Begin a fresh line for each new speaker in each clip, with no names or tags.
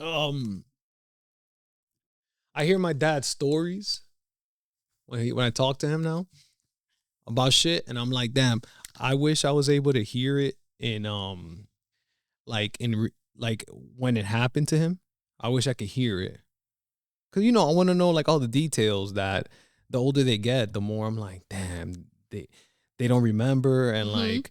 Um, I hear my dad's stories when I talk to him now about shit, and I'm like, damn, I wish I was able to hear it in like when it happened to him. I wish I could hear it, cause I want to know like all the details. That the older they get, the more I'm like, damn, they don't remember, and
Mm-hmm.
like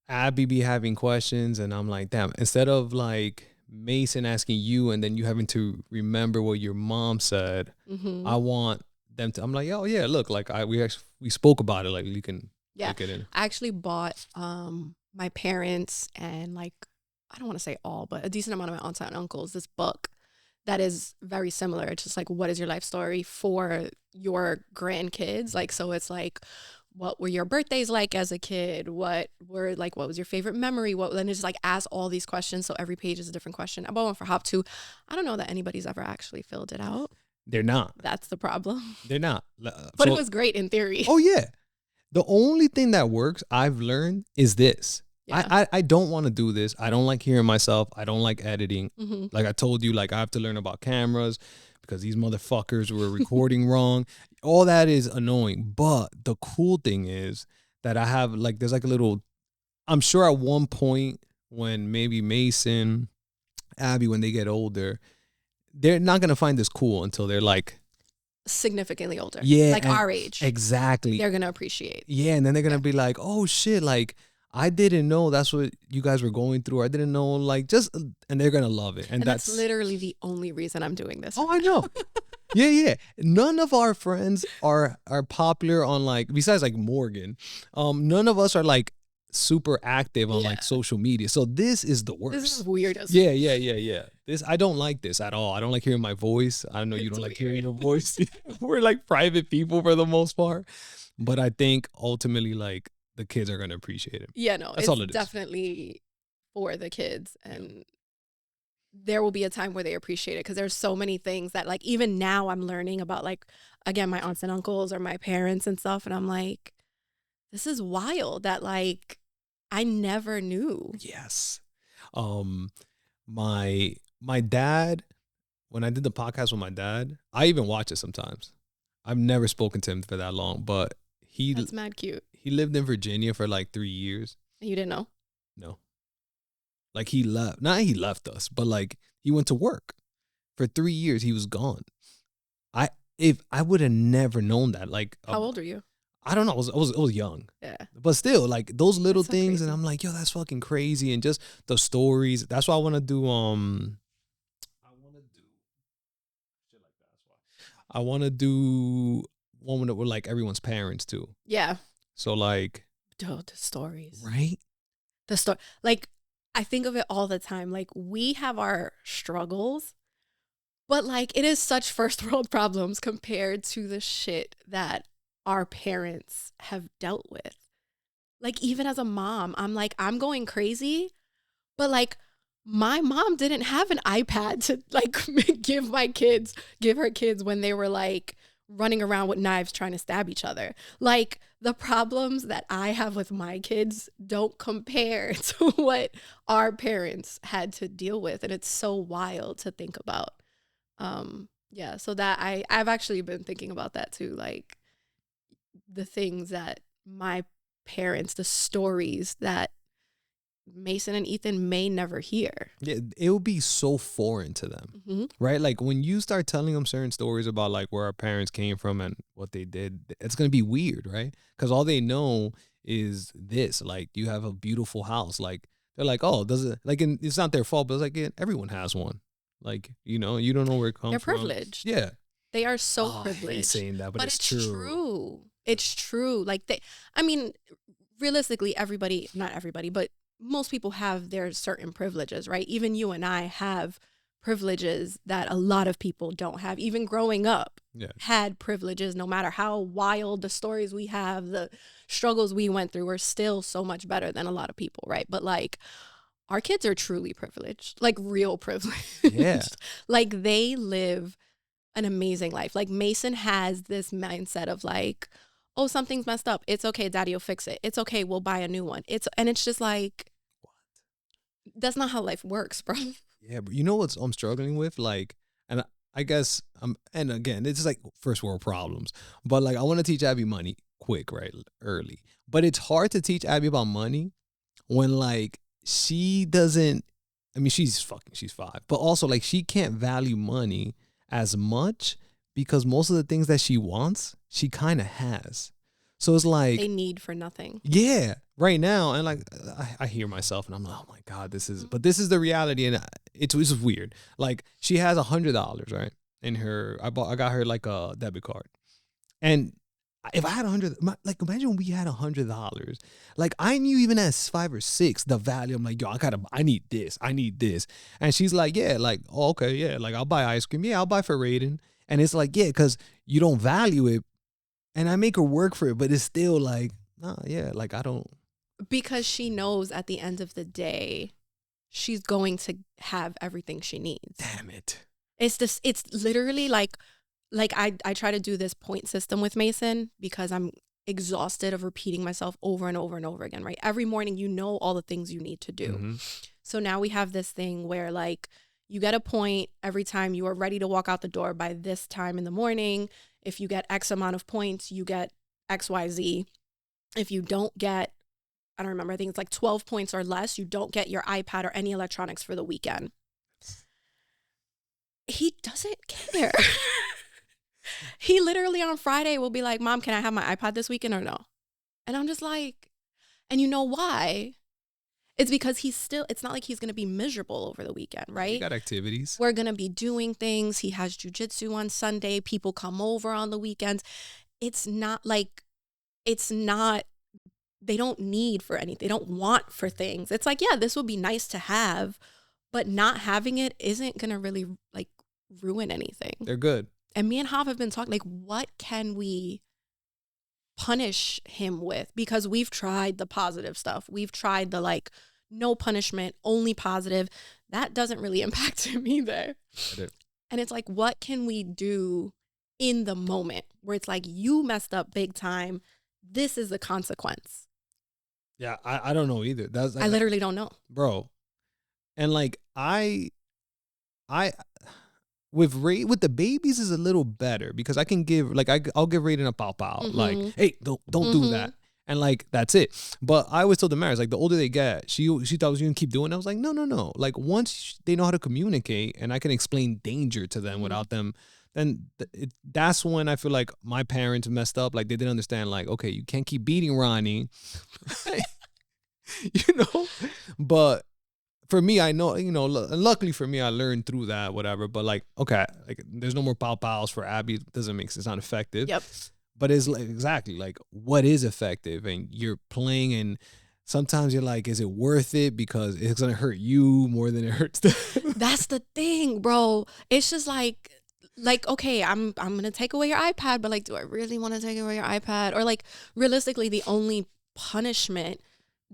Abby be having questions, and I'm like, damn, instead of like Mason asking you and then you having to remember what your mom said,
Mm-hmm.
I want them to. I'm like, oh yeah, look, like we spoke about it, like you can
Yeah.
take it in.
I actually bought my parents and like I don't want to say all, but a decent amount of my aunts and uncles this book that is very similar. It's just like what is your life story for your grandkids? Like so it's like what were your birthdays like as a kid? What was your favorite memory? What then it's like ask all these questions. So every page is a different question. I bought one for Hop 2. I don't know that anybody's ever actually filled it out.
They're not.
That's the problem.
They're not.
But it
So,
was great in theory.
oh yeah, the only thing that works I've learned is this.
Yeah.
I don't want to do this. I don't like hearing myself. I don't like editing.
Mm-hmm.
Like I told you, like I have to learn about cameras because these motherfuckers were recording wrong. All that is annoying. But the cool thing is that I have like there's like a little. I'm sure at one point when maybe Mason, Abby, when they get older, they're not gonna find this cool until they're like
Significantly older.
yeah,
Like our age.
exactly.
They're gonna appreciate.
Yeah, and then they're gonna be like, "Oh shit! Like I didn't know that's what you guys were going through. I didn't know, like just," and they're gonna love it. And
that's literally the only reason I'm doing this.
oh, I know. Yeah, yeah. None of our friends are popular on like besides like Morgan. None of us are like super active on like social media. So this is the worst.
This is weird as
Yeah. This I don't like this at all. I don't like hearing my voice. I know you don't like hearing your voice. We're like private people for the most part. But I think ultimately like the kids are gonna appreciate it.
Yeah, no,
That's
it's
all it is.
definitely for the kids. And there will be a time where they appreciate it because there's so many things that like even now I'm learning about like again my aunts and uncles or my parents and stuff, and I'm like, this is wild that like I never knew.
Yes. My dad, when I did the podcast with my dad, I even watch it sometimes. I've never spoken to him for that long, but
That's mad cute.
he lived in Virginia for like 3 years.
You didn't know?
No. Like he left. Not he left us, but like he went to work. For 3 years he was gone. If I would have never known that. Like
How old are you?
I don't know. I was young.
Yeah.
But still, like those little
That's so
things,
crazy.
and I'm like, yo, that's fucking crazy. And just the stories. That's why I want to do shit like that. That's why I want to do one with like everyone's parents too.
Yeah.
So like,
Oh, the stories.
right?
The story. Like, I think of it all the time. Like, we have our struggles, but like, it is such first world problems compared to the shit that our parents have dealt with. Like, even as a mom, I'm like, I'm going crazy, but like, my mom didn't have an iPad to like give her kids when they were like running around with knives trying to stab each other. Like the problems that I have with my kids don't compare to what our parents had to deal with. And it's so wild to think about. Yeah, so that I've actually been thinking about that too. Like the things that my parents, the stories that Mason and Ethan may never hear.
Yeah, it will be so foreign to them,
Mm-hmm.
right? Like when you start telling them certain stories about like where our parents came from and what they did, it's gonna be weird, right? Because all they know is this. Like you have a beautiful house. Like they're like, oh, does it? Like, and it's not their fault, but it's like everyone has one. Like you don't know where it comes
They're
from.
privileged.
Yeah,
They are so
I hate
privileged.
saying that, but it's
true. It's true. Like I mean, realistically, not everybody, but most people have their certain privileges, right? Even you and I have privileges that a lot of people don't have. Even growing up, had privileges, no matter how wild the stories we have, the struggles we went through, we're still so much better than a lot of people, right? But like, our kids are truly privileged, like real privileged.
Yeah.
Like they live an amazing life. Like Mason has this mindset of like, oh, something's messed up. It's okay, daddy will fix it. It's okay, we'll buy a new one. And it's just like, what? That's not how life works, bro.
Yeah, but you know what I'm struggling with? Like, and I guess, and again, it's like first world problems. But like, I want to teach Abby money quick, right? Early. But it's hard to teach Abby about money when like she doesn't, I mean, she's 5, but also like she can't value money as much because most of the things that she wants, she kind of has. So it's like,
They need for nothing.
yeah, right now, and like I hear myself, and I'm like, oh my god, but this is the reality, and it's weird. Like she has $100, right? In her, I got her like a debit card, and if I had 100, like imagine we had $100, like I knew even at 5 or 6 the value. I'm like, yo, I need this, and she's like, yeah, like oh, okay, yeah, like I'll buy ice cream, yeah, I'll buy for Raiden, and it's like, yeah, because you don't value it. And I make her work for it, but it's still like, nah, yeah, like I don't.
Because she knows at the end of the day, she's going to have everything she needs.
Damn it.
It's literally like I try to do this point system with Mason because I'm exhausted of repeating myself over and over and over again, right? Every morning, you know all the things you need to do.
Mm-hmm.
So now we have this thing where like you get a point every time you are ready to walk out the door by this time in the morning. If you get X amount of points, you get XYZ. If you don't get, I don't remember, I think it's like 12 points or less, you don't get your iPad or any electronics for the weekend. He doesn't care. He literally on Friday will be like, Mom, can I have my iPad this weekend or no? And I'm just like, and you know why? It's because it's not like he's going to be miserable over the weekend, right?
You got activities.
We're going to be doing things. He has jiu-jitsu on Sunday. People come over on the weekends. They don't need for anything. They don't want for things. It's like, yeah, this would be nice to have, but not having it isn't going to really like ruin anything.
They're good.
And me and Hav have been talking, like, what can we punish him with? Because we've tried the positive stuff. We've tried the like, no punishment, only positive. That doesn't really impact him either. And it's like, what can we do in the moment where it's like, you messed up big time. This is the consequence.
Yeah, I don't know either. That's like,
I literally don't know.
Bro. And like with the babies is a little better because I can give like I'll give Raiden a pow pow.
Mm-hmm.
Like, hey, don't do that. And like that's it. But I always told the marriage, like the older they get, she thought I was gonna keep doing it. I was like, no. Like once they know how to communicate and I can explain danger to them without them, then that's when I feel like my parents messed up. Like they didn't understand, like, okay, you can't keep beating Ronnie. You know? But for me, I know, you know, luckily for me, I learned through that, whatever. But like, okay, like there's no more pow pows for Abby. It doesn't make sense. It's not effective.
Yep.
But it's like, exactly like what is effective, and you're playing, and sometimes you're like, is it worth it because it's gonna hurt you more than it hurts them?
That's the thing, bro. It's just like okay, I'm gonna take away your iPad, but like, do I really want to take away your iPad? Or like, realistically, the only punishment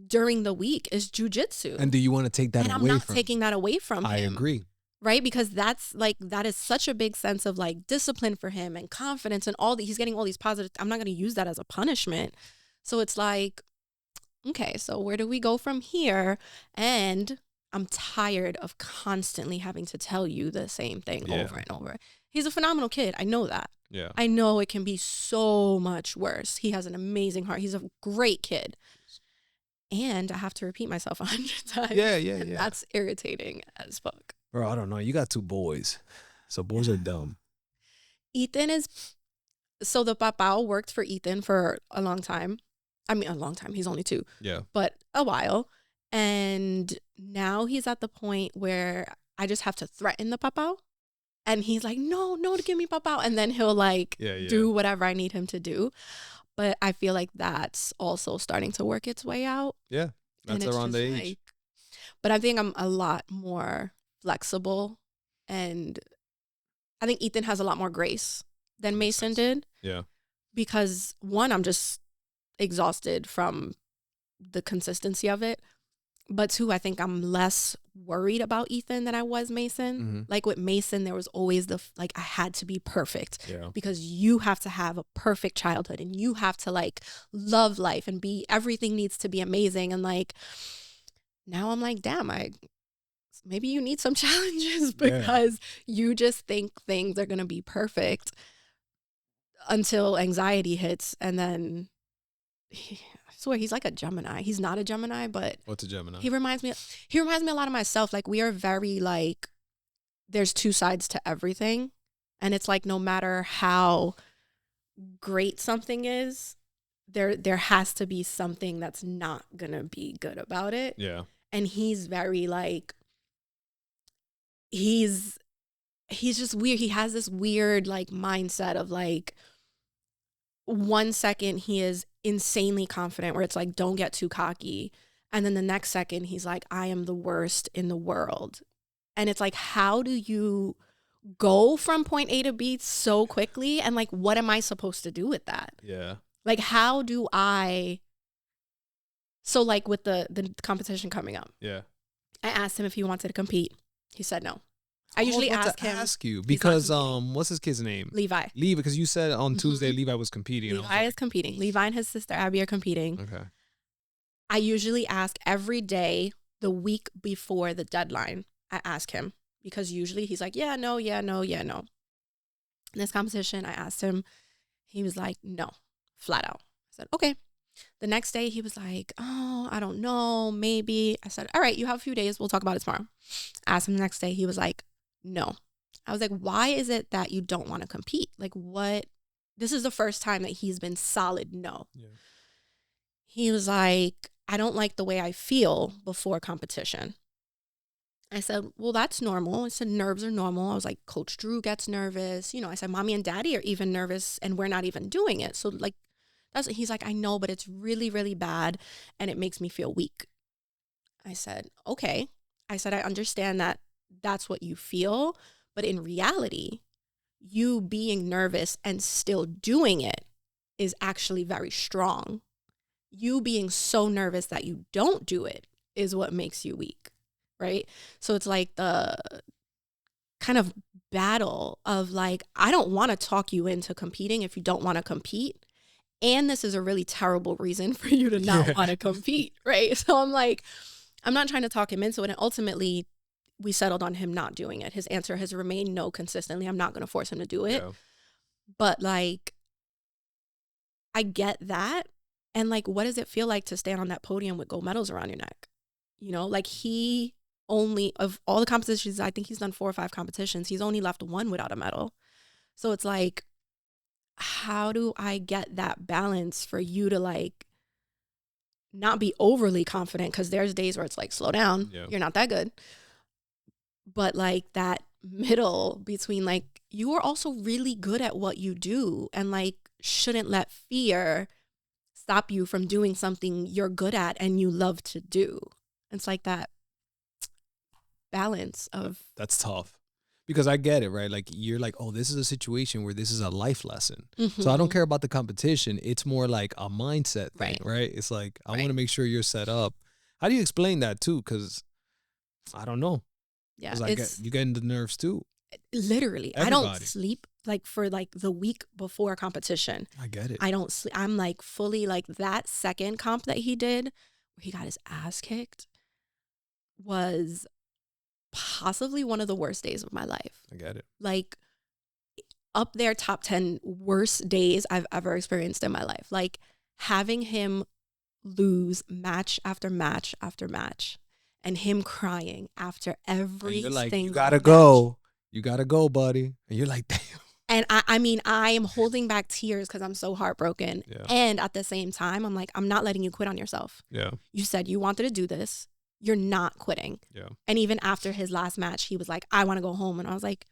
during the week is jiu-jitsu.
And do you want to take that away from him? And I'm not
taking that away from him.
I agree.
Right? Because that is such a big sense of like discipline for him and confidence and he's getting all these positive. I'm not going to use that as a punishment. So it's like, okay, so where do we go from here? And I'm tired of constantly having to tell you the same thing over and over. He's a phenomenal kid. I know that.
Yeah.
I know it can be so much worse. He has an amazing heart. He's a great kid. And I have to repeat myself 100 times.
Yeah.
That's irritating as fuck.
Bro, I don't know. You got 2 boys. So boys are dumb.
So the papao worked for Ethan for a long time. I mean, a long time. He's only 2.
Yeah.
But a while. And now he's at the point where I just have to threaten the papao. And he's like, no, give me papao. And then he'll like do whatever I need him to do. But I feel like that's also starting to work its way out.
Yeah. That's around the age.
Like, but I think I'm a lot more flexible, and I think Ethan has a lot more grace than Mason did.
Yeah.
Because 1, I'm just exhausted from the consistency of it. But 2, I think I'm less worried about Ethan than I was Mason.
Mm-hmm.
Like with Mason, there was always I had to be perfect.
Yeah.
Because you have to have a perfect childhood and you have to like love life and everything needs to be amazing. And like, now I'm like, damn, maybe you need some challenges because you just think things are going to be perfect until anxiety hits. And then I swear he's like a Gemini. He's not a Gemini, but
what's a Gemini?
He reminds me a lot of myself. Like, we are very like, there's two sides to everything. And it's like, no matter how great something is, there has to be something that's not gonna be good about it.
Yeah.
And he's very like, he's just weird. He has this weird like mindset of like, 1 second he is insanely confident where it's like, don't get too cocky. And then the next second he's like, I am the worst in the world. And it's like, how do you go from point A to B so quickly? And like, what am I supposed to do with that?
Yeah.
Like, how do I? So like with the competition coming up,
Yeah.
I asked him if he wanted to compete. He said no. I usually ask him.
Ask you because what's his kid's name?
Levi.
Levi, because you said on Tuesday Levi was competing.
Levi is competing. Levi and his sister Abby are competing.
Okay. I
usually ask every day the week before the deadline. I ask him because usually he's like, yeah, no, yeah, no, yeah, no. In this competition, I asked him. He was like, no, flat out. I said, okay. The next day, he was like, oh, I don't know, maybe. I said, all right, you have a few days. We'll talk about it tomorrow. I asked him the next day. He was like, no. I was like, why is it that you don't want to compete? Like, what? This is the first time that he's been solid no. Yeah. He was like, I don't like the way I feel before competition. I said, well, that's normal. I said, nerves are normal. I was like, Coach Drew gets nervous. You know, I said, Mommy and Daddy are even nervous and we're not even doing it. So like, that's what he's like, I know, but it's really, really bad and it makes me feel weak. I said, okay. I said, I understand that that's what you feel, but in reality, you being nervous and still doing it is actually very strong. You being so nervous that you don't do it is what makes you weak, right? So it's like the kind of battle of like, I don't want to talk you into competing if you don't want to compete. And this is a really terrible reason for you to not want to compete, right? So I'm like, I'm not trying to talk him into it. And ultimately, we settled on him not doing it. His answer has remained no consistently. I'm not going to force him to do it. Yeah. But like, I get that. And like, what does it feel like to stand on that podium with gold medals around your neck? You know, like he only, of all the competitions, I think he's done 4 or 5 competitions. He's only left 1 without a medal. So it's like, how do I get that balance for you to like not be overly confident? Because there's days where it's like, slow down, you're not that good. But like that middle between like, you are also really good at what you do and like shouldn't let fear stop you from doing something you're good at and you love to do. It's like that balance of.
That's tough. Because I get it, right? Like, you're like, oh, this is a situation where this is a life lesson. Mm-hmm. So I don't care about the competition. It's more like a mindset thing, right? It's like, I want to make sure you're set up. How do you explain that, too? Because I don't know.
Yeah.
You get into nerves, too.
Literally. Everybody. I don't sleep, like, for, like, the week before competition.
I get it.
I don't sleep. I'm, like, fully, like, that second comp that he did, where he got his ass kicked, was possibly one of the worst days of my life.
I get it.
Like, up there, top 10 worst days I've ever experienced in my life. Like, having him lose match after match after match and him crying after every
you're like,
single
you gotta
match.
go. You gotta go, buddy. And you're like, damn.
And I mean, I am holding back tears because I'm so heartbroken. Yeah. And at the same time, I'm like, I'm not letting you quit on yourself.
Yeah.
You said you wanted to do this. You're not quitting.
Yeah.
And even after his last match, he was like, I want to go home. And I was like,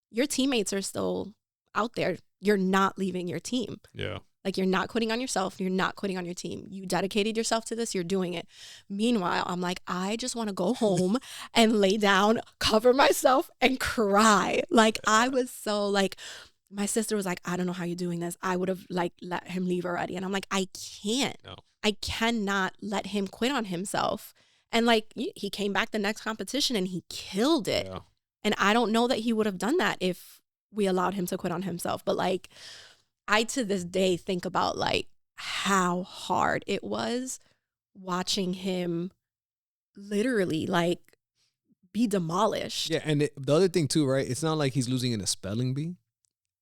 your teammates are still out there. You're not leaving your team.
Yeah.
Like, you're not quitting on yourself. You're not quitting on your team. You dedicated yourself to this. You're doing it. Meanwhile, I'm like, I just want to go home and lay down, cover myself and cry. Like, I was so like, my sister was like, I don't know how you're doing this. I would have like let him leave already. And I'm like, I can't. No. I cannot let him quit on himself. And like, he came back the next competition and he killed it. Yeah. And I don't know that he would have done that if we allowed him to quit on himself. But like, I to this day think about like how hard it was watching him literally like be demolished.
Yeah, and the other thing too, right? It's not like he's losing in a spelling bee.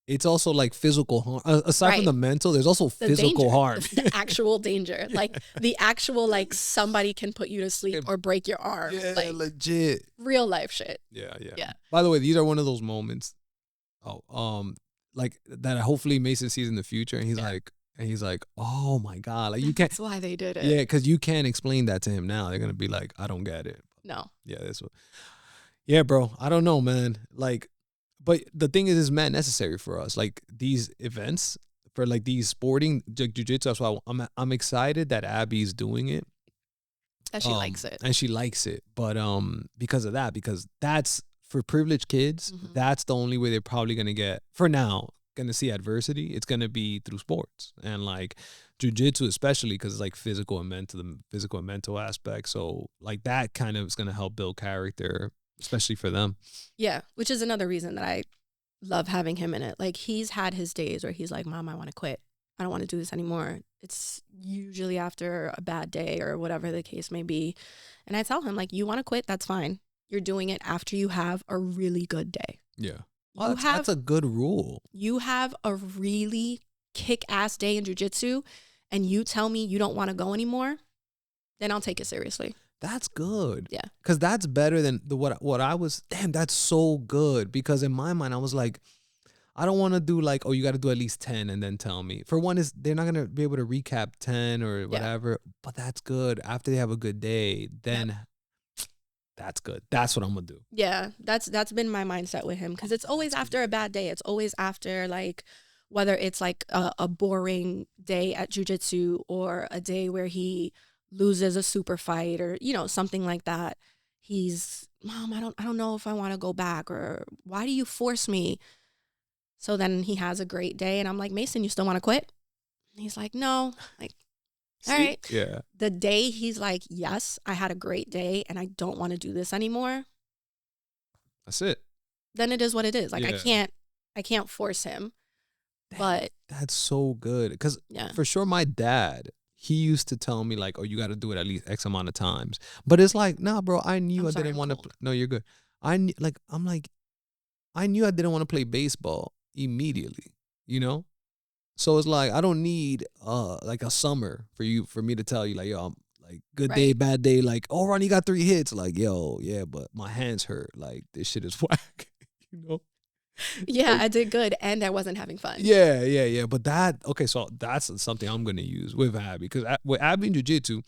It's also like physical harm. Aside from the mental, there's also physical harm.
The actual danger. Like the actual, like somebody can put you to sleep or break your arm.
Yeah,
like,
legit.
Real life shit.
Yeah. By the way, these are one of those moments, like that hopefully Mason sees in the future, and he's like, oh my God, like you can't.
That's why they did it.
Yeah, because you can't explain that to him now. They're gonna be like, I don't get it.
No.
Yeah, that's what. Yeah, bro. I don't know, man. Like. But the thing is, it's mad necessary for us. Like these events for like these sporting jiu-jitsu. That's why I'm excited that Abby's doing it.
That she likes it.
And she likes it. But because of that, because that's for privileged kids, that's the only way they're probably gonna get, for now, gonna see adversity. It's gonna be through sports. And like jiu-jitsu especially, because it's like physical and mental aspect. So like that kind of is gonna help build character, especially for them.
Yeah, which is another reason that I love having him in it. Like he's had his days where he's like, Mom, I want to quit. I don't want to do this anymore. It's usually after a bad day or whatever the case may be. And I tell him, like, you want to quit? That's fine. You're doing it after you have a really good day.
Yeah. Well, that's a good rule.
You have a really kick-ass day in jiu-jitsu and you tell me you don't want to go anymore, then I'll take it seriously.
That's good.
Yeah.
Because that's better than what I was. Damn, that's so good. Because in my mind, I was like, I don't want to do like, oh, you got to do at least 10 and then tell me. For one, they're not going to be able to recap 10 or whatever. Yeah. But that's good. After they have a good day, then that's good. That's what I'm going to do.
Yeah. That's been my mindset with him. Because it's always after a bad day. It's always after like, whether it's like a boring day at jiu-jitsu or a day where he loses a super fight or, you know, something like that. He's, Mom, I don't know if I want to go back, or why do you force me? So then he has a great day and I'm like, Mason, you still want to quit? And he's like, no. Like, all right.
Yeah.
The day he's like, yes, I had a great day and I don't want to do this anymore.
That's it.
Then it is what it is. Like I can't force him. But
that's so good. Because for sure my dad, he used to tell me like, oh, you got to do it at least X amount of times. But it's like, nah, bro, I knew I didn't want to. No, you're good. I knew I didn't want to play baseball immediately, you know? So it's like, I don't need like a summer for me to tell you like, yo, I'm like good day, bad day. Like, oh, Ronny got 3 hits. Like, yo, yeah, but my hands hurt. Like this shit is whack, you know?
Yeah, I did good and I wasn't having fun.
Yeah. But so that's something I'm going to use with Abby. Because with Abby in jiu-jitsu,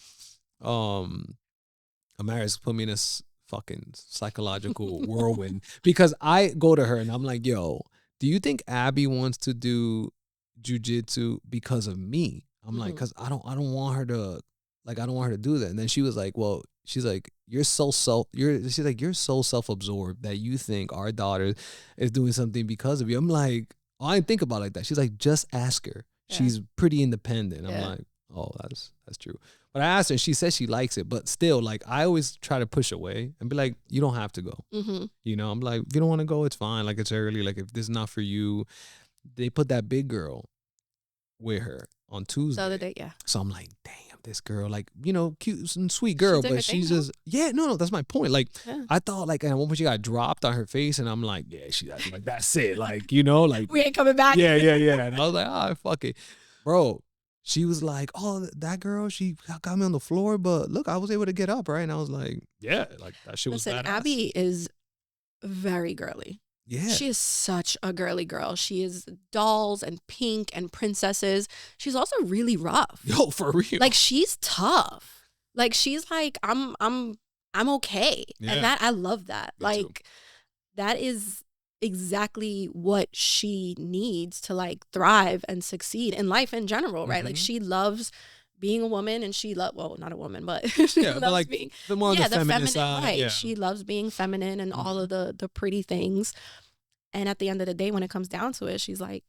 Amaris put me in this fucking psychological whirlwind. Because I go to her and I'm like, yo, do you think Abby wants to do jiu-jitsu because of me? I'm like, because I don't want her to do that. And then she was like, well, she's like, you're so self-absorbed that you think our daughter is doing something because of you. I'm like, oh, I didn't think about it like that. She's like, just ask her. Yeah. She's pretty independent. I'm like, oh, that's true. But I asked her and she says she likes it, but still, like, I always try to push away and be like, you don't have to go. You know, I'm like, if you don't want to go, it's fine. Like, it's early. Like, if this is not for you, they put that big girl with her on Tuesday.
The other day, yeah.
So I'm like, damn, this girl, like, you know, cute and sweet girl, but she's just, no, that's my point. Like, I thought, like, at one point she got dropped on her face, and I'm like, yeah, she's like, that's it. Like, you know, like,
we ain't coming back.
Yeah. And I was like, oh, fuck it. Bro, she was like, oh, that girl, she got me on the floor, but look, I was able to get up, right? And I was like, yeah, like, that shit was badass.
Abby is very girly.
Yeah.
She is such a girly girl. She is dolls and pink and princesses. She's also really rough.
Yo, for real.
Like, she's tough. Like, she's like, I'm okay. Yeah. And I love that. Me like too. That is exactly what she needs to like thrive and succeed in life in general, right? Like, she loves being a woman, and she well, not a woman, but she loves
like
being
the more the feminine side,
right? Yeah. She loves being feminine and all of the pretty things. And at the end of the day, when it comes down to it, she's like,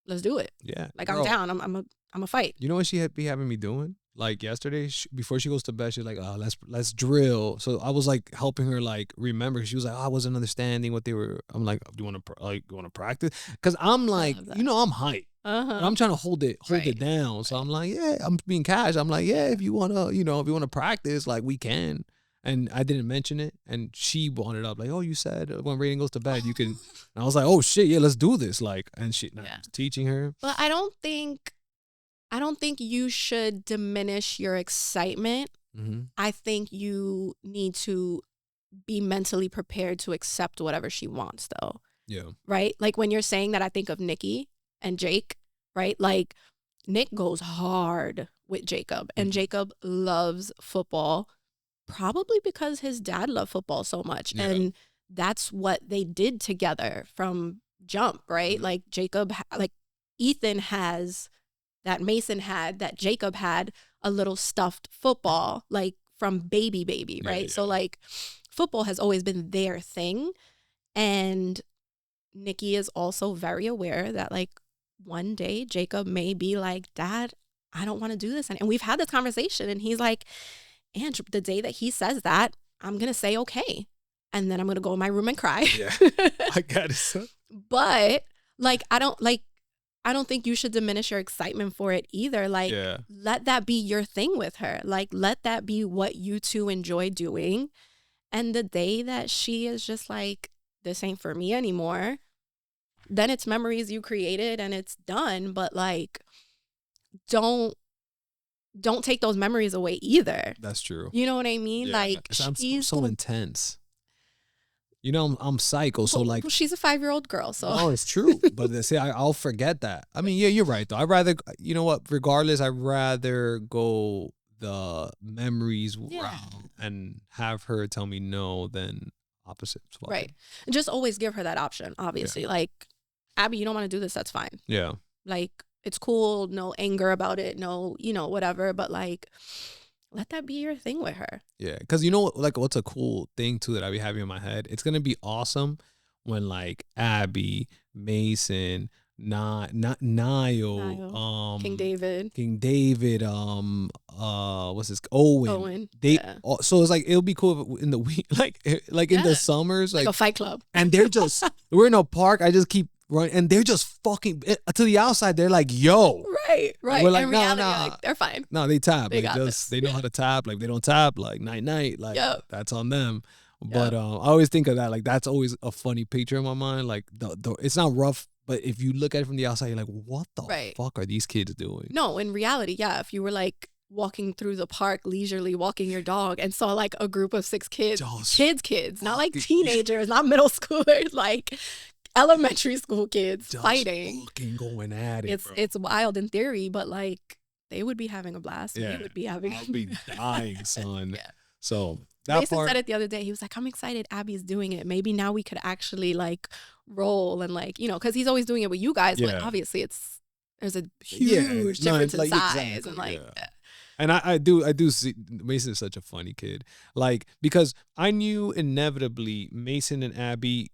"Let's do it."
Yeah,
like, bro, I'm down. I'm a fight.
You know what she be having me doing? Like yesterday, before she goes to bed, she's like, "Oh, let's drill." So I was like helping her like remember. She was like, "Oh, I wasn't understanding what they were." I'm like, "Do you want to practice?" Because I'm like, you know, I'm hype. I'm trying to hold it down. So I'm like, yeah, I'm being cash. I'm like, yeah, if you wanna practice, like, we can. And I didn't mention it, and she brought it up like, "Oh, you said when Raiden goes to bed, you can." And I was like, "Oh shit, yeah, let's do this!" Like, and I was teaching her.
But I don't think you should diminish your excitement.
Mm-hmm.
I think you need to be mentally prepared to accept whatever she wants, though.
Yeah.
Right? Like when you're saying that, I think of Nikki and Jake, right? Like Nick goes hard with Jacob, and Jacob loves football, probably because his dad loved football so much.
Yeah.
And that's what they did together from jump, right? Like Jacob, like Ethan has that Mason had, that Jacob had a little stuffed football, like from baby, right?
Yeah.
So like football has always been their thing. And Nikki is also very aware that like one day Jacob may be like, Dad, I don't want to do this. And we've had this conversation, and he's like, and the day that he says that, I'm going to say, okay. And then I'm going to go in my room and cry.
Yeah. I got it, son.
But like, I don't think you should diminish your excitement for it either. Like, let that be your thing with her. Like, let that be what you two enjoy doing. And the day that she is just like, this ain't for me anymore, then it's memories you created and it's done. But like, don't take those memories away either.
That's true.
You know what I mean?
Yeah.
Like,
I'm so intense. You know, I'm psycho. So like,
well, she's a 5-year-old girl. So
oh, it's true. But they say I'll forget that. I mean, yeah, you're right though. I'd rather, you know what? Regardless, I'd rather go the memories route and have her tell me no than opposites.
Right. And just always give her that option. Obviously, like, Abby, you don't want to do this. That's fine.
Yeah.
Like, it's cool. No anger about it. No, whatever. But like, let that be your thing with her.
Yeah. Because you know, like, what's a cool thing too that I be having in my head? It's going to be awesome when like Abby, Mason, Niall,
King David,
what's this? Owen. So it's like, it'll be cool if in the week, like in the summers, like
a fight club.
And they're just, we're in a park. I just keep running, and they're just fucking to the outside. They're like, yo,
right.
We're like,
in reality, like, they're fine.
No, they tap.
They
know how to tap. Like, they don't tap. Like, night. Like, that's on them. But
Yep.
I always think of that. Like, that's always a funny picture in my mind. Like, it's not rough, but if you look at it from the outside, you're like, what the fuck are these kids doing?
No, in reality, if you were like walking through the park, leisurely walking your dog, and saw like a group of 6 kids, kids, not like teenagers, not middle schoolers, like elementary school kids
just
fighting,
fucking going at it.
It's wild in theory, but like they would be having a blast.
Yeah,
we would be having.
I'll be dying, son.
Yeah.
So that
Mason
part,
said it the other day. He was like, "I'm excited. Abby's doing it. Maybe now we could actually like roll and like, because he's always doing it with you guys. But obviously there's a huge difference in size and like." Yeah.
And I do see Mason is such a funny kid. Like, because I knew inevitably Mason and Abby,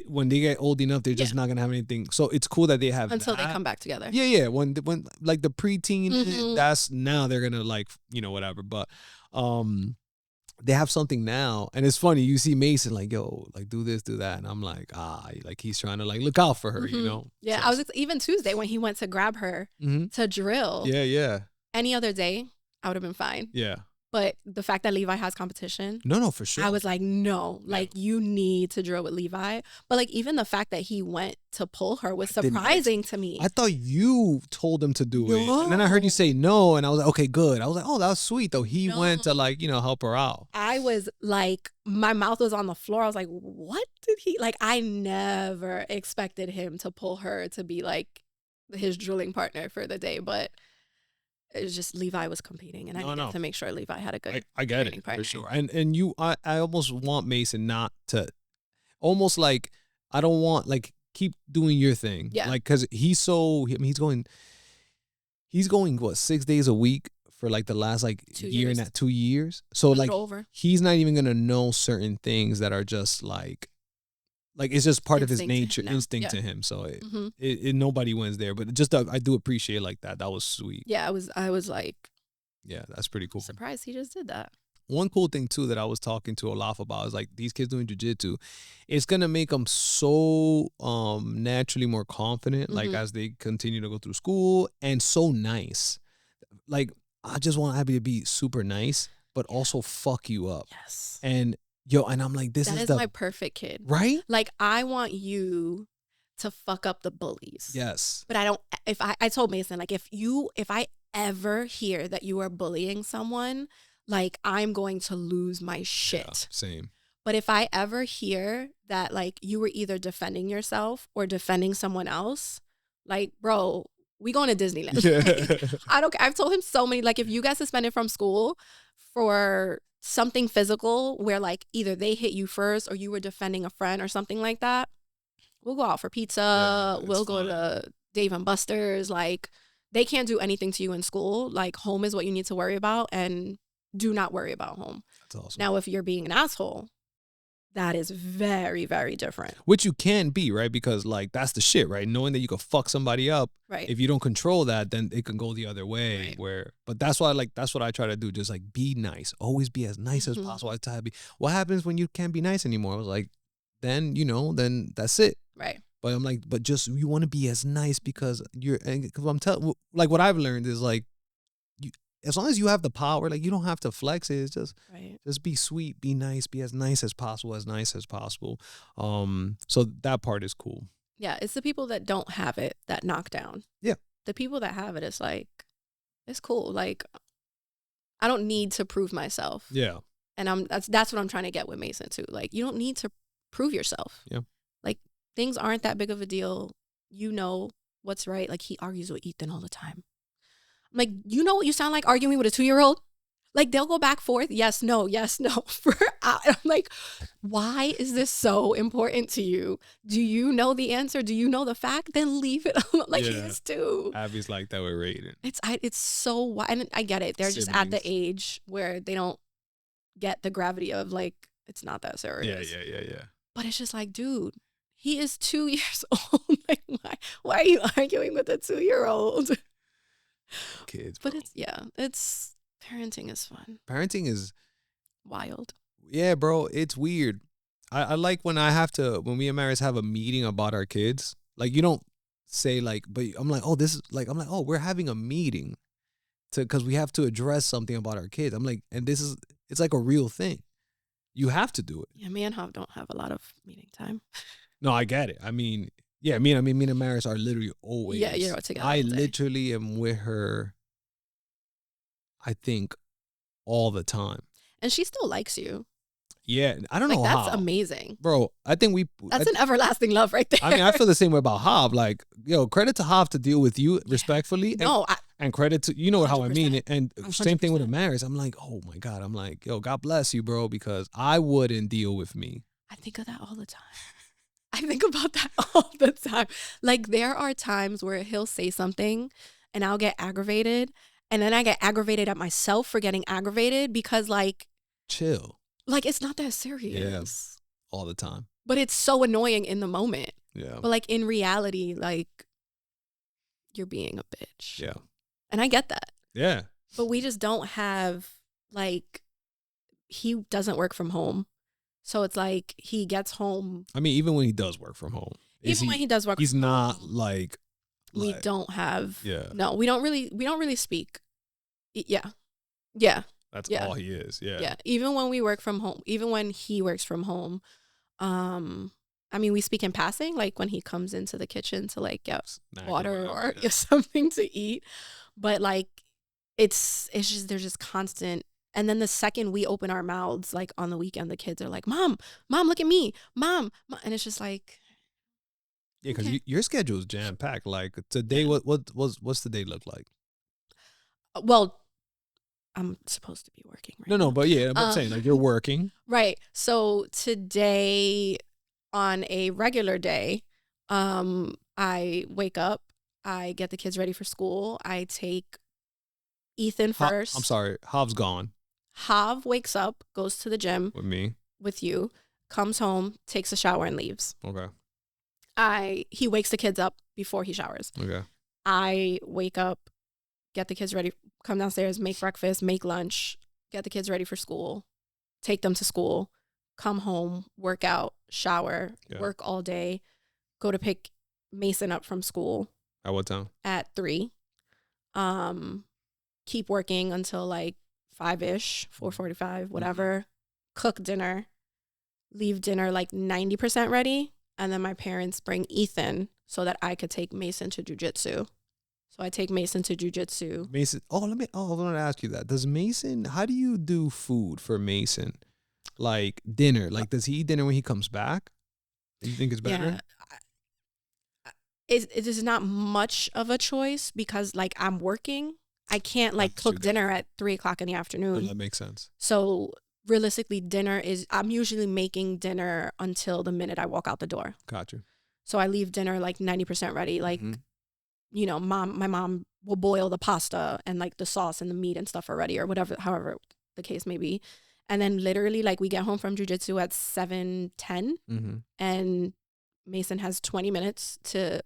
when they get old enough, they're just not gonna have anything. So it's cool that they have
until they come back together.
Yeah. When like the preteen, that's now they're gonna like whatever. But they have something now, and it's funny. You see Mason like, yo, like do this, do that, and I'm like, like he's trying to like look out for her,
Yeah,
so,
I was even Tuesday when he went to grab her to drill.
Yeah.
Any other day, I would have been fine.
Yeah.
But the fact that Levi has competition.
No, for sure.
I was like, no, like you need to drill with Levi. But like even the fact that he went to pull her was surprising to me.
I thought you told him to do it. And then I heard you say no. And I was like, okay, good. I was like, oh, that was sweet though. He went to like, help her out.
I was like, my mouth was on the floor. I was like, what did he, like, I never expected him to pull her to be like his drilling partner for the day. But it was just Levi was competing, and I needed to make sure Levi had a good.
I get it partner. For sure, and I almost want Mason not to, almost like I don't want like keep doing your thing, like because he's going what 6 days a week for like the last like
2
year
years.
and 2 years, so like he's not even gonna know certain things that are just like it's just part of his nature, instinct to him. So it nobody wins there. But just I do appreciate like that. That was sweet.
Yeah, I was like,
yeah, that's pretty cool.
Surprised he just did that.
One cool thing too that I was talking to Olaf about is like these kids doing jiu-jitsu, it's gonna make them so naturally more confident, like as they continue to go through school, and so nice. Like I just want Abby to be super nice. but also fuck you up.
Yes.
And and I'm like, this
That
is
is
the
my perfect kid.
right.
Like, I want you to fuck up the bullies.
Yes.
But I don't. If I told Mason, like, if I ever hear that you are bullying someone, like, I'm going to lose my shit.
Yeah, same.
But if I ever hear that, like, you were either defending yourself or defending someone else, like, bro, we going to Disneyland.
Yeah.
I don't care. I've told him so many, like, if you got suspended from school for something physical where, like, either they hit you first or you were defending a friend or something like that, we'll go out for pizza. We'll go to Dave and Buster's. Like, they can't do anything to you in school. Like, home is what you need to worry about, and do not worry about home.
That's awesome.
Now, if you're being an asshole, that is very, very different.
Which you can be, right? Because, like, that's the shit, right? Knowing that you could fuck somebody up.
Right.
If you don't control that, then it can go the other way.
Right.
But that's why, like, that's what I try to do. Just, like, be nice. Always be as nice as possible. I try to be. What happens when you can't be nice anymore? I was like, then, then that's it.
Right.
But I'm like, but just, you want to be as nice because because I'm telling, like, what I've learned is, like, as long as you have the power, like, you don't have to flex it. It's just be sweet, be nice, be as nice as possible, So that part is cool.
Yeah, it's the people that don't have it that knock down.
Yeah.
The people that have it, it's like, it's cool. Like, I don't need to prove myself.
Yeah.
And that's what I'm trying to get with Mason too. Like, you don't need to prove yourself.
Yeah.
Like, things aren't that big of a deal. You know what's right. Like, he argues with Ethan all the time. I'm like, you know what you sound like arguing with a 2-year-old? Like, they'll go back forth. Yes, no, for I'm like, why is this so important to you? Do you know the answer? Do you know the fact? Then leave it alone. Like, he is too.
Abby's like that with Raiden.
It's so wild. And I get it. They're
Siblings.
just at the age where they don't get the gravity of, like, it's not that serious.
Yeah.
But it's just like, dude, he is 2 years old. Like, why are you arguing with a 2-year-old?
Kids, bro.
But parenting is fun.
Parenting is
wild.
Yeah, bro, it's weird. I like when me and Maris have a meeting about our kids. Like, you don't say, like, but I'm like, oh, we're having a meeting because we have to address something about our kids. I'm like, and it's like a real thing. You have to do it.
Yeah, me and Hav don't have a lot of meeting time.
No, I get it. I mean, yeah, me and Maris are literally always.
Yeah, you're together.
I literally am with her, I think, all the time.
And she still likes you.
Yeah, I don't know how.
That's amazing.
Bro, I think
that's an everlasting love right there.
I mean, I feel the same way about Hav. Like, credit to Hav to deal with you respectfully. And credit to, you know 100%. How I mean it. And 100%. Same thing with Amaris. I'm like, oh my God. I'm like, God bless you, bro, because I wouldn't deal with me.
I think of that all the time. I think about that all the time. Like, there are times where he'll say something and I'll get aggravated. And then I get aggravated at myself for getting aggravated because, like,
chill.
Like, it's not that serious.
Yeah, all the time.
But it's so annoying in the moment.
Yeah.
But, like, in reality, like, you're being a bitch.
Yeah.
And I get that.
Yeah.
But we just don't have, like, he doesn't work from home. So it's like he gets home.
I mean, even when he does work from home.
When he does work
he's
from
not
home,
like.
We don't have.
Yeah.
No, we don't really speak. Yeah. Yeah.
That's all he is. Yeah.
Yeah. Even when we work from home, even when he works from home, I mean, we speak in passing, like when he comes into the kitchen to, like, get water or something to eat. But, like, it's just, there's just constant. And then the second we open our mouths, like, on the weekend, the kids are like, Mom, look at me. Mom. And it's just like.
Yeah, because your schedule is jam packed. Like, today, what's the day look like?
Well, I'm supposed to be working right now.
No, but yeah, I'm saying, like, you're working.
Right. So today, on a regular day, I wake up, I get the kids ready for school, I take Ethan first.
I'm sorry, Hav's gone.
Hav wakes up, goes to the gym.
With me.
With you, comes home, takes a shower, and leaves.
Okay.
He wakes the kids up before he showers.
Okay.
I wake up, get the kids ready, come downstairs, make breakfast, make lunch, get the kids ready for school, take them to school, come home, work out, shower, work all day, go to pick Mason up from school.
At what time?
At 3. Keep working until, like, 5-ish, 4:45, whatever. Cook dinner, leave dinner like 90% ready, and then my parents bring Ethan so that I could take Mason to jiu-jitsu. So I take Mason to jiu-jitsu.
Mason. I want to ask you that. Does Mason? How do you do food for Mason? Like dinner. Like, does he eat dinner when he comes back? Do you think it's better?
Yeah. It is not much of a choice because like I'm working. I can't like cook dinner at 3:00 in the afternoon.
That makes sense.
So realistically, I'm usually making dinner until the minute I walk out the door.
Gotcha.
So I leave dinner like 90% ready. Like, you know, my mom will boil the pasta and like the sauce and the meat and stuff are ready or whatever, however the case may be. And then literally like we get home from jiu-jitsu at 7:10 and Mason has 20 minutes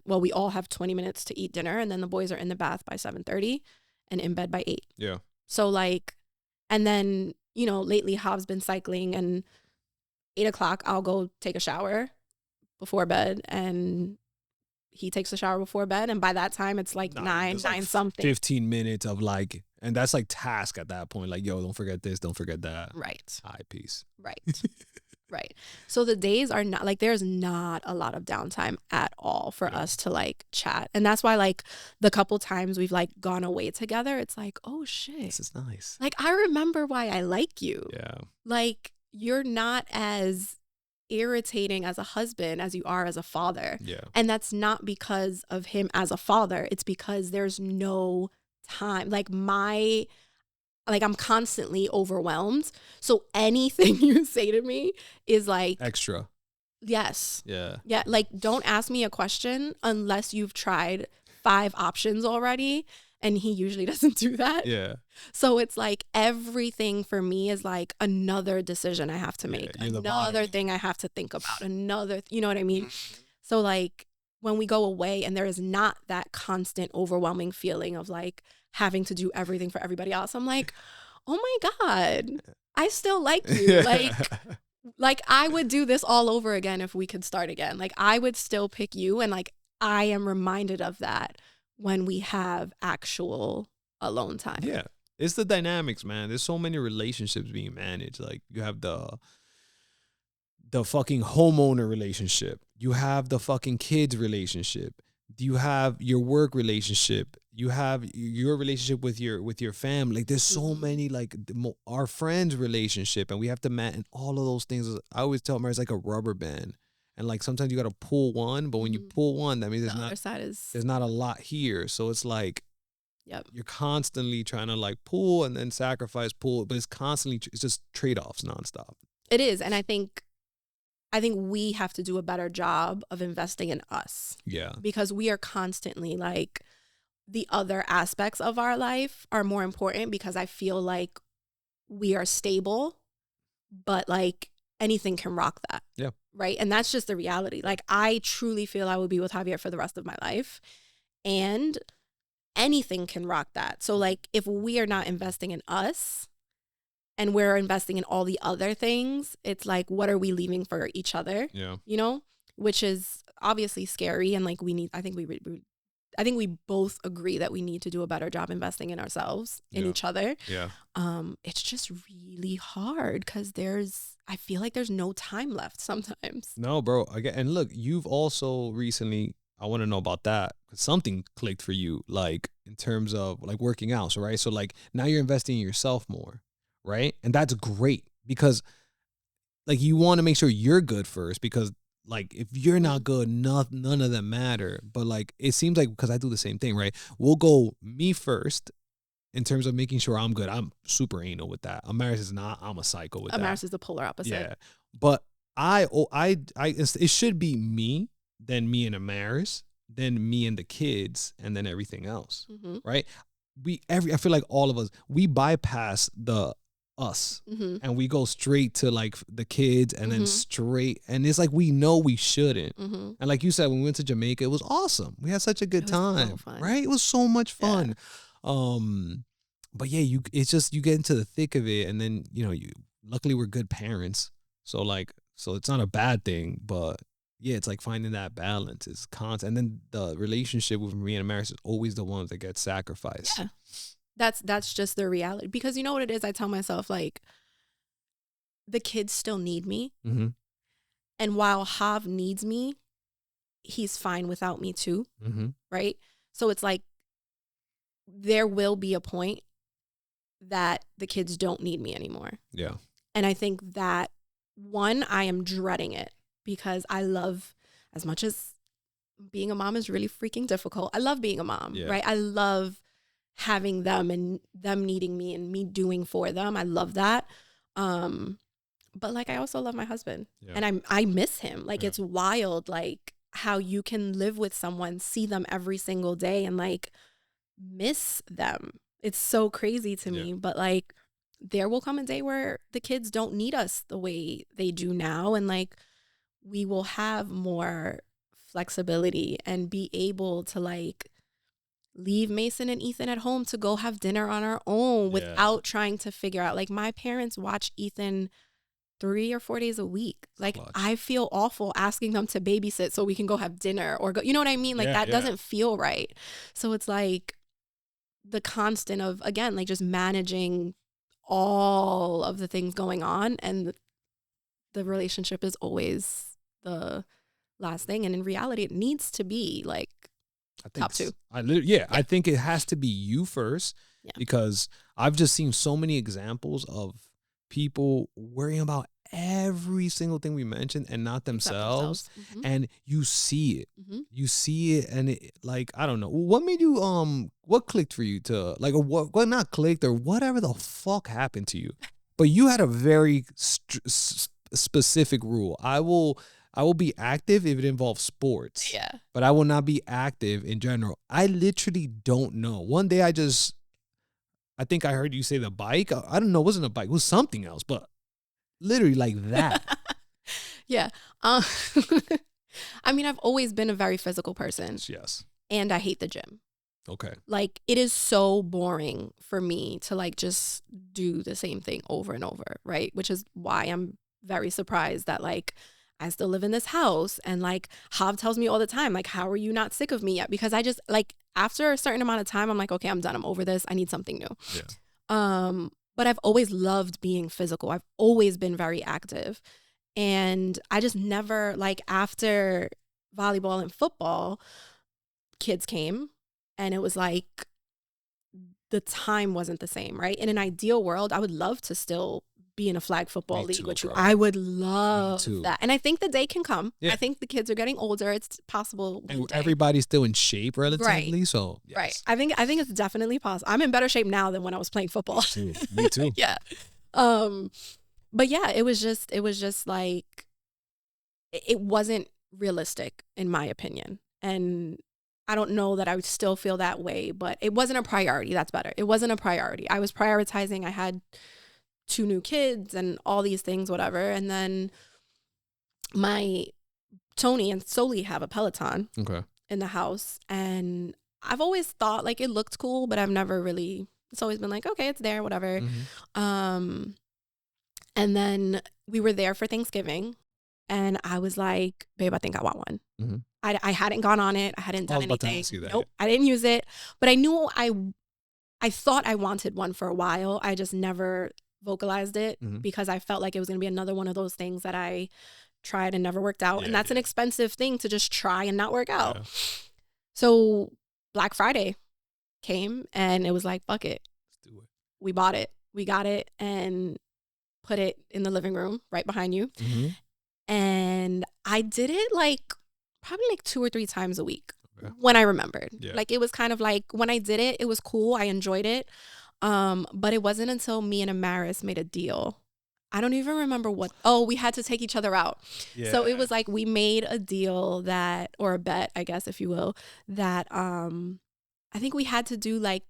we all have 20 minutes to eat dinner. And then the boys are in the bath by 7:30 and in bed by 8.
Yeah.
So like, and then, you know, lately Hav's been cycling and 8:00 I'll go take a shower before bed and he takes a shower before bed. And by that time it's like nine something.
15 minutes of like, and that's like task at that point. Like, yo, don't forget this, don't forget that.
Right.
Hi, peace.
Right. Right. So the days are not like, there's not a lot of downtime at all for us to like chat. And that's why like the couple times we've like gone away together, it's like, oh shit.
This is nice.
Like, I remember why I like you.
Yeah.
Like, you're not as irritating as a husband as you are as a father.
Yeah.
And that's not because of him as a father. It's because there's no time. Like I'm constantly overwhelmed. So anything you say to me is like
extra.
Yes.
Yeah.
Yeah. Like, don't ask me a question unless you've tried 5 options already. And he usually doesn't do that.
Yeah.
So it's like everything for me is like another decision I have to make. Another thing I have to think about. You know what I mean? So like when we go away and there is not that constant overwhelming feeling of like having to do everything for everybody else, I'm like, oh my God, I still like you. Like I would do this all over again if we could start again. Like I would still pick you. And like I am reminded of that when we have actual alone time.
Yeah. It's the dynamics, man. There's so many relationships being managed. Like you have the fucking homeowner relationship. You have the fucking kids relationship. You have your work relationship. You have your relationship with your family. Like there's so many, like our friends' relationship, and we have to and all of those things. I always tell Mary, it's like a rubber band, and like sometimes you got to pull one, but when you pull one, that means there's not a lot here. So it's like, you're constantly trying to like pull and then sacrifice, pull, but it's just trade-offs nonstop.
It is, and I think we have to do a better job of investing in us.
Yeah. Because
we are constantly like, the other aspects of our life are more important because I feel like we are stable, but like anything can rock that.
Yeah.
Right. And that's just the reality. Like I truly feel I would be with Javier for the rest of my life and anything can rock that. So like if we are not investing in us, and we're investing in all the other things, it's like, what are we leaving for each other?
Yeah.
You know, which is obviously scary. And like I think we both agree that we need to do a better job investing in ourselves, in each other.
Yeah.
It's just really hard because I feel like there's no time left sometimes.
No, bro. Again, and look, you've also recently, I want to know about that. Something clicked for you, like in terms of like working out. So, right. So like now you're investing in yourself more. Right. And that's great because like you want to make sure you're good first, because like if you're not good, none of them matter. But like it seems like, because I do the same thing, right? We'll go me first in terms of making sure I'm good. I'm super anal with that. Amaris is not. I'm a psycho with that.
Amaris is the polar opposite.
Yeah. But it should be me, then me and Amaris, then me and the kids, and then everything else. Right? I feel like all of us, we bypass the us and we go straight to like the kids and then straight, and it's like we know we shouldn't. And like you said, when we went to Jamaica, it was awesome. We had such a good time, right? It was so much fun. But yeah, it's just you get into the thick of it, and then luckily we're good parents, so it's not a bad thing. But yeah, it's like finding that balance is constant, and then the relationship with me and Maris is always the ones that get sacrificed.
That's just the reality. Because you know what it is? I tell myself, like, the kids still need me.
Mm-hmm.
And while Hav needs me, he's fine without me too.
Mm-hmm.
Right? So it's like there will be a point that the kids don't need me anymore.
Yeah.
And I think that, one, I am dreading it because I love, as much as being a mom is really freaking difficult, I love being a mom, right? I love having them and them needing me and me doing for them. I love that. But like, I also love my husband and I miss him. Like, it's wild, like how you can live with someone, see them every single day and like miss them. It's so crazy to me, but like there will come a day where the kids don't need us the way they do now. And like, we will have more flexibility and be able to like leave Mason and Ethan at home to go have dinner on our own without trying to figure out, like, my parents watch Ethan 3 or 4 days a week. Like,
Clutch.
I feel awful asking them to babysit so we can go have dinner or go, you know what I mean? Like that doesn't feel right. So it's like the constant of, again, like just managing all of the things going on, and the relationship is always the last thing. And in reality, it needs to be like top two.
I think it has to be you first because I've just seen so many examples of people worrying about every single thing we mentioned and not themselves.
Mm-hmm.
And you see it.
Mm-hmm.
You see it, and it, like, I don't know, what made you what clicked for you to like, or what not clicked, or whatever the fuck happened to you, but you had a very specific rule. I will be active if it involves sports.
Yeah.
But I will not be active in general. I literally don't know. One day I think I heard you say the bike. I don't know. It wasn't a bike. It was something else. But literally like that.
Yeah. I mean, I've always been a very physical person.
Yes.
And I hate the gym.
Okay.
Like, it is so boring for me to like just do the same thing over and over. Right. Which is why I'm very surprised that like I still live in this house. And like Hav tells me all the time, like, how are you not sick of me yet? Because I just like, after a certain amount of time, I'm like, okay, I'm done. I'm over this. I need something new. Yeah. But I've always loved being physical. I've always been very active. And I just never, like, after volleyball and football, kids came and it was like the time wasn't the same, right? In an ideal world, I would love to still be in a flag football league with you. I would love that. And I think the day can come. Yeah. I think the kids are getting older. It's possible.
And everybody's still in shape relatively.
Right.
So yes.
Right. I think it's definitely possible. I'm in better shape now than when I was playing football.
Me too.
Yeah. But yeah, it was just like, it wasn't realistic in my opinion. And I don't know that I would still feel that way, but it wasn't a priority. That's better. It wasn't a priority. I was prioritizing. I had 2 new kids and all these things, whatever. And then my Tony and Soli have a Peloton in the house. And I've always thought like it looked cool, but I've never really, it's always been like, okay, it's there, whatever. Mm-hmm. And then we were there for Thanksgiving and I was like, babe, I think I want one. Mm-hmm. I hadn't gone on it. I hadn't done anything. Nope, I didn't use it. But I knew I thought I wanted one for a while. I just never vocalized it because I felt like it was going to be another one of those things that I tried and never worked out. And that's an expensive thing to just try and not work out. Yeah. So Black Friday came and it was like, fuck it. Let's do it. We bought it. We got it and put it in the living room right behind you. Mm-hmm. And I did it like probably like 2 or 3 times a week when I remembered. Yeah. Like it was kind of like when I did it, it was cool. I enjoyed it. But it wasn't until me and Amaris made a deal. I don't even remember we had to take each other out. Yeah. So it was like we made a deal that, or a bet, I guess, if you will, that I think we had to do like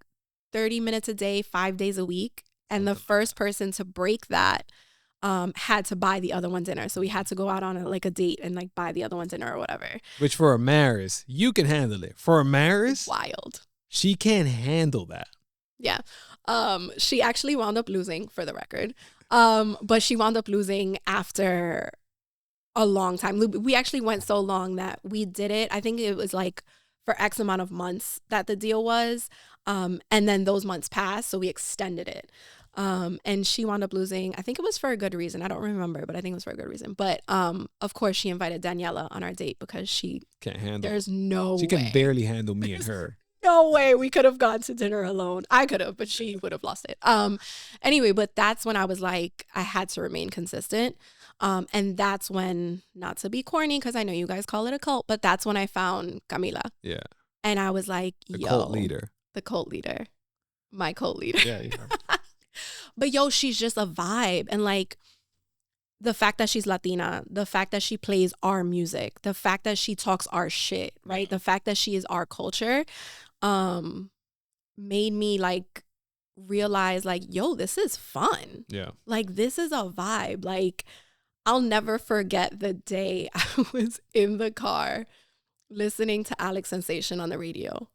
30 minutes a day, 5 days a week. And the first person to break that had to buy the other one dinner. So we had to go out on a date and like buy the other one dinner or whatever. Which
for Amaris, you can handle it. For Amaris,
wild.
She can't handle that.
Yeah. She actually wound up losing, for the record. But she wound up losing after a long time. We actually went so long that we did it. I think it was like for X amount of months that the deal was. And then those months passed, so we extended it. And she wound up losing, I think it was for a good reason. I don't remember, but I think it was for a good reason. But of course, she invited Daniela on our date because she
can't handle.
There's no way.
She can barely handle me and her.
No way we could have gone to dinner alone. I could have, but she would have lost it. Anyway, but that's when I was like, I had to remain consistent. And that's when, not to be corny, because I know you guys call it a cult, but that's when I found Camila.
Yeah.
And I was like,
the cult leader.
The cult leader. My cult leader.
Yeah.
But yo, she's just a vibe. And like the fact that she's Latina, the fact that she plays our music, the fact that she talks our shit, right? The fact that she is our culture, made me like realize like, yo, this is fun.
Yeah.
Like this is a vibe. Like I'll never forget the day I was in the car listening to Alex Sensation on the radio.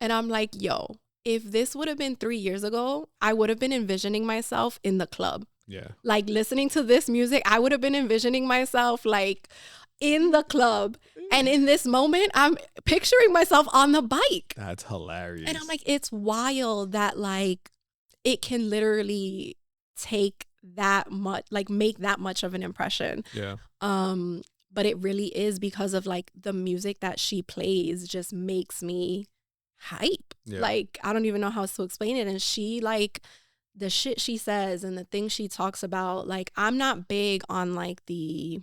And I'm like, yo, if this would have been 3 years ago, I would have been envisioning myself in the club.
Yeah.
Like listening to this music, I would have been envisioning myself like in the club. And in this moment, I'm picturing myself on the bike.
That's hilarious.
And I'm like, it's wild that like it can literally take that much, like make that much of an impression.
Yeah.
But it really is because of like the music that she plays just makes me hype.
Yeah.
Like I don't even know how else to explain it. And she like the shit she says and the things she talks about, like I'm not big on like the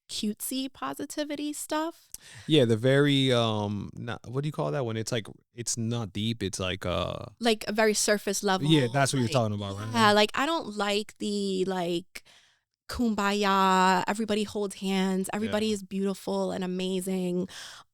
cutesy positivity stuff.
Yeah, the very not, what do you call that when it's like it's not deep, it's like a
very surface level.
Yeah, that's what
like,
you're talking about, right?
Yeah, like I don't like the like kumbaya, everybody holds hands, everybody is beautiful and amazing.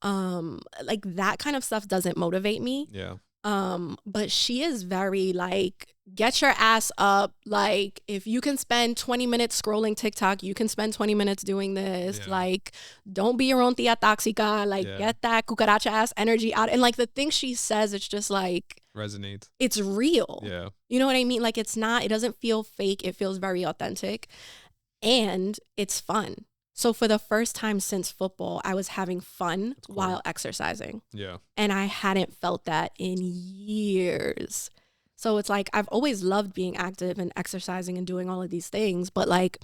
Like that kind of stuff doesn't motivate me.
Yeah.
But she is very like, get your ass up. Like if you can spend 20 minutes scrolling TikTok, you can spend 20 minutes doing this.
Yeah.
Like don't be your own tia toxica. Like get that cucaracha ass energy out. And like the thing she says, it's just like
resonates.
It's real.
Yeah.
You know what I mean? Like it doesn't feel fake. It feels very authentic. And it's fun. So for the first time since football, I was having fun while exercising.
Yeah. And
I hadn't felt that in years. So it's like, I've always loved being active and exercising and doing all of these things, but like,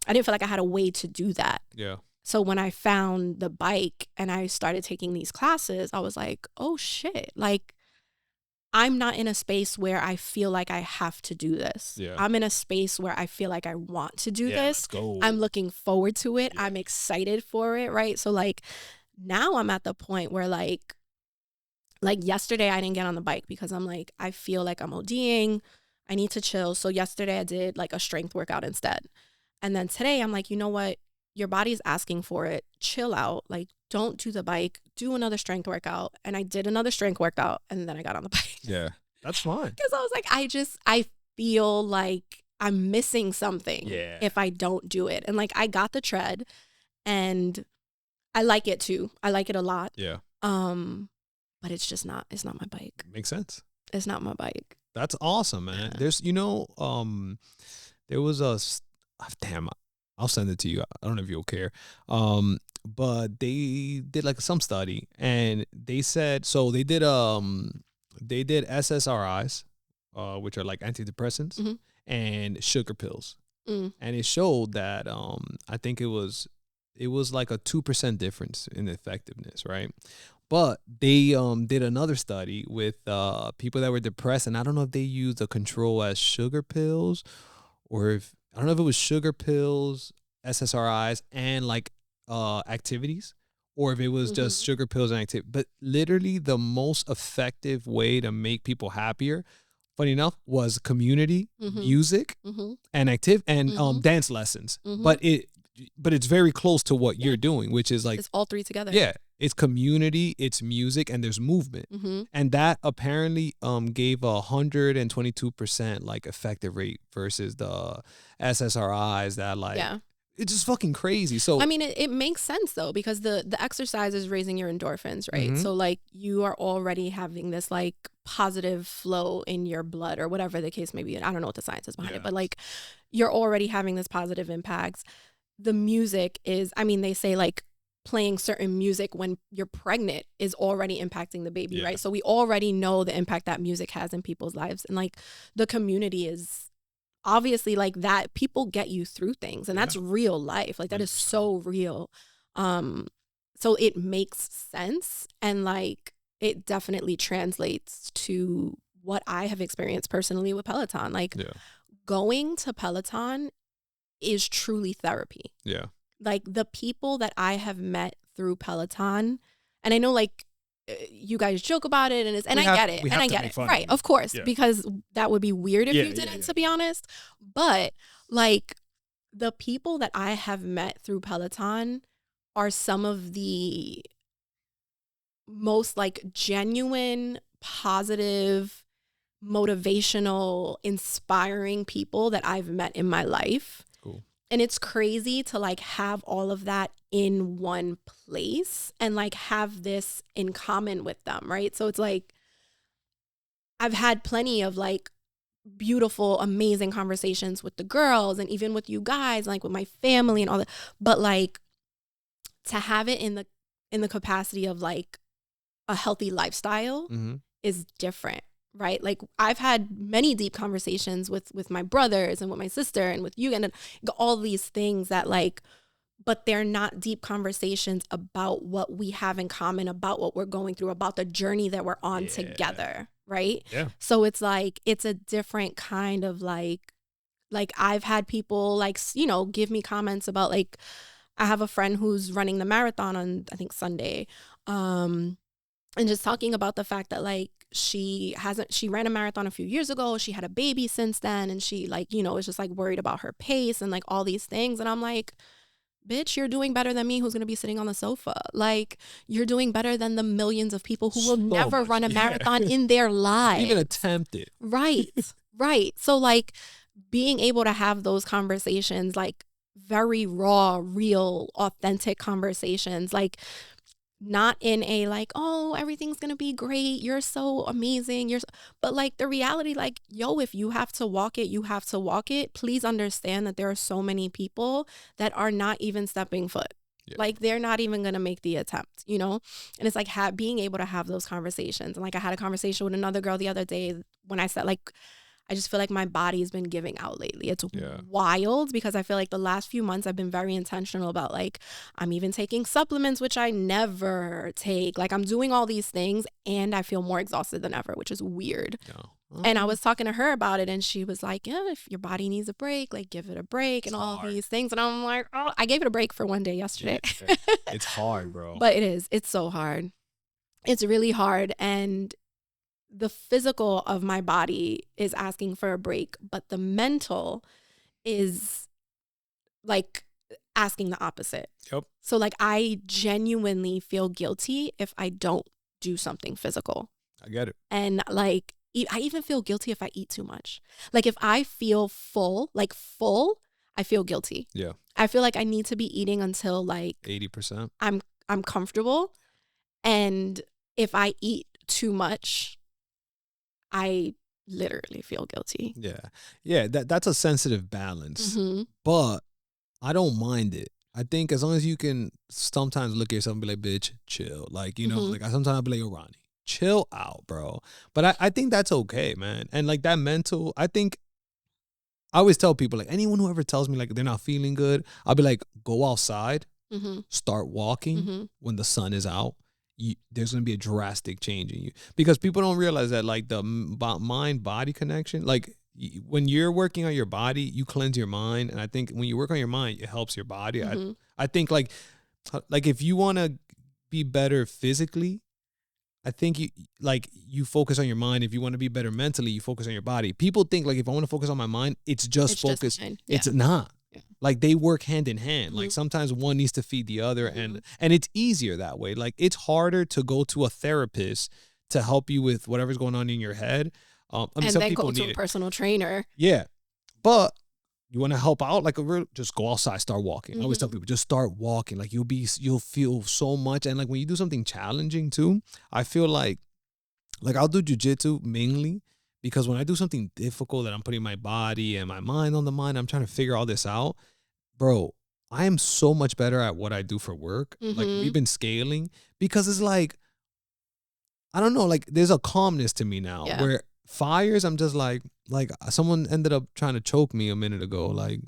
I didn't feel like I had a way to do that.
Yeah.
So when I found the bike and I started taking these classes, I was like, oh shit, like I'm not in a space where I feel like I have to do this.
Yeah.
I'm in a space where I feel like I want to do this.
Let's go.
I'm looking forward to it.
Yeah.
I'm excited for it, right? So like now I'm at the point where like yesterday I didn't get on the bike because I'm like, I feel like I'm ODing. I need to chill. So yesterday I did like a strength workout instead. And then today I'm like, you know what? Your body's asking for it. Chill out. Like, don't do the bike. Do another strength workout. And I did another strength workout. And then I got on the bike.
Yeah, that's fine.
Because I was like, I feel like I'm missing something if I don't do it. And like, I got the tread and I like it too. I like it a lot.
Yeah.
But it's just not, it's not my bike.
Makes sense.
It's not my bike.
That's awesome, man. Yeah. There's, there was a, damn, I'll send it to you. I don't know if you'll care. But they did like some study and they said, so they did SSRIs, which are like antidepressants and sugar pills. And it showed that, I think it was like a 2% difference in effectiveness. Right. But they did another study with people that were depressed, and I don't know if they used a control as sugar pills or if I don't know if it was sugar pills, SSRIs, and like activities, or if it was just sugar pills and activity. But literally the most effective way to make people happier, funny enough, was community, music, and dance lessons. But it's very close to what you're doing, which is like it's
all three together.
Yeah. It's community, it's music, and there's movement. And that apparently gave 122% like effective rate versus the SSRIs that like it's just fucking crazy. So
I mean, it makes sense though, because the exercise is raising your endorphins, right? So like you are already having this like positive flow in your blood or whatever the case may be. I don't know what the science is behind it, but like you're already having this positive impacts. The music is, I mean, they say like playing certain music when you're pregnant is already impacting the baby,
Yeah.
right? So we already know the impact that music has in people's lives. And like the community is obviously like that. People get you through things, and that's real life. Like that is
100%.
so real. So it makes sense, and like it definitely translates to what I have experienced personally with Peloton. Like going to Peloton is truly therapy.
Yeah.
Like the people that I have met through Peloton, and I know like you guys joke about it, and I get it, right? Of course, because that would be weird if you didn't, to be honest. But like the people that I have met through Peloton are some of the most like genuine, positive, motivational, inspiring people that I've met in my life.
Cool.
And it's crazy to like have all of that in one place and like have this in common with them, right? So it's like I've had plenty of like beautiful, amazing conversations with the girls and even with you guys, like with my family and all that. But like to have it in the capacity of like a healthy lifestyle is different. Right? Like I've had many deep conversations with my brothers and with my sister and with you and all these things that like, but they're not deep conversations about what we have in common, about what we're going through, about the journey that we're on together. Right?
Yeah.
So it's like, it's a different kind of like I've had people like, you know, give me comments about like, I have a friend who's running the marathon on, I think Sunday. And just talking about the fact that like she ran a marathon a few years ago. She had a baby since then. And she like, you know, is just like worried about her pace and like all these things. And I'm like, bitch, you're doing better than me who's going to be sitting on the sofa. Like you're doing better than the millions of people who will never run a marathon in their lives.
Even attempt it.
Right. Right. So like being able to have those conversations, like very raw, real, authentic conversations, like not in a like, oh, everything's gonna be great, you're so amazing, but like the reality, like, yo, if you have to walk it, you have to walk it. Please understand that there are so many people that are not even stepping foot. Like they're not even gonna make the attempt, you know. And it's like being able to have those conversations. And like I had a conversation with another girl the other day when I said like, I just feel like my body has been giving out lately. It's wild because I feel like the last few months I've been very intentional about like, I'm even taking supplements, which I never take. Like I'm doing all these things and I feel more exhausted than ever, which is weird. And I was talking to her about it and she was like, yeah, if your body needs a break, like give it a break and all these things. And I'm like, oh, I gave it a break for one day yesterday.
It's hard, bro.
But it is. It's so hard. It's really hard. And the physical of my body is asking for a break, but the mental is like asking the opposite.
Yep.
So like I genuinely feel guilty if I don't do something physical.
I get it.
And like I even feel guilty if I eat too much. Like if I feel full, I feel guilty.
Yeah.
I feel like I need to be eating until like
80%.
I'm comfortable. And if I eat too much, I literally feel guilty.
Yeah, that's a sensitive balance. But I don't mind it. I think as long as you can sometimes look at yourself and be like, bitch, chill. Like, you know, like I sometimes be like, yo, Ronnie, chill out, bro. But I think that's okay, man. And like that mental, I think I always tell people, like anyone who ever tells me like they're not feeling good, I'll be like, go outside, start walking when the sun is out. There's going to be a drastic change in you because people don't realize that like the mind-body connection, like when you're working on your body, you cleanse your mind. And I think when you work on your mind, it helps your body. I think like if you want to be better physically, I think you focus on your mind. If you want to be better mentally, you focus on your body. People think like if I want to focus on my mind, it's just focus. It's not. Like they work hand in hand. Like sometimes one needs to feed the other and it's easier that way. Like it's harder to go to a therapist to help you with whatever's going on in your head. I mean,
and
some
then
people
go to a personal trainer.
Yeah. But you want to help out, like just go outside, start walking. I always tell people, just start walking. Like you'll feel so much. And like when you do something challenging too, I feel like I'll do jiu-jitsu mainly because when I do something difficult that I'm putting my body and my mind on the mind, I'm trying to figure all this out, bro, I am so much better at what I do for work. Like we've been scaling because it's like, I don't know, like there's a calmness to me now where fires, I'm just like someone ended up trying to choke me a minute ago. Like,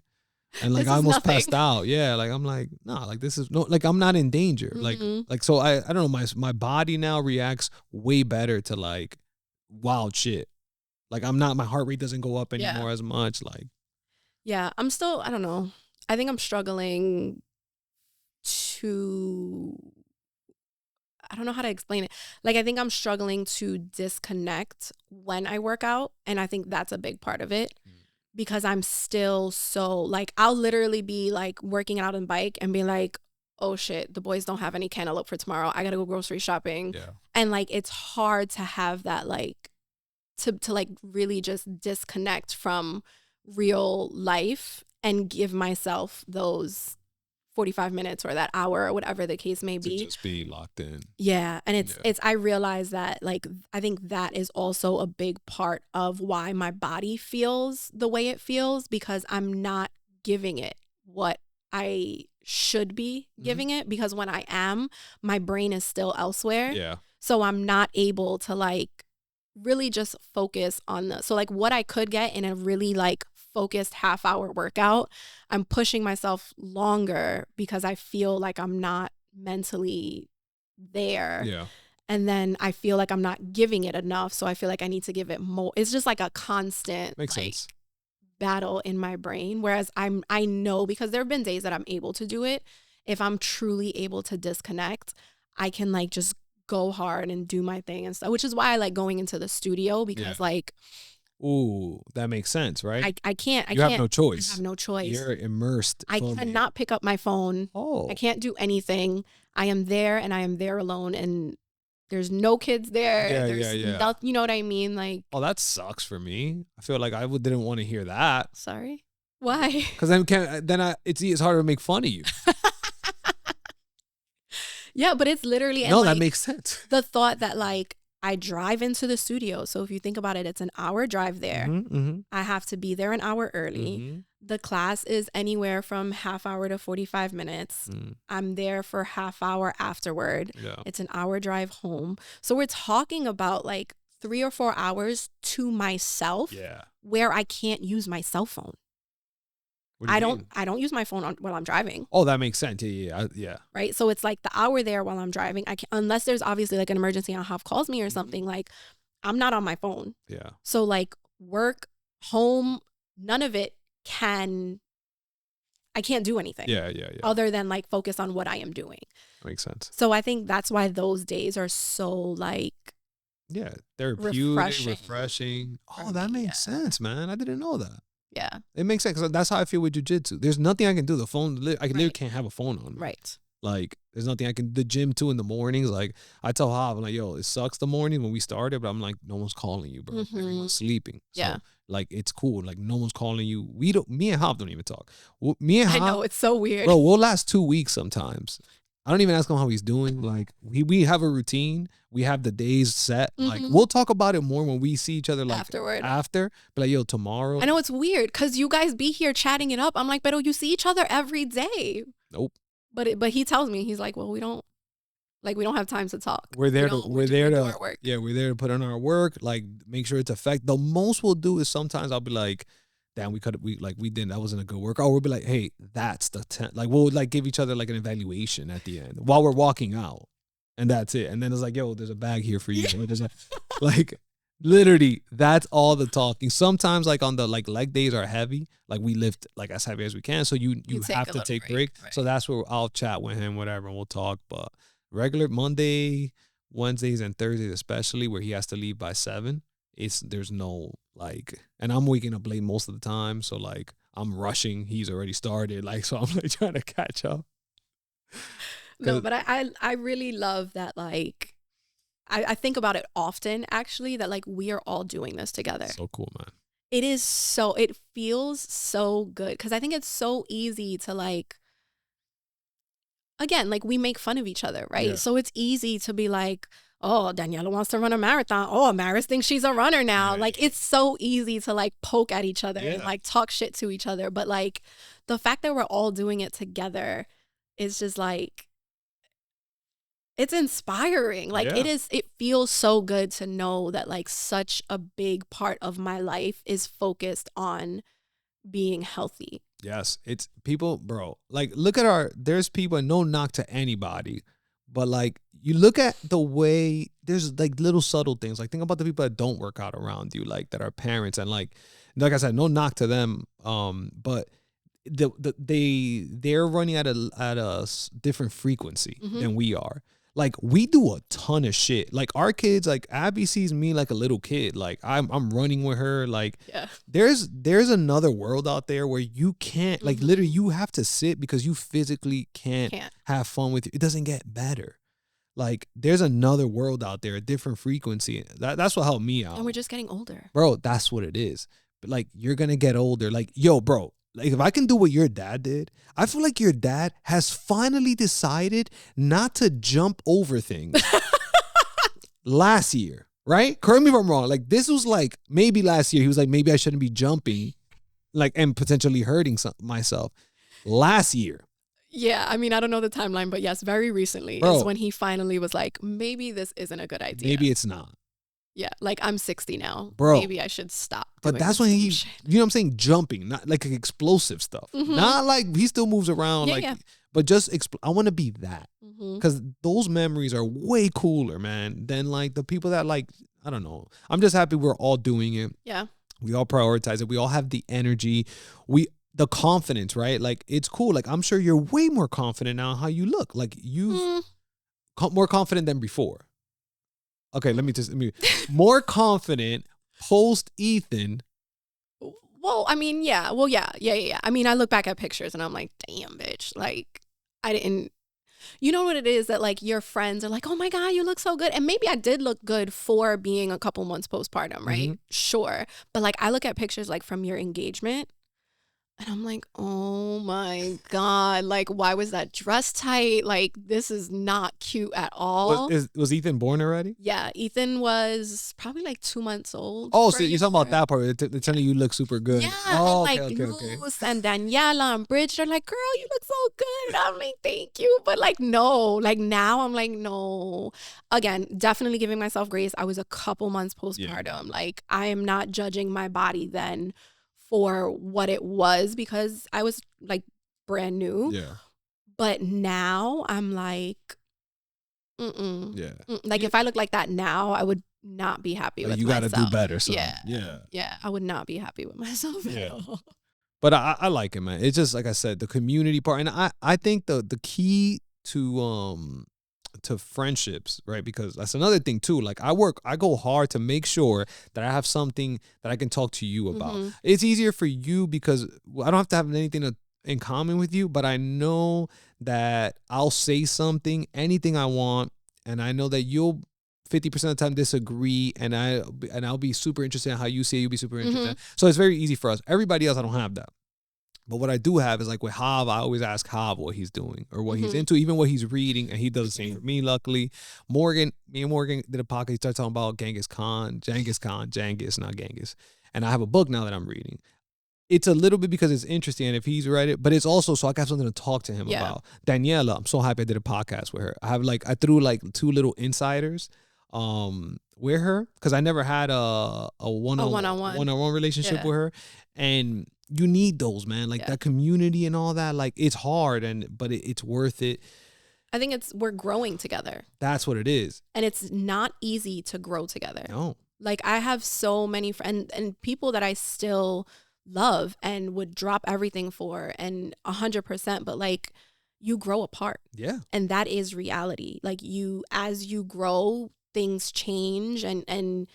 and like I almost passed out. Yeah. Like I'm like, nah, like this is no, like I'm not in danger. Like, so I don't know, my body now reacts way better to like wild shit. Like I'm not, my heart rate doesn't go up anymore as much. Like,
yeah, I'm still, I don't know. I think I'm struggling to, I don't know how to explain it. Like, I think I'm struggling to disconnect when I work out. And I think that's a big part of it because I'm still so, like, I'll literally be like working out on bike and be like, oh shit, the boys don't have any cantaloupe for tomorrow. I got to go grocery shopping.
yeah.
And like, it's hard to have that, like, to like really just disconnect from real life and give myself those 45 minutes or that hour or whatever the case may be.
To just be locked in.
Yeah. And it's I realize that, like, I think that is also a big part of why my body feels the way it feels, because I'm not giving it what I should be giving it, because when I am, my brain is still elsewhere.
Yeah.
So I'm not able to like really just focus on so like what I could get in a really like focused half-hour workout, I'm pushing myself longer because I feel like I'm not mentally there.
Yeah.
And then I feel like I'm not giving it enough. So I feel like I need to give it more. It's just like a constant
Makes sense.
battle in my brain. Whereas I know, because there have been days that I'm able to do it. If I'm truly able to disconnect, I can like just go hard and do my thing and stuff, which is why I like going into the studio, because like,
ooh, that makes sense, right?
I can't
You have no choice.
I have no choice.
You're immersed.
I cannot pick up my phone. I can't do anything. I am there and I am there alone, and there's no kids there.
Yeah.
You know what I mean? Like,
oh, that sucks for me. I feel like I didn't want to hear that.
Sorry. Why?
Because it's harder to make fun of you.
Yeah, but it's literally,
no,
like,
that makes sense.
The thought that like I drive into the studio. So if you think about it, it's an hour drive there. I have to be there an hour early. The class is anywhere from half hour to 45 minutes. I'm there for half hour afterward.
Yeah. It's
an hour drive home. So we're talking about like 3 or 4 hours to myself where I can't use my cell phone. I don't use my phone while I'm driving.
Oh, that makes sense. Yeah.
Right. So it's like the hour there while I'm driving. I can't, unless there's obviously like an emergency and Hav calls me or something, like I'm not on my phone.
Yeah.
So like work, home, none of it I can't do anything.
Yeah.
Other than like focus on what I am doing.
Makes sense.
So I think that's why those days are so like,
yeah, therapeutic, refreshing. Oh, that makes sense, man. I didn't know that.
Yeah.
It makes sense, because that's how I feel with jiu-jitsu. There's nothing I can do. The phone, I literally can't have a phone on me.
Right.
Like, there's nothing I can, the gym too in the mornings. Like, I tell Hav, I'm like, yo, it sucks the morning when we started, but I'm like, no one's calling you, bro. Everyone's sleeping. So, like, it's cool. Like, no one's calling you. Me and Hav don't even talk. Me and Hav,
I know, it's so weird.
Bro, we'll last 2 weeks sometimes. I don't even ask him how he's doing. Like, we have a routine. We have the days set. Like, we'll talk about it more when we see each other, like, after. But like, yo, tomorrow.
I know it's weird because you guys be here chatting it up. I'm like, but you see each other every day.
Nope.
But he tells me, he's like, well, we don't have time to talk.
We're there to put in our work. Like, make sure it's effective. The most we'll do is sometimes I'll be like, damn, we didn't, that wasn't a good work. Or we'll be like, hey, that's the 10. Like, we'll like give each other like an evaluation at the end while we're walking out. And that's it. And then it's like, yo, there's a bag here for you. Like, literally, that's all the talking. Sometimes like on the like leg days are heavy. Like we lift like as heavy as we can. So you have to take break. Right. So that's where I'll chat with him, whatever, and we'll talk. But regular Monday, Wednesdays, and Thursdays especially, where he has to leave by 7, there's no like, and I'm waking up late most of the time. So like I'm rushing. He's already started. Like, so I'm like trying to catch up.
No, but I really love that. Like, I think about it often, actually, that like we are all doing this together.
So cool, man.
It feels so good, because I think it's so easy to like, again, like we make fun of each other, right? Yeah. So it's easy to be like, oh, Daniela wants to run a marathon. Oh, Amaris thinks she's a runner now.
Right.
Like, it's so easy to like poke at each other and
Yeah.
like talk shit to each other. But like the fact that we're all doing it together is just like, it's inspiring. Like
Yeah.
it feels so good to know that like such a big part of my life is focused on being healthy.
Yes, it's people, bro. Like, look at there's people, and no knock to anybody, but like, you look at the way there's like little subtle things. Like, think about the people that don't work out around you, like that are parents, and like I said, no knock to them. But they're running at a different frequency than we are. Like, we do a ton of shit. Like, our kids, like Abby sees me like a little kid. Like, I'm running with her. Like, there's another world out there where you can't, like, literally you have to sit because you physically can't have fun with it. It doesn't get better. Like, there's another world out there, a different frequency. That's what helped me out.
And we're just getting older.
Bro, that's what it is. But like, you're gonna get older. Like, yo, bro, like, if I can do what your dad did, I feel like your dad has finally decided not to jump over things last year, right? Correct me if I'm wrong. Like, this was like maybe last year. He was like, maybe I shouldn't be jumping, like, and potentially hurting myself. Last year.
Yeah, I mean, I don't know the timeline, but yes, very recently is when he finally was like, maybe this isn't a good idea.
Maybe it's not.
Yeah, like, I'm 60 now.
Bro.
Maybe I should stop.
But that's when you know what I'm saying? Jumping, not like explosive stuff. Not like he still moves around. But just, I want to be that. Because those memories are way cooler, man, than like the people that, like, I don't know. I'm just happy we're all doing it.
Yeah.
We all prioritize it. We all have the energy. The confidence, right? Like, it's cool. Like, I'm sure you're way more confident now in how you look. Like, you've more confident than before. Okay, let me more confident post Ethan.
Well, I mean, yeah. Well, yeah. I mean, I look back at pictures and I'm like, damn, bitch. Like, I didn't, you know what it is that like your friends are like, oh my God, you look so good. And maybe I did look good for being a couple months postpartum, right? Sure. But like, I look at pictures like from your engagement and I'm like, oh my God, like, why was that dress tight? Like, this is not cute at all.
Was Ethan born already?
Yeah, Ethan was probably like 2 months old.
Oh, so you're talking about that part. They're telling you look super good.
Yeah,
oh,
and like Luz and Daniela and Bridge, they're like, girl, you look so good. And I'm like, thank you. But like, no, like now I'm like, no. Again, definitely giving myself grace. I was a couple months postpartum. Yeah. Like, I am not judging my body then for what it was because I was like brand new.
Yeah.
But now I'm like,
yeah.
Like, if I look like that now, I would not be happy with myself.
You got to do better. So.
Yeah. I would not be happy with myself at all.
But I like it, man. It's just, like I said, the community part. And I think the key to friendships, right? Because that's another thing too. Like, I go hard to make sure that I have something that I can talk to you about. It's easier for you because I don't have to have anything in common with you, but I know that I'll say something, anything I want, and I know that you'll 50% of the time disagree, and I'll be super interested in how you say it, you'll be super interested. So it's very easy for us. Everybody else, I don't have that. But what I do have is, like, with Hav, I always ask Hav what he's doing or what he's into, even what he's reading, and he does the same for me, luckily. Me and Morgan did a podcast. He started talking about Genghis, not Genghis. And I have a book now that I'm reading. It's a little bit because it's interesting, and if he's read it, but it's also so I got something to talk to him about. Daniela, I'm so happy I did a podcast with her. I threw like 2 little insiders with her because I never had a one-on-one relationship with her, and you need those, man. Like, that community and all that. Like, it's hard, but it's worth it.
I think we're growing together.
That's what it is.
And it's not easy to grow together.
No.
Like, I have so many friends and people that I still love and would drop everything for, and 100%, but like, you grow apart.
Yeah.
And that is reality. Like, as you grow, things change and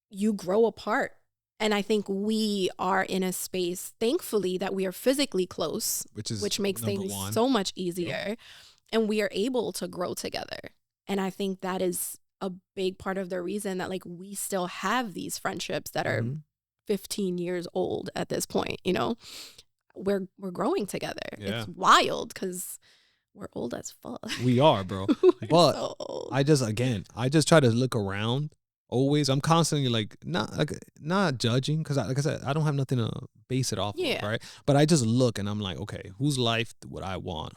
you grow apart. And I think we are in a space, thankfully, that we are physically close, which makes things so much easier. And we are able to grow together. And I think that is a big part of the reason that, like, we still have these friendships that are 15 years old at this point. You know, we're growing together. It's wild because We're old as fuck.
We are, bro.
We're
But
so old.
I just try to look around always. I'm constantly like not judging because like I said, I don't have nothing to base it off of, right? But I just look and I'm like, okay, whose life would I want?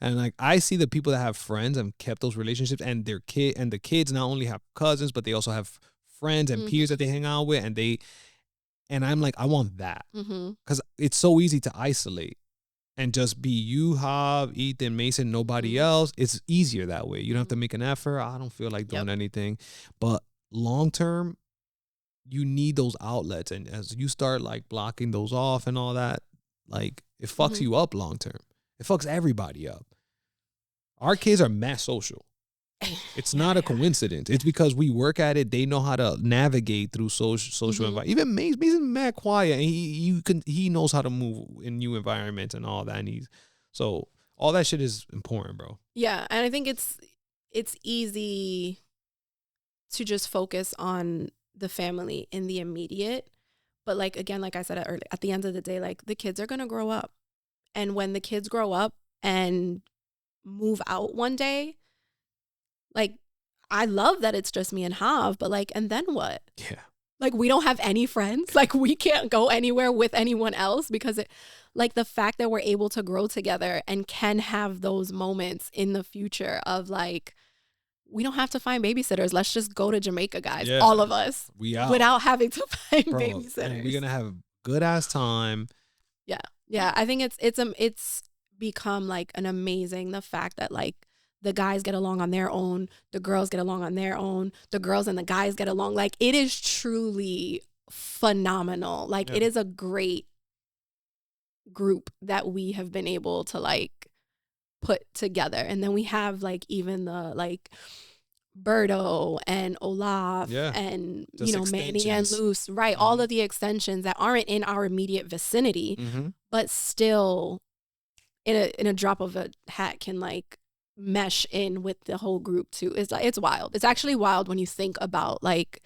And like I see the people that have friends and kept those relationships, and their kid and the kids not only have cousins, but they also have friends and peers that they hang out with, and I'm like, I want that because it's so easy to isolate and just be you, Hav, Ethan, Mason, nobody else. It's easier that way. You don't have to make an effort. I don't feel like doing anything. But long term, you need those outlets. And as you start like blocking those off and all that, like it fucks you up long term. It fucks everybody up. Our kids are mass social. It's not a coincidence. It's because we work at it. They know how to navigate through social environment. Even Mason's mad quiet, and he knows how to move in new environments and all that. And so all that shit is important, bro.
Yeah, and I think it's easy to just focus on the family in the immediate, but like again, like I said earlier, at the end of the day, like the kids are gonna grow up, and when the kids grow up and move out one day. Like, I love that it's just me and Hav, but like, and then what?
Yeah.
Like, we don't have any friends. Like, we can't go anywhere with anyone else because like the fact that we're able to grow together and can have those moments in the future of like, we don't have to find babysitters. Let's just go to Jamaica, guys. Yeah. All of us.
We out.
Without having to find babysitters.
And we're going to have good ass time.
Yeah. Yeah. I think it's become like an amazing, the fact that like, the guys get along on their own. The girls get along on their own. The girls and the guys get along. Like, it is truly phenomenal. Like, it is a great group that we have been able to, like, put together. And then we have, like, even the, like, Berto and Olaf and, just, you know, Manny and Luce. Right. All of the extensions that aren't in our immediate vicinity, but still in a drop of a hat can, like, mesh in with the whole group too. It's wild. It's actually wild when you think about like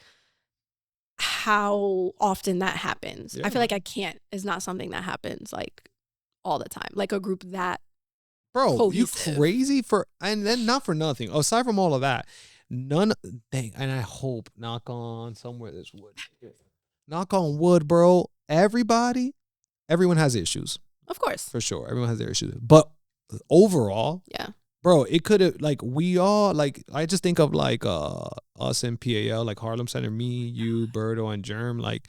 how often that happens. I feel like is not something that happens like all the time. Like a group that cohesive.
You crazy and then not for nothing. Aside from all of that, and I hope, knock on wood, bro. Everyone has issues.
Of course.
For sure. Everyone has their issues. But overall, bro, it could have, like, we all, like, I just think of, like, us in PAL, like, Harlem Center, me, you, Berto, and Germ, like,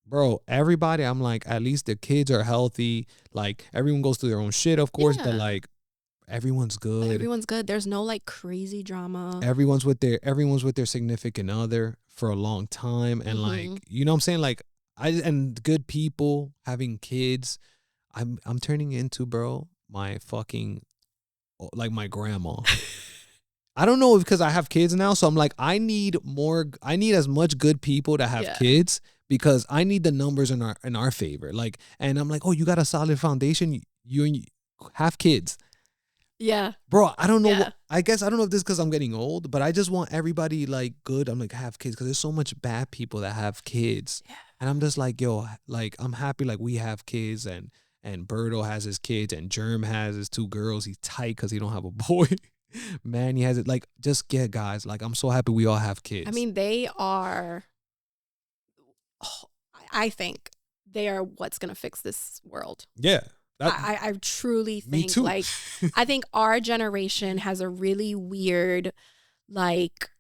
bro, everybody, I'm like, at least the kids are healthy, like, everyone goes through their own shit, of course, but, like, everyone's good.
Everyone's good. There's no, like, crazy drama.
Everyone's with their significant other for a long time, and, like, you know what I'm saying, like, and good people, having kids, I'm turning into, bro, my fucking, like, my grandma. I don't know, because I have kids now, so I'm like, I need as much good people to have kids, because I need the numbers in our favor. Like, and I'm like, oh, you got a solid foundation, you have kids.
Yeah.
Bro, I don't know. I guess I don't know if this is because I'm getting old, but I just want everybody, like, good. I'm like, have kids, because there's so much bad people that have kids. Yeah. And I'm just like, yo, like, I'm happy, like, we have kids, and Berto has his kids, and Germ has his 2 girls. He's tight because he don't have a boy. Man, he has it. Like, just get guys. Like, I'm so happy we all have kids.
I mean, they are, I think they are what's going to fix this world.
Yeah.
I truly think, like, I think our generation has a really weird, like,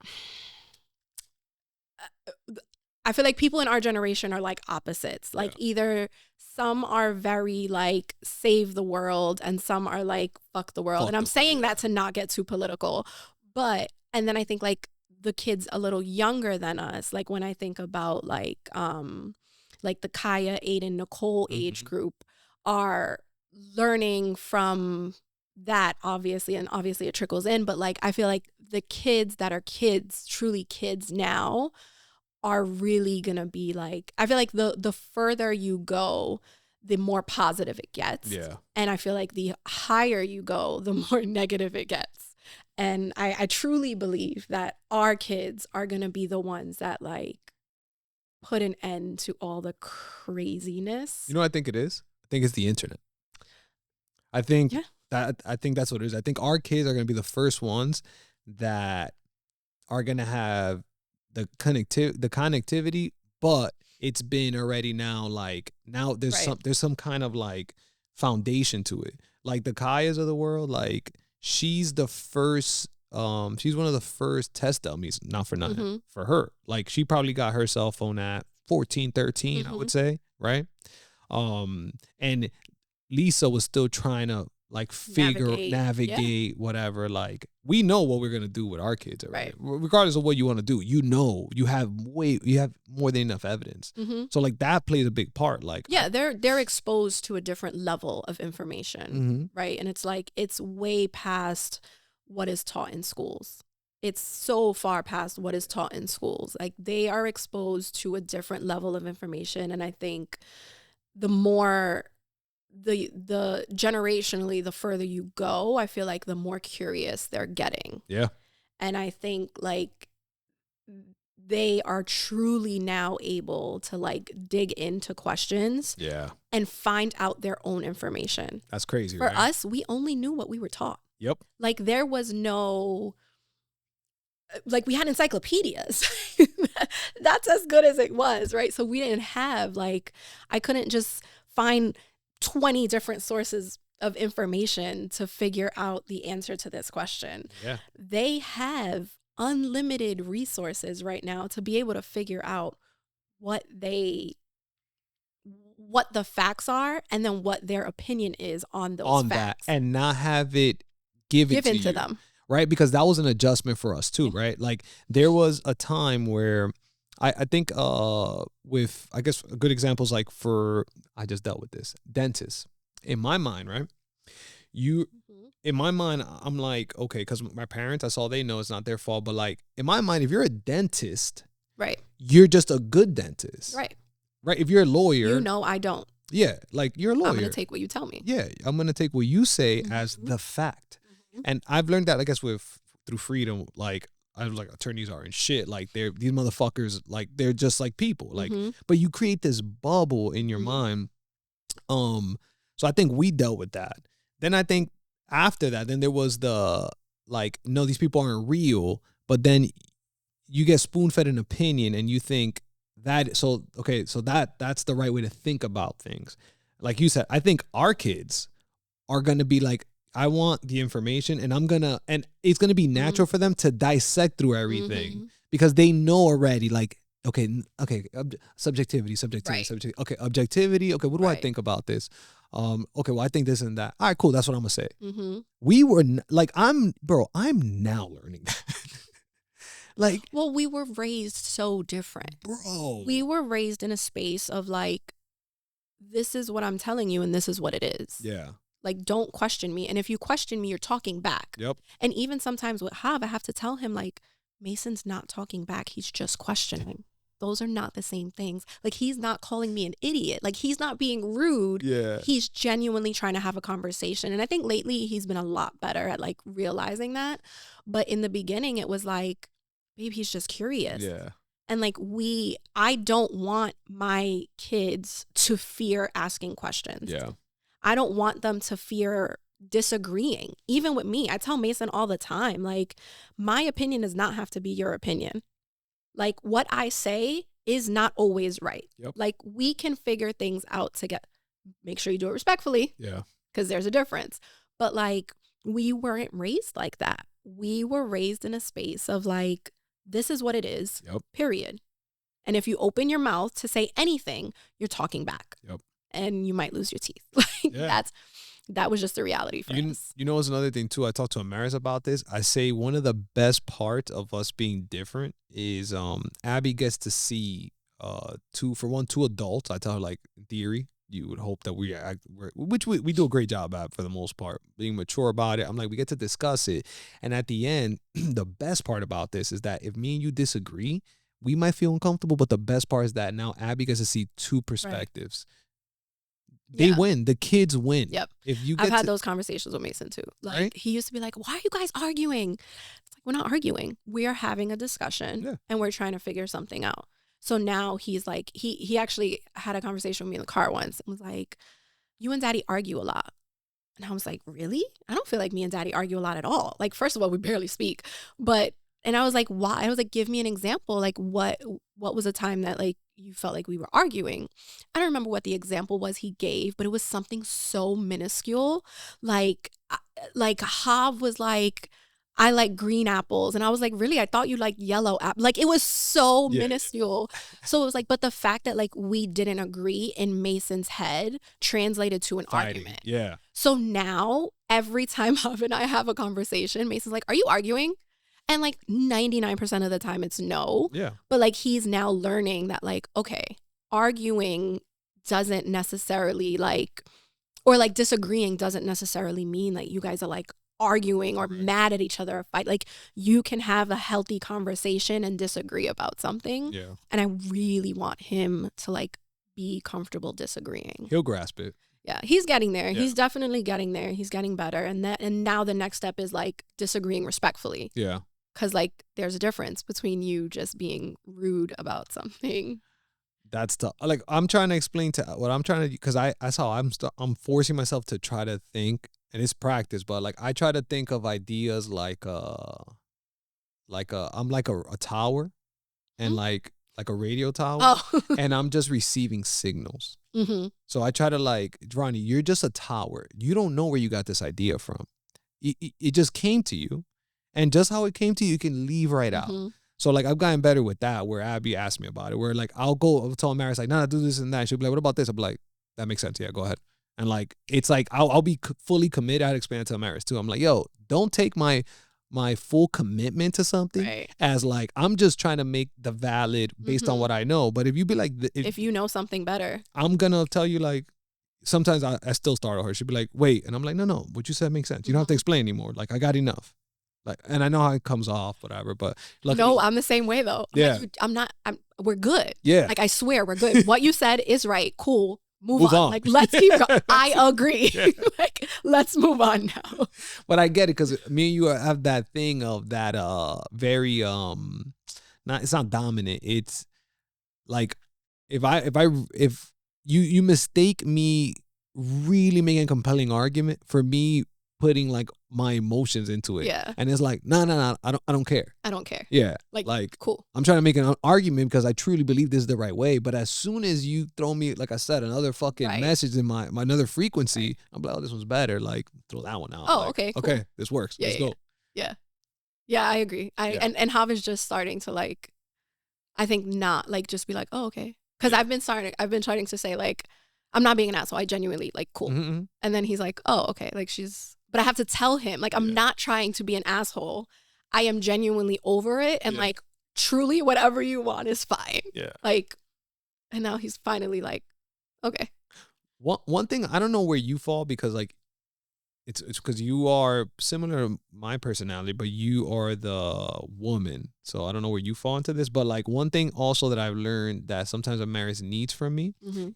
I feel like people in our generation are like opposites. Like, either some are very like save the world and some are like fuck the world. And I'm saying that to not get too political. But, and then I think like the kids a little younger than us, like when I think about like the Kaya, Aiden, Nicole age group, are learning from that, obviously, and obviously it trickles in. But like I feel like the kids that are kids, truly kids now, are really gonna be like, I feel like the further you go, the more positive it gets. Yeah. And I feel like the higher you go, the more negative it gets. And I truly believe that our kids are gonna be the ones that like put an end to all the craziness.
You know what I think it is? I think it's the internet. I think That I think that's what it is. I think our kids are gonna be the first ones that are gonna have the connectivity, but it's been already now like now there's some kind of like foundation to it. Like the Kayas of the world, like she's the first she's one of the first test dummies, not for nothing, for her. Like she probably got her cell phone at 14, 13, I would say, right? And Lisa was still trying to like navigate whatever. Like we know what we're gonna do with our kids already. Regardless of what you want to do, you have more than enough evidence. So like that plays a big part. Like
they're exposed to a different level of information, right? And it's like it's way past what is taught in schools. It's so far past what is taught in schools. Like they are exposed to a different level of information, and I think the more the generationally, the further you go, I feel like the more curious they're getting.
Yeah.
And I think like they are truly now able to like dig into questions and find out their own information.
That's crazy.
For us, we only knew what we were taught.
Yep.
Like there was no, like we had encyclopedias. That's as good as it was, right? So we didn't have like, I couldn't just find 20 different sources of information to figure out the answer to this question.
Yeah.
They have unlimited resources right now to be able to figure out what the facts are and then what their opinion is on those facts.
That, and not have it given to them. Right? Because that was an adjustment for us too, right? Like there was a time where I think with, I guess, good examples like I just dealt with this, dentists. In my mind, right? In my mind, I'm like, okay, because my parents, that's all they know. It's not their fault. But like, in my mind, if you're a dentist,
right,
you're just a good dentist.
Right.
Right. If you're a lawyer.
I don't.
Yeah. Like you're a lawyer.
I'm going to take what you tell me.
Yeah. I'm going to take what you say as the fact. And I've learned that, I guess, through freedom, like, I was like, attorneys are and shit. Like these motherfuckers, like they're just like people. Like, but you create this bubble in your mind. So I think we dealt with that. Then I think after that, then there was the like, no, these people aren't real. But then you get spoon fed an opinion, and you think that so that's the right way to think about things. Like you said, I think our kids are gonna be like, I want the information, and it's going to be natural for them to dissect through everything because they know already, like, okay, subjectivity. Okay, objectivity. Okay, what do I think about this? Okay, well, I think this and that. All right, cool. That's what I'm going to say. We were like, I'm now learning that. Like,
well, we were raised so different.
Bro.
We were raised in a space of like, this is what I'm telling you, and this is what it is.
Yeah.
Like, don't question me. And if you question me, you're talking back.
Yep.
And even sometimes with Hav, I have to tell him, like, Mason's not talking back. He's just questioning. Those are not the same things. Like, he's not calling me an idiot. Like, he's not being rude.
Yeah.
He's genuinely trying to have a conversation. And I think lately he's been a lot better at, like, realizing that. But in the beginning, it was like, babe, he's just curious.
Yeah.
And, like, I don't want my kids to fear asking questions.
Yeah.
I don't want them to fear disagreeing. Even with me, I tell Mason all the time, like, my opinion does not have to be your opinion. Like, what I say is not always right.
Yep.
Like, we can figure things out together. Make sure you do it respectfully.
Yeah.
Because there's a difference. But, like, we weren't raised like that. We were raised in a space of, like, this is what it is, period. And if you open your mouth to say anything, you're talking back.
Yep.
And you might lose your teeth. Like that was just the reality for us.
You know, what's another thing too? I talked to Amaris about this. I say one of the best parts of us being different is Abby gets to see two adults. I tell her, like, in theory, you would hope that which we do a great job at for the most part, being mature about it. I'm like, we get to discuss it. And at the end, the best part about this is that if me and you disagree, we might feel uncomfortable, but the best part is that now Abby gets to see two perspectives. Right. They win. The kids win.
Yep.
I've
had those conversations with Mason too. Like, he used to be like, why are you guys arguing? It's like, we're not arguing. We are having a discussion and we're trying to figure something out. So now he's like, he actually had a conversation with me in the car once and was like, you and Daddy argue a lot. And I was like, really? I don't feel like me and daddy argue a lot at all. Like, first of all, we barely speak. And I was like, why? I was like, give me an example. Like, what was a time that like you felt like we were arguing? I don't remember what the example was he gave, but it was something so minuscule. Like Hav was like, I like green apples. And I was like, really? I thought you like yellow apples. Like, it was so minuscule. So it was like, but the fact that like we didn't agree in Mason's head translated to an argument.
Yeah.
So now every time Hav and I have a conversation, Mason's like, are you arguing? And like 99% of the time it's no.
Yeah.
But like he's now learning that like, okay, arguing doesn't necessarily like, or like disagreeing doesn't necessarily mean that you guys are like arguing or mad at each other or fight. Like you can have a healthy conversation and disagree about something.
Yeah.
And I really want him to like be comfortable disagreeing.
He'll grasp it.
Yeah, he's getting there.
Yeah.
He's definitely getting there. He's getting better. And now the next step is like disagreeing respectfully.
Yeah.
Because like there's a difference between you just being rude about something.
That's tough. Like I'm trying to explain to what I'm trying to, because that's how I'm forcing myself to try to think, and it's practice, but like I try to think of ideas like I'm like a tower, and like a radio tower, and I'm just receiving signals.
Mm-hmm.
So I try to like, Ronnie, you're just a tower. You don't know where you got this idea from. It just came to you, and just how it came to you, you can leave right out. So like I've gotten better with that, where Abby asked me about it, where like I'll tell Maris like, nah, do this and that. She'll be like, what about this? I'll be like, that makes sense. Yeah, go ahead. And like, it's like, I'll be fully committed. I'd explain it to Maris too. I'm like, yo, don't take my full commitment to something as like, I'm just trying to make the valid based on what I know. But if you be like,
if you know something better,
I'm going to tell you like, sometimes I still startle her. She'll be like, wait. And I'm like, no, what you said makes sense. You don't have to explain anymore. Like, I got enough. Like, and I know how it comes off, whatever, but
no, I'm the same way though.
Yeah.
We're good.
Yeah.
Like, I swear we're good. What you said is right. Cool. Move on. Like, let's keep going. I agree. Yeah. Like, let's move on now.
But I get it, because me and you have that thing of that very it's not dominant. It's like if you mistake me really making a compelling argument for me putting like my emotions into it.
Yeah.
And it's like, no, I don't care.
I don't care.
Yeah.
Like cool.
I'm trying to make an argument because I truly believe this is the right way. But as soon as you throw me, like I said, another fucking message in my another frequency, I'm like, oh, this one's better. Like, throw that one out.
Oh,
like,
okay. Cool.
Okay, this works. Let's go.
Yeah. Yeah, I agree. And Hav is just starting to like, I think not like just be like, oh, okay. Because I've been trying to say like, I'm not being an asshole. I genuinely like cool. Mm-hmm. And then he's like, oh, okay. Like but I have to tell him, like, I'm not trying to be an asshole. I am genuinely over it. And like, truly whatever you want is fine. Yeah. Like, and now he's finally like, okay.
One thing, I don't know where you fall, because like, it's because you are similar to my personality, but you are the woman. So I don't know where you fall into this. But like, one thing also that I've learned that sometimes a marriage needs from me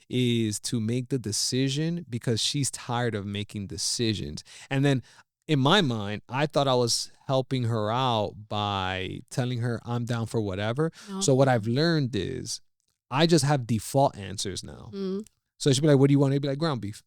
is to make the decision, because she's tired of making decisions. And then in my mind, I thought I was helping her out by telling her I'm down for whatever. Oh. So what I've learned is I just have default answers now. So she'll be like, what do you want? I'd be like, ground beef.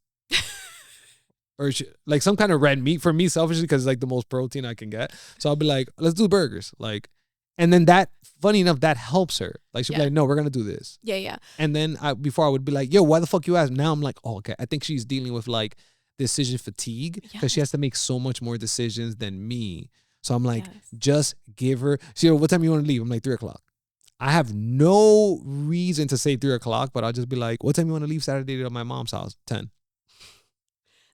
Or like some kind of red meat for me selfishly, because it's like the most protein I can get. So I'll be like, let's do burgers. Like, and then that, funny enough, that helps her. Like, she'll be like, no, we're going to do this.
Yeah, yeah.
And then before I would be like, yo, why the fuck you ask? Now I'm like, oh, okay. I think she's dealing with like decision fatigue, because she has to make so much more decisions than me. So I'm like, just give her, what time you want to leave? I'm like, 3:00. I have no reason to say 3:00, but I'll just be like, what time you want to leave Saturday to my mom's house? 10.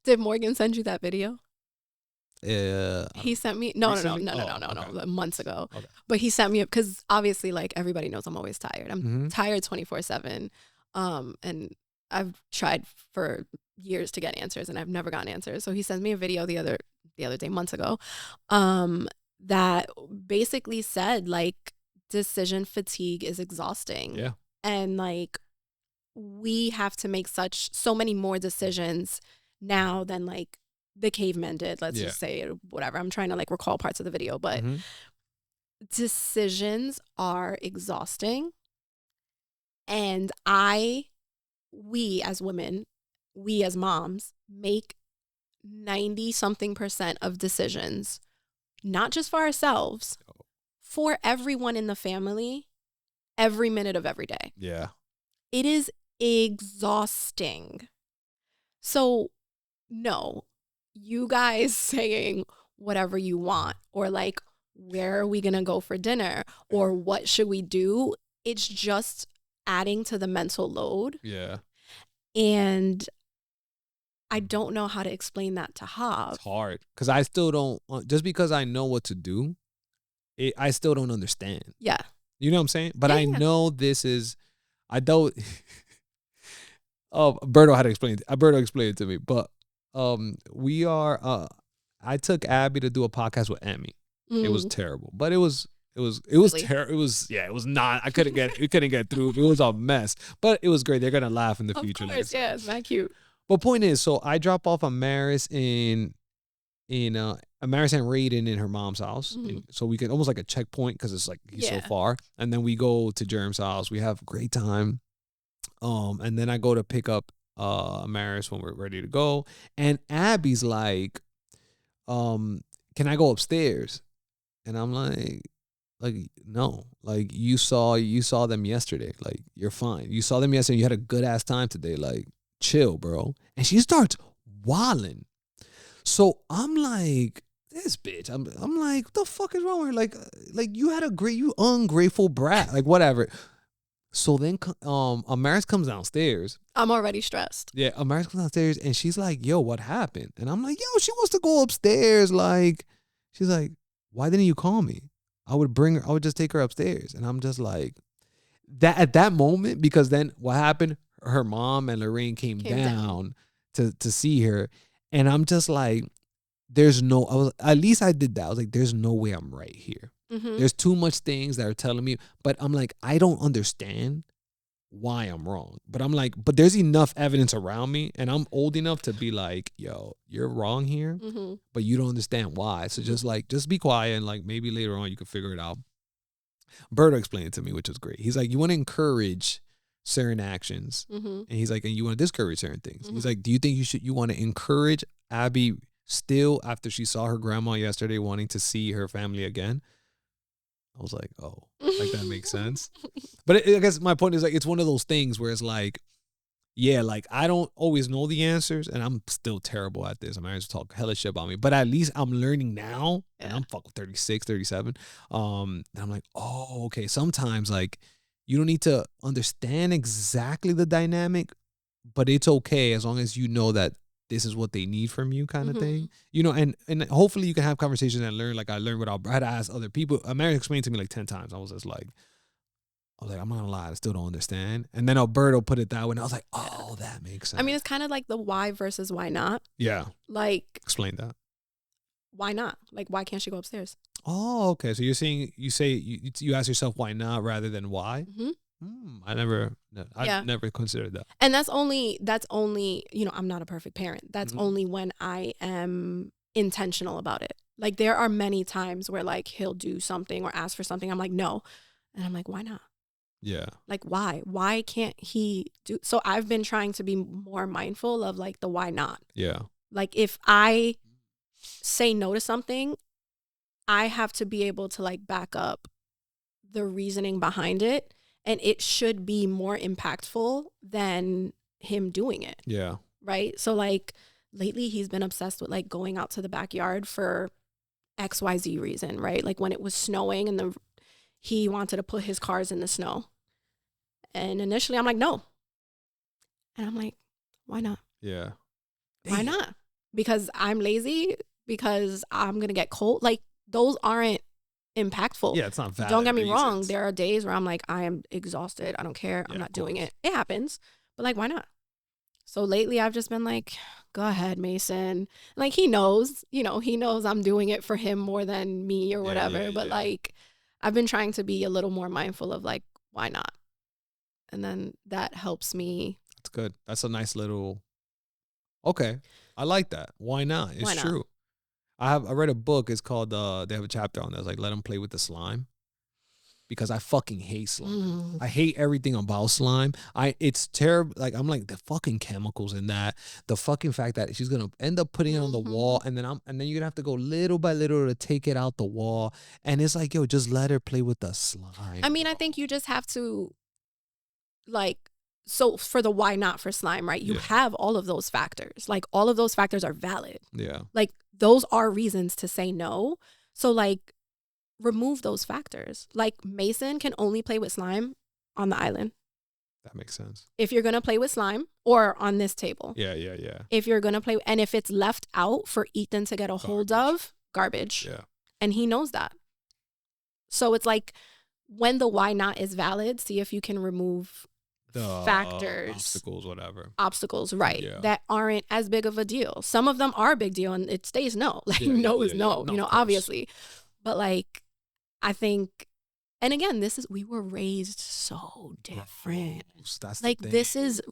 Did Morgan send you that video? He sent me no, months ago. Okay. But he sent me up because obviously, like, everybody knows I'm always tired. I'm tired 24/7. And I've tried for years to get answers, and I've never gotten answers. So he sent me a video the other day, months ago, that basically said like decision fatigue is exhausting. Yeah. And like we have to make so many more decisions now than like the cavemen did, let's just say, or whatever. I'm trying to like recall parts of the video, but decisions are exhausting. And we as women, we as moms make 90-something% of decisions, not just for ourselves, for everyone in the family, every minute of every day.
Yeah.
It is exhausting. So, no, you guys saying whatever you want, or like, where are we going to go for dinner, or what should we do? It's just adding to the mental load.
Yeah.
And I don't know how to explain that to Hob.
It's hard because I still don't, just because I know what to do, I still don't understand.
Yeah.
You know what I'm saying? But
Yeah,
I know this is, I don't, Berto had to explain it. Berto explained it to me, but we are, I took Abby to do a podcast with Emmy. It was terrible, but it was terrible. It was not, we couldn't get through. It was a mess, but it was great. They're going to laugh in the future.
Of course, yeah, it's not cute.
But point is, so I drop off Amaris in Amaris and Raiden in her mom's house. So we can almost like a checkpoint because it's like he's so far. And then we go to Germ's house. We have a great time. And then I go to pick up Amaris when we're ready to go. And Abby's like, can I go upstairs? And I'm like no. Like you saw them yesterday. Like you're fine. You saw them yesterday. You had a good ass time today. Like chill, bro. And she starts wilding. So I'm like, this bitch. I'm like, what the fuck is wrong with her? Like you had you ungrateful brat. Like whatever. So then Amaris comes downstairs.
I'm already stressed.
Yeah, Amaris comes downstairs and she's like, yo, what happened? And I'm like, yo, she wants to go upstairs. Like, she's like, why didn't you call me? I would just take her upstairs. And I'm just like, that at that moment, because then what happened? Her mom and Lorraine came down to see her. And I'm just like, at least I did that. I was like, there's no way I'm right here. There's too much things that are telling me, but I'm like, I don't understand why I'm wrong. But I'm like, but there's enough evidence around me and I'm old enough to be like, yo, you're wrong here, but you don't understand why. So just be quiet and like maybe later on you can figure it out. Berto explained it to me, which was great. He's like, you want to encourage certain actions. And he's like, and you want to discourage certain things. He's like, do you think you want to encourage Abby still after she saw her grandma yesterday wanting to see her family again? I was like, oh, like that makes sense. But I guess my point is like, it's one of those things where it's like, yeah, like I don't always know the answers and I'm still terrible at this. I'm going to talk hella shit about me, but at least I'm learning now and I'm fucking 36, 37. And I'm like, oh, okay. Sometimes like you don't need to understand exactly the dynamic, but it's okay as long as you know that this is what they need from you kind of thing. You know, and hopefully you can have conversations and learn like I learned without, I had to ask other people. Mary explained to me like 10 times. I was like, I'm not gonna lie, I still don't understand. And then Alberto put it that way and I was like, oh, that makes sense.
I mean, it's kind of like the why versus why not.
Yeah.
Like.
Explain that.
Why not? Like, why can't she go upstairs?
Oh, okay. So you ask yourself why not rather than why? I never considered that.
And that's only, I'm not a perfect parent. That's only when I am intentional about it. Like there are many times where like he'll do something or ask for something. I'm like, no. And I'm like, why not?
Yeah. Like
why? Why can't he do? So I've been trying to be more mindful of like the why not.
Yeah.
Like if I say no to something, I have to be able to like back up the reasoning behind it. And it should be more impactful than him doing it.
Yeah.
Right? So like lately he's been obsessed with like going out to the backyard for XYZ reason, right? Like when it was snowing and he wanted to put his cars in the snow. And initially I'm like, no. And I'm like, why not?
Yeah.
Why not? Because I'm lazy, because I'm going to get cold. Like those aren't impactful.
Yeah, it's not valid.
Don't get me wrong. There are days where I'm like, I am exhausted. I don't care. I'm not doing it. It happens. But like, why not? So lately I've just been like, go ahead, Mason. Like he knows I'm doing it for him more than me or whatever. But like, I've been trying to be a little more mindful of like, why not? And then that helps me.
That's good. That's a nice little, okay. I like that. Why not? It's true. I read a book. It's called, they have a chapter on that. It's like, let them play with the slime. because I fucking hate slime.
Mm.
I hate everything about slime. It's terrible. Like, I'm like, the fucking chemicals in that, the fucking fact that she's gonna end up putting it on the wall, and then you're gonna have to go little by little to take it out the wall. And it's like, yo, just let her play with the slime.
I mean, I think you just have to, like, so for the why not for slime, right? You have all of those factors. Like, all of those factors are valid.
Yeah.
Like, those are reasons to say no. So, like, remove those factors. Like, Mason can only play with slime on the island.
That makes sense.
If you're going to play with slime, or on this table.
Yeah.
If you're going to play, and if it's left out for Ethan to get a hold of, garbage.
Yeah.
And he knows that. So it's like, when the why not is valid, see if you can remove the factors, obstacles, right, that aren't as big of a deal. Some of them are a big deal, and it stays no. Like, no is no, you know, obviously. But, like, I think, and again, we were raised so different.
That's
like, this is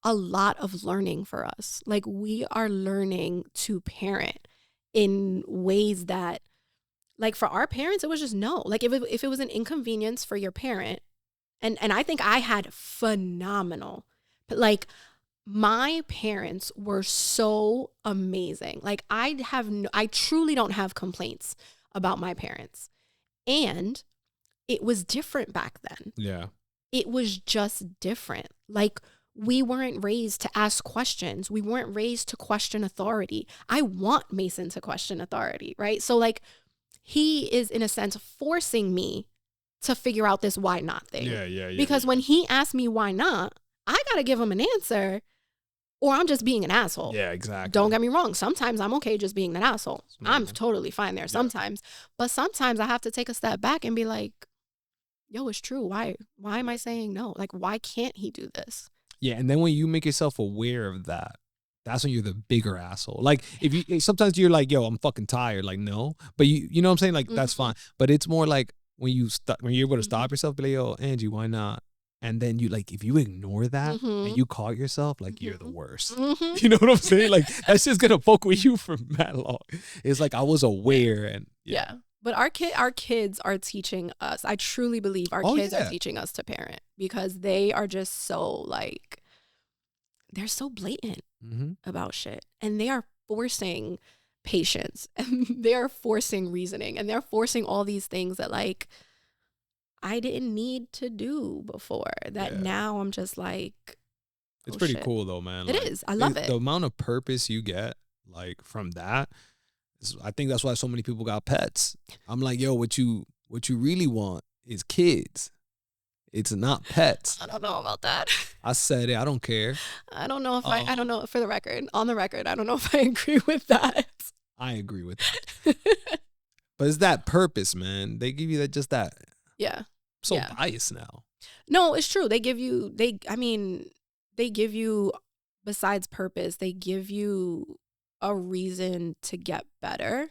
a lot of learning for us. Like, we are learning to parent in ways that, like, for our parents, it was just no. Like, if it was an inconvenience for your parent, and I think I had phenomenal, but, like, my parents were so amazing. Like, I truly don't have complaints about my parents. And it was different back then.
Yeah.
It was just different. Like, we weren't raised to ask questions. We weren't raised to question authority. I want Mason to question authority, right? So, like, he is, in a sense, forcing me to figure out this why not thing.
Yeah.
Because when he asks me why not, I got to give him an answer, or I'm just being an asshole.
Yeah, exactly.
Don't get me wrong. Sometimes I'm okay just being an asshole. I'm totally fine there sometimes. But sometimes I have to take a step back and be like, yo, it's true. Why am I saying no? Like, why can't he do this?
Yeah, and then when you make yourself aware of that, that's when you're the bigger asshole. Like, sometimes you're like, yo, I'm fucking tired. Like, no. But you know what I'm saying? Like, that's fine. But it's more like, when you're able to stop yourself, be like, yo, Angie, why not? And then you, like, if you ignore that and you caught yourself, like, you're the worst. You know what I'm saying? Like, that's just gonna fuck with you for that long. It's like, I was aware, and
yeah. But our kids are teaching us. I truly believe our kids are teaching us to parent, because they are just so, like, they're so blatant about shit, and they are forcing patience, and they're forcing reasoning, and they're forcing all these things that, like, I didn't need to do before, that now I'm just like,
it's pretty cool though, man.
It is. I love it.
The amount of purpose you get, like, from that, I think that's why so many people got pets. I'm like, yo, what you really want is kids. It's not pets.
I don't know about that.
I said it. I don't care.
I don't know if I don't know, on the record, I don't know if I agree with that.
I agree with that. But it's that purpose, man. They give you that.
Yeah.
So biased now.
No, it's true. They give you, besides purpose, they give you a reason to get better.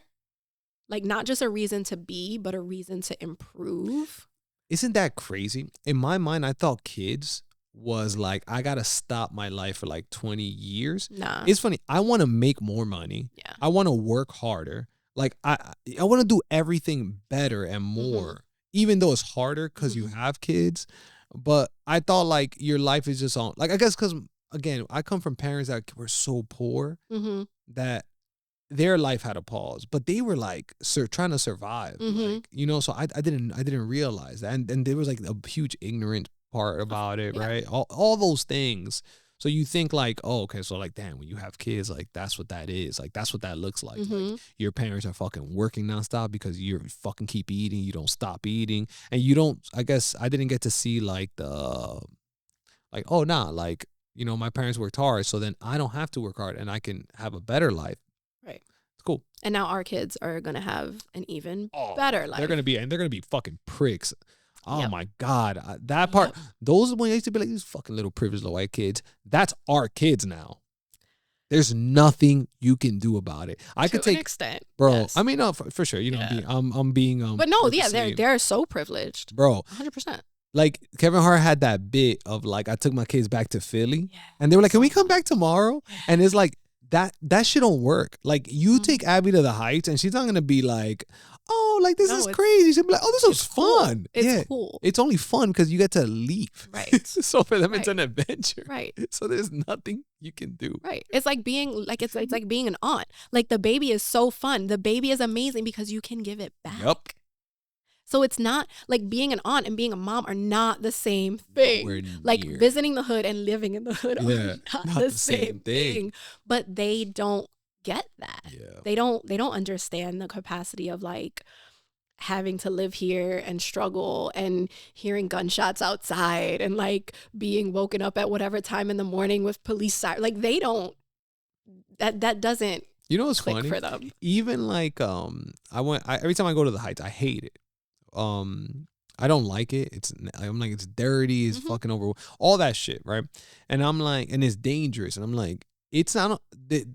Like, not just a reason to be, but a reason to improve.
Isn't that crazy? In my mind, I thought kids was like, I gotta stop my life for like 20 years.
Nah.
It's funny. I want to make more money.
Yeah.
I want to work harder. Like, I want to do everything better and more, even though it's harder because you have kids. But I thought, like, your life is just on, like, I guess because, again, I come from parents that were so poor that their life had a pause, but they were like trying to survive, like, you know. So I didn't realize that, and there was like a huge ignorant part about it, right? All those things. So you think like, oh, okay, so like, damn, when you have kids, like, that's what that is, like, that's what that looks like. Like, your parents are fucking working nonstop because you fucking keep eating, you don't stop eating, and you don't. I guess I didn't get to see like like, you know, my parents worked hard, so then I don't have to work hard, and I can have a better life.
Right.
It's cool.
And now our kids are gonna have an even better life.
They're gonna be fucking pricks. Oh my God. That part, those when I used to be like, these fucking little privileged little white kids, that's our kids now. There's nothing you can do about it. I could take
an extent,
bro.
Yes.
I mean, no, for sure. You know, I'm being
but no, they're so privileged,
bro.
100%.
Like, Kevin Hart had that bit of like, I took my kids back to Philly, and they were like, can we come back tomorrow? And it's like, that shit don't work. Like you take Abby to the heights and she's not gonna be like, oh, like this is crazy. She'll be like, oh, this was fun.
It's cool.
It's only fun because you get to leave.
Right.
So for them it's an adventure.
Right.
So there's nothing you can do.
Right. It's like being like it's like being an aunt. Like the baby is so fun. The baby is amazing because you can give it back.
Yep.
So it's not like being an aunt and being a mom are not the same thing. Like visiting the hood and living in the hood are not the same thing. But they don't get that.
Yeah.
They don't understand the capacity of like having to live here and struggle and hearing gunshots outside and like being woken up at whatever time in the morning with police sirens. Like they don't, that doesn't,
you know what's
click
funny
for them.
Even like every time I go to the heights I hate it. I don't like it. I'm like, it's dirty, it's fucking over, all that shit, right? And I'm like, and it's dangerous. And I'm like, it's not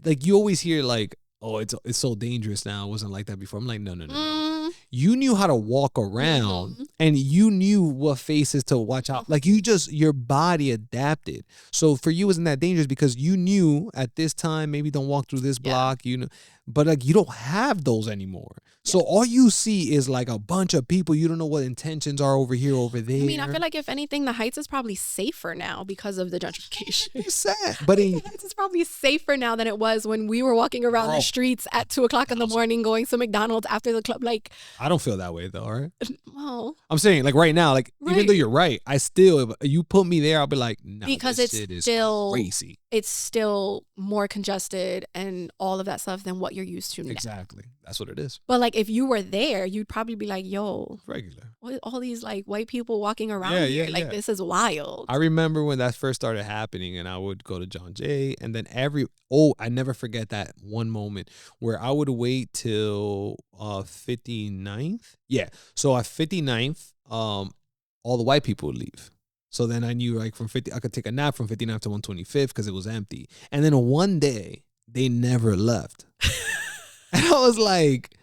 like you always hear like, oh, it's so dangerous now. It wasn't like that before. I'm like, no. You knew how to walk around and you knew what faces to watch out. Like your body adapted. So for you, it wasn't that dangerous because you knew at this time, maybe don't walk through this block, you know, but like you don't have those anymore. So all you see is like a bunch of people. You don't know what intentions are over here, over there.
I mean, I feel like if anything, the Heights is probably safer now because of the gentrification.
It's sad. But
the Heights is probably safer now than it was when we were walking around the streets at 2:00 in the morning going to McDonald's after the club. Like,
I don't feel that way though, all right?
Well,
I'm saying like right now, like even though you're right, I still, if you put me there, I'll be like, nah,
because
this
it's
shit is
still
crazy.
It's still more congested and all of that stuff than what you're used to now.
Exactly. That's what it is.
But like if you were there, you'd probably be like, yo,
regular.
What, all these like white people walking around here. Like this is wild.
I remember when that first started happening and I would go to John Jay and then I never forget that one moment where I would wait till 59th. Yeah. So at 59th, all the white people would leave. So then I knew like from 50, I could take a nap from 59th to 125th because it was empty. And then one day they never left. And I was like,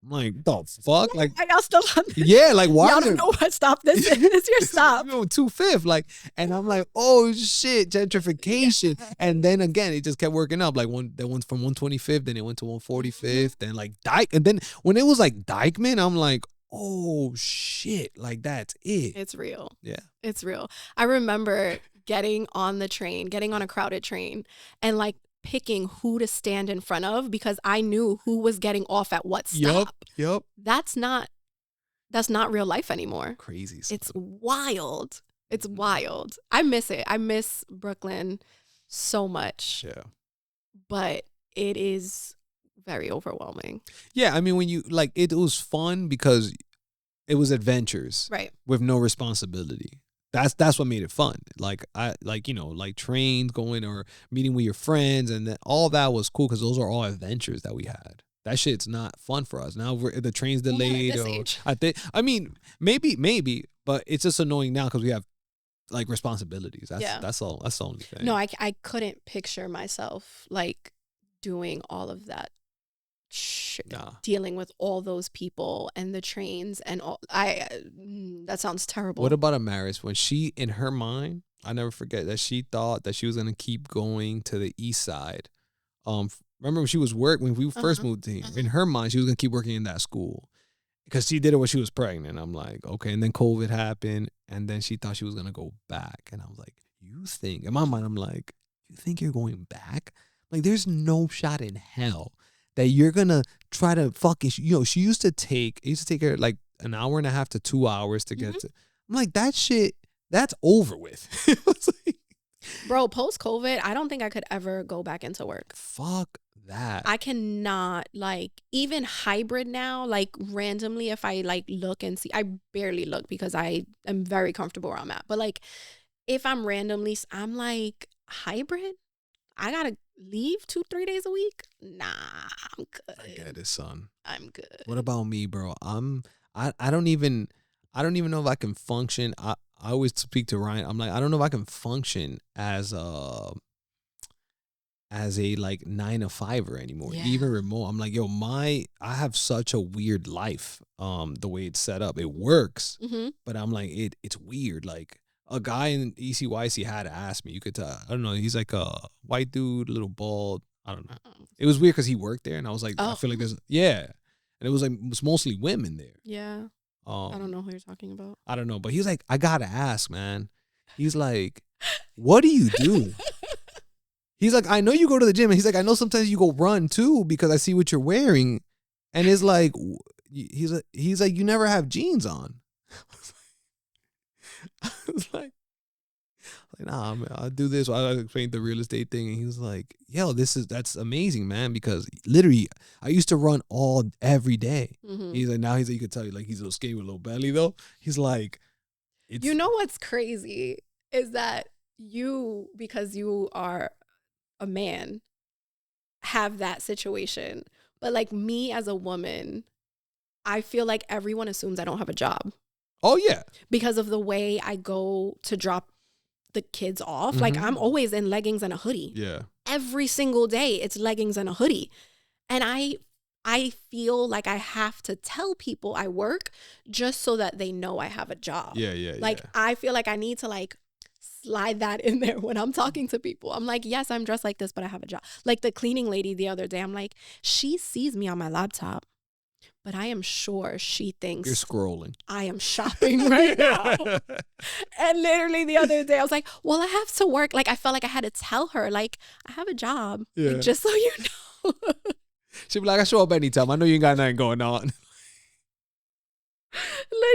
the fuck? Like,
are y'all still on this?
Yeah, like why?
Y'all don't know what stop this is. It's your stop.
2/5. Like, and I'm like, oh shit, gentrification. Yeah. And then again, it just kept working up. Like that one's from 125th, then it went to 145th, then like Dyke. And then when it was like Dykeman, I'm like, oh shit, like that's it.
It's real.
Yeah.
It's real. I remember getting on a crowded train and like picking who to stand in front of because I knew who was getting off at what stop.
Yep.
That's not real life anymore.
Crazy stuff.
It's wild. It's wild. I miss it. I miss Brooklyn so much.
Yeah.
But it is very overwhelming.
Yeah, I mean when you like it was fun because it was adventures.
Right.
With no responsibility. That's what made it fun. Like like trains going or meeting with your friends and then all that was cool because those are all adventures that we had. That shit's not fun for us now. The train's delayed. I mean maybe, but it's just annoying now because we have like responsibilities. That's all. That's the only thing.
No, I couldn't picture myself like doing all of that. Dealing with all those people and the trains and all that sounds terrible.
What about Amaris when she in her mind, I never forget that she thought that she was gonna keep going to the east side. Remember when she was when we first moved to here, in her mind she was gonna keep working in that school because she did it when she was pregnant. I'm like, okay, and then COVID happened and then she thought she was gonna go back and I was like, you think in my mind I'm like, you think you're going back? Like there's no shot in hell that you're gonna try to fucking, she used to take her like an hour and a half to 2 hours to get to. I'm like, that shit, that's over with.
Bro, post-COVID, I don't think I could ever go back into work.
Fuck that.
I cannot, like, even hybrid now, like randomly if I like look and see, I barely look because I am very comfortable where I'm at. But like, if I'm randomly, I'm like, hybrid? I gotta leave 2-3 days a week? Nah, I'm good.
I get it, son.
I'm good.
What about me, bro? I don't even know if I can function. I always speak to Ryan. I'm like, I don't know if I can function as a like 9 to 5er anymore, even remote. I'm like, yo, I have such a weird life. The way it's set up, it works, but I'm like, it's weird. Like a guy in ECYC had to ask me. You could tell. I don't know. He's like a white dude, a little bald. I don't know. It was weird because he worked there, and I was like, I
Oh.
feel like there's and it was mostly women there.
Yeah. I don't know who you're talking about.
I don't know, but he's like, I gotta ask, man. He's like, what do you do? He's like, I know you go to the gym, and he's like, I know sometimes you go run too because I see what you're wearing, and it's like, he's like, you never have jeans on. I was like, nah, man, I'll do this. I explained the real estate thing, and he was like, yo, that's amazing, man, because literally I used to run every day.
Mm-hmm.
He's like, now you could tell you, like, he's a little skinny with a little belly though. He's like,
you know what's crazy is that you, because you are a man, have that situation. But like me as a woman, I feel like everyone assumes I don't have a job.
Oh yeah.
Because of the way I go to drop the kids off. Mm-hmm. Like I'm always in leggings and a hoodie.
Yeah.
Every single day it's leggings and a hoodie. And I feel like I have to tell people I work just so that they know I have a job.
Yeah.
Like I feel like I need to like slide that in there when I'm talking to people. I'm like, yes, I'm dressed like this, but I have a job. Like the cleaning lady the other day, I'm like, she sees me on my laptop, but I am sure she thinks
you're scrolling.
I am shopping right now. And literally the other day, I was like, well, I have to work. Like I felt like I had to tell her, like, I have a job, like, just so you know.
She'd be like, I show up anytime. I know you ain't got nothing going on.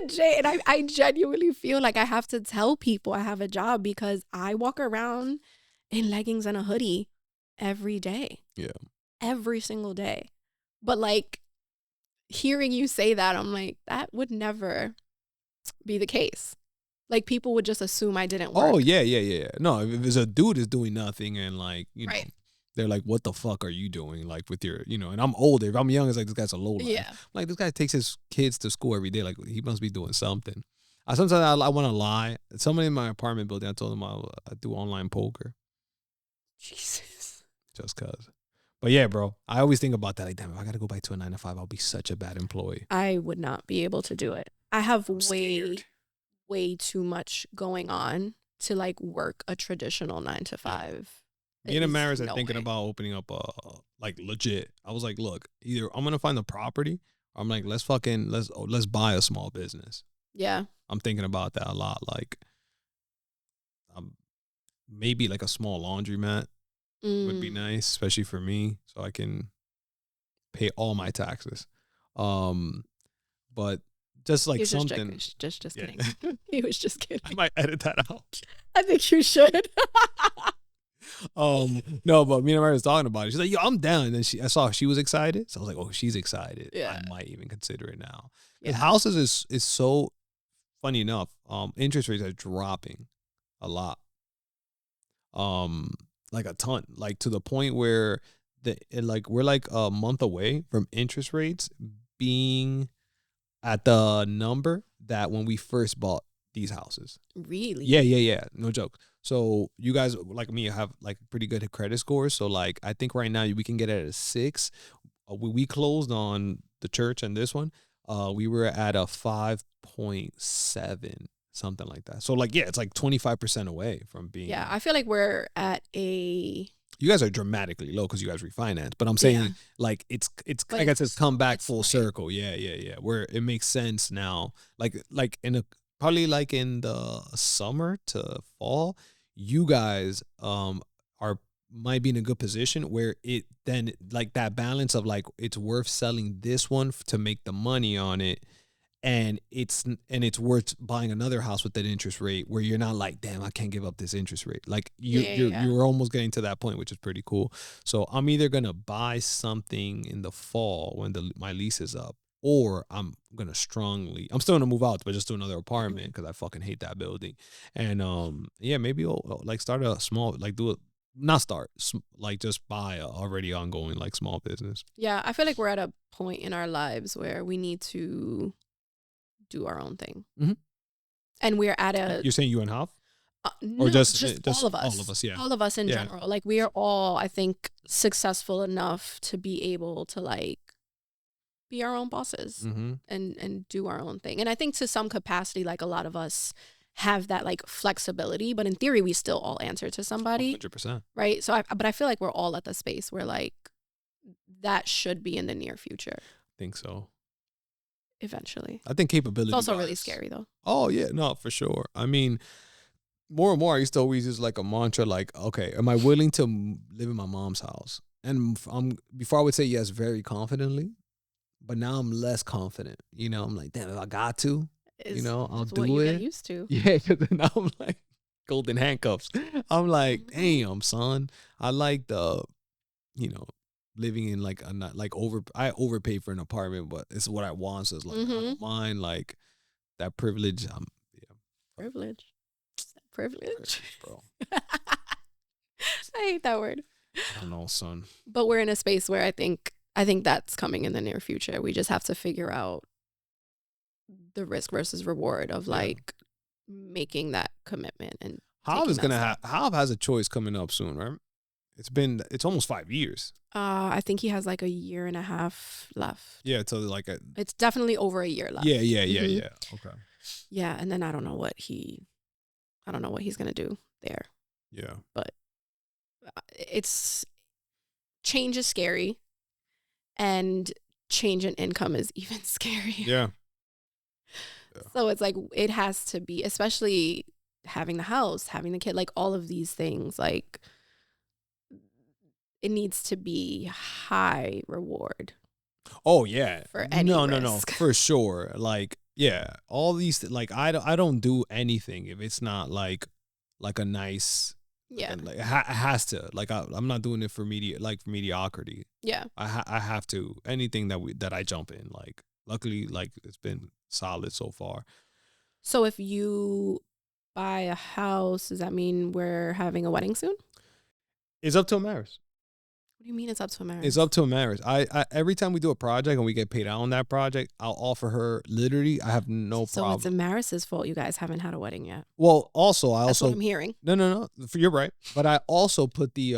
Legit. And I genuinely feel like I have to tell people I have a job because I walk around in leggings and a hoodie every day.
Yeah.
Every single day. But like hearing you say that, I'm like, that would never be the case. Like people would just assume I didn't work.
Oh, yeah. No, if there's a dude is doing nothing and like, you know, they're like, what the fuck are you doing? Like with your, you know, and I'm older. If I'm young, it's like, this guy's a lowlife.
Yeah.
Like this guy takes his kids to school every day. Like he must be doing something. Sometimes I want to lie. Somebody in my apartment building, I told them I do online poker.
Jesus.
Just cause. But yeah, bro, I always think about that. Like, damn, if I got to go back to a 9 to 5, I'll be such a bad employee.
I would not be able to do it. I have way too much going on to like work a traditional 9 to 5.
Me and Amaris are thinking about opening up like legit. I was like, look, either I'm gonna find the property, or I'm like, let's buy a small business.
Yeah.
I'm thinking about that a lot. Like, maybe like a small laundromat would be nice, especially for me, so I can pay all my taxes. But just like something.
Just kidding. He was just kidding.
I might edit that out.
I think you should.
No, but me and Mary was talking about it. She's like, yo, I'm down. And then I saw she was excited. So I was like, oh, she's excited.
Yeah.
I might even consider it now. Yeah. Houses is so funny enough. Interest rates are dropping a lot. Like a ton. Like to the point where we're like a month away from interest rates being at the number that when we first bought these houses.
Really?
Yeah. No joke. So you guys like me have like pretty good credit scores. So like I think right now we can get it at a 6. We closed on the church and this one. We were at a 5.7, something like that. So like, yeah, it's like 25% away from being.
Yeah, I feel like we're at a.
You guys are dramatically low because you guys refinance, but I'm saying like it's I guess it's come back full circle. Yeah. Where it makes sense now. Like probably like in the summer to fall, you guys might be in a good position where it then like that balance of like it's worth selling this one to make the money on it, and it's worth buying another house with that interest rate where you're not like, damn, I can't give up this interest rate. Like you're almost getting to that point, which is pretty cool. So I'm either gonna buy something in the fall when my lease is up, or I'm still gonna move out, but just to another apartment because I fucking hate that building. And maybe I'll like start a small, like just buy a already ongoing like small business.
Yeah, I feel like we're at a point in our lives where we need to do our own thing. Mm-hmm. And we're at a.
You're saying you and Huff?
No, just all of us.
All of us, yeah.
All of us in general. Like we are all, I think, successful enough to be able to like be our own bosses and do our own thing. And I think to some capacity, like a lot of us have that like flexibility, but in theory we still all answer to somebody,
100%.
right? So but I feel like we're all at the space where like that should be in the near future.
I think so.
Eventually.
I think capability.
It's also really scary though.
Oh yeah, no, for sure. I mean, more and more I used to always use like a mantra like, okay, am I willing to live in my mom's house? And before I would say yes very confidently, but now I'm less confident. You know, I'm like, damn, if I got to, I'll do
what you
it.
get used to.
Yeah, because then I'm like golden handcuffs. I'm like, damn, son. I like living in like I overpay for an apartment, but it's what I want. So it's like I don't mind like that privilege.
Privilege,
bro.
I hate that word.
I don't know, son.
But we're in a space where I think that's coming in the near future. We just have to figure out the risk versus reward of like making that commitment. And
Hav has a choice coming up soon, right? It's almost 5 years.
I think he has like a year and a half left.
Yeah, so like
it's definitely over a year left.
Yeah. Okay.
Yeah, and then I don't know what he's gonna do there.
Yeah,
but change is scary, and change in income is even scary.
Yeah.
So it's like it has to be, especially having the house, having the kid, like all of these things, like it needs to be high reward.
Oh yeah.
For any risk.
For sure. Like yeah, all these like I don't do anything if it's not like a nice.
Yeah.
Like, it has to. Like I'm not doing it for mediocrity.
Yeah.
I have to. Anything that I jump in, like luckily like it's been solid so far.
So if you buy a house, does that mean we're having a wedding soon?
It's up to Amaris.
What do you mean it's up to Amaris?
It's up to Amaris. I every time we do a project and we get paid out on that project, I'll offer her literally. I have no problem.
So it's Amaris's fault you guys haven't had a wedding yet.
Well, also
That's what I'm hearing.
No. You're right. But I also put the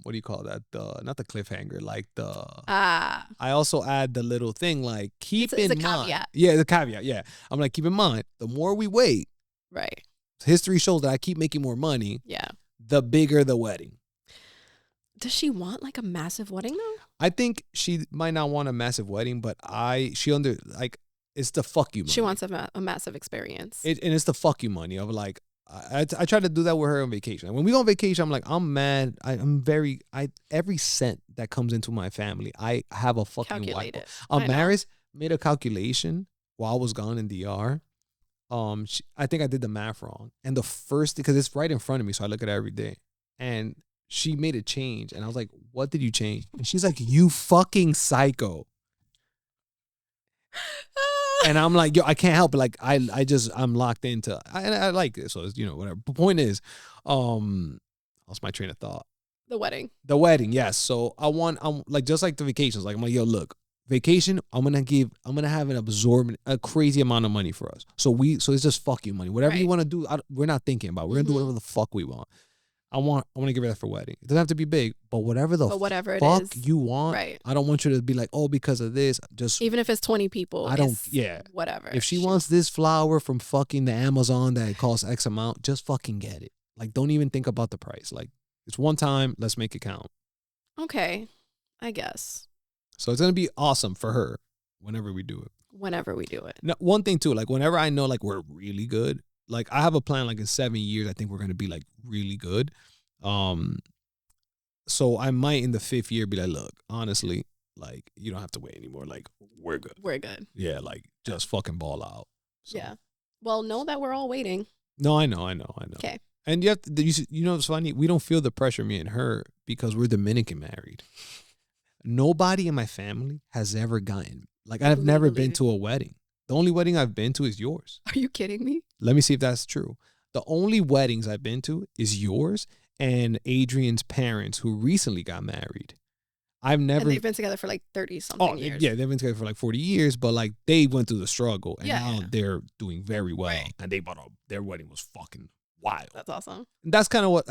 what do you call that? Not the cliffhanger, like the I also add the little thing like keep in mind.
Caveat.
Yeah, the caveat. Yeah, I'm like keep in mind the more we wait,
right?
History shows that I keep making more money.
Yeah.
The bigger the wedding.
Does she want like a massive wedding though?
I think she might not want a massive wedding, but it's the fuck you money.
She wants a massive experience.
And it's the fuck you money of like, I try to do that with her on vacation. And when we go on vacation, I'm like, I'm mad. Every cent that comes into my family, I have a fucking
calculate
wife. Maris made a calculation while I was gone in DR. I think I did the math wrong. And the first, because it's right in front of me, so I look at it every day. And she made a change. And I was like, what did you change? And she's like, you fucking psycho. And I'm like, yo, I can't help it. Like, I'm locked into, I like it. So it's, whatever. The point is, lost my train of thought.
The
wedding. Yes. So I'm like, just like the vacations, like I'm like, yo, look, vacation, I'm going to have a crazy amount of money for us. So it's just fuck you money. Whatever you want to do, we're not thinking about. We're going to do whatever the fuck we want. I want to give her that for wedding. It doesn't have to be big, but whatever fuck it is, you want. Right. I don't want you to be like, oh, because of this. Just
even if it's 20 people. Whatever.
If she wants this flower from fucking the Amazon that costs X amount, just fucking get it. Like, don't even think about the price. Like, it's one time. Let's make it count.
Okay, I guess.
So it's gonna be awesome for her whenever we do it. Now, one thing too, like whenever I know like we're really good. Like I have a plan like in 7 years, I think we're going to be like really good. So I might in the 5th year be like, look, honestly, like you don't have to wait anymore. Like we're good. Yeah. Like just fucking ball out. So.
Yeah. Well, know that we're all waiting.
No, I know.
Okay.
And it's funny. We don't feel the pressure, me and her, because we're Dominican married. Nobody in my family has ever gotten, like I've never been to a wedding. The only wedding I've been to is yours.
Are you kidding me?
Let me see if that's true. The only weddings I've been to is yours and Adrian's parents who recently got married. And
they've been together for like 30-something years.
Yeah, they've been together for like 40 years, but like they went through the struggle and now they're doing very well. Right. And their wedding was fucking wild.
That's awesome.
And that's kind of what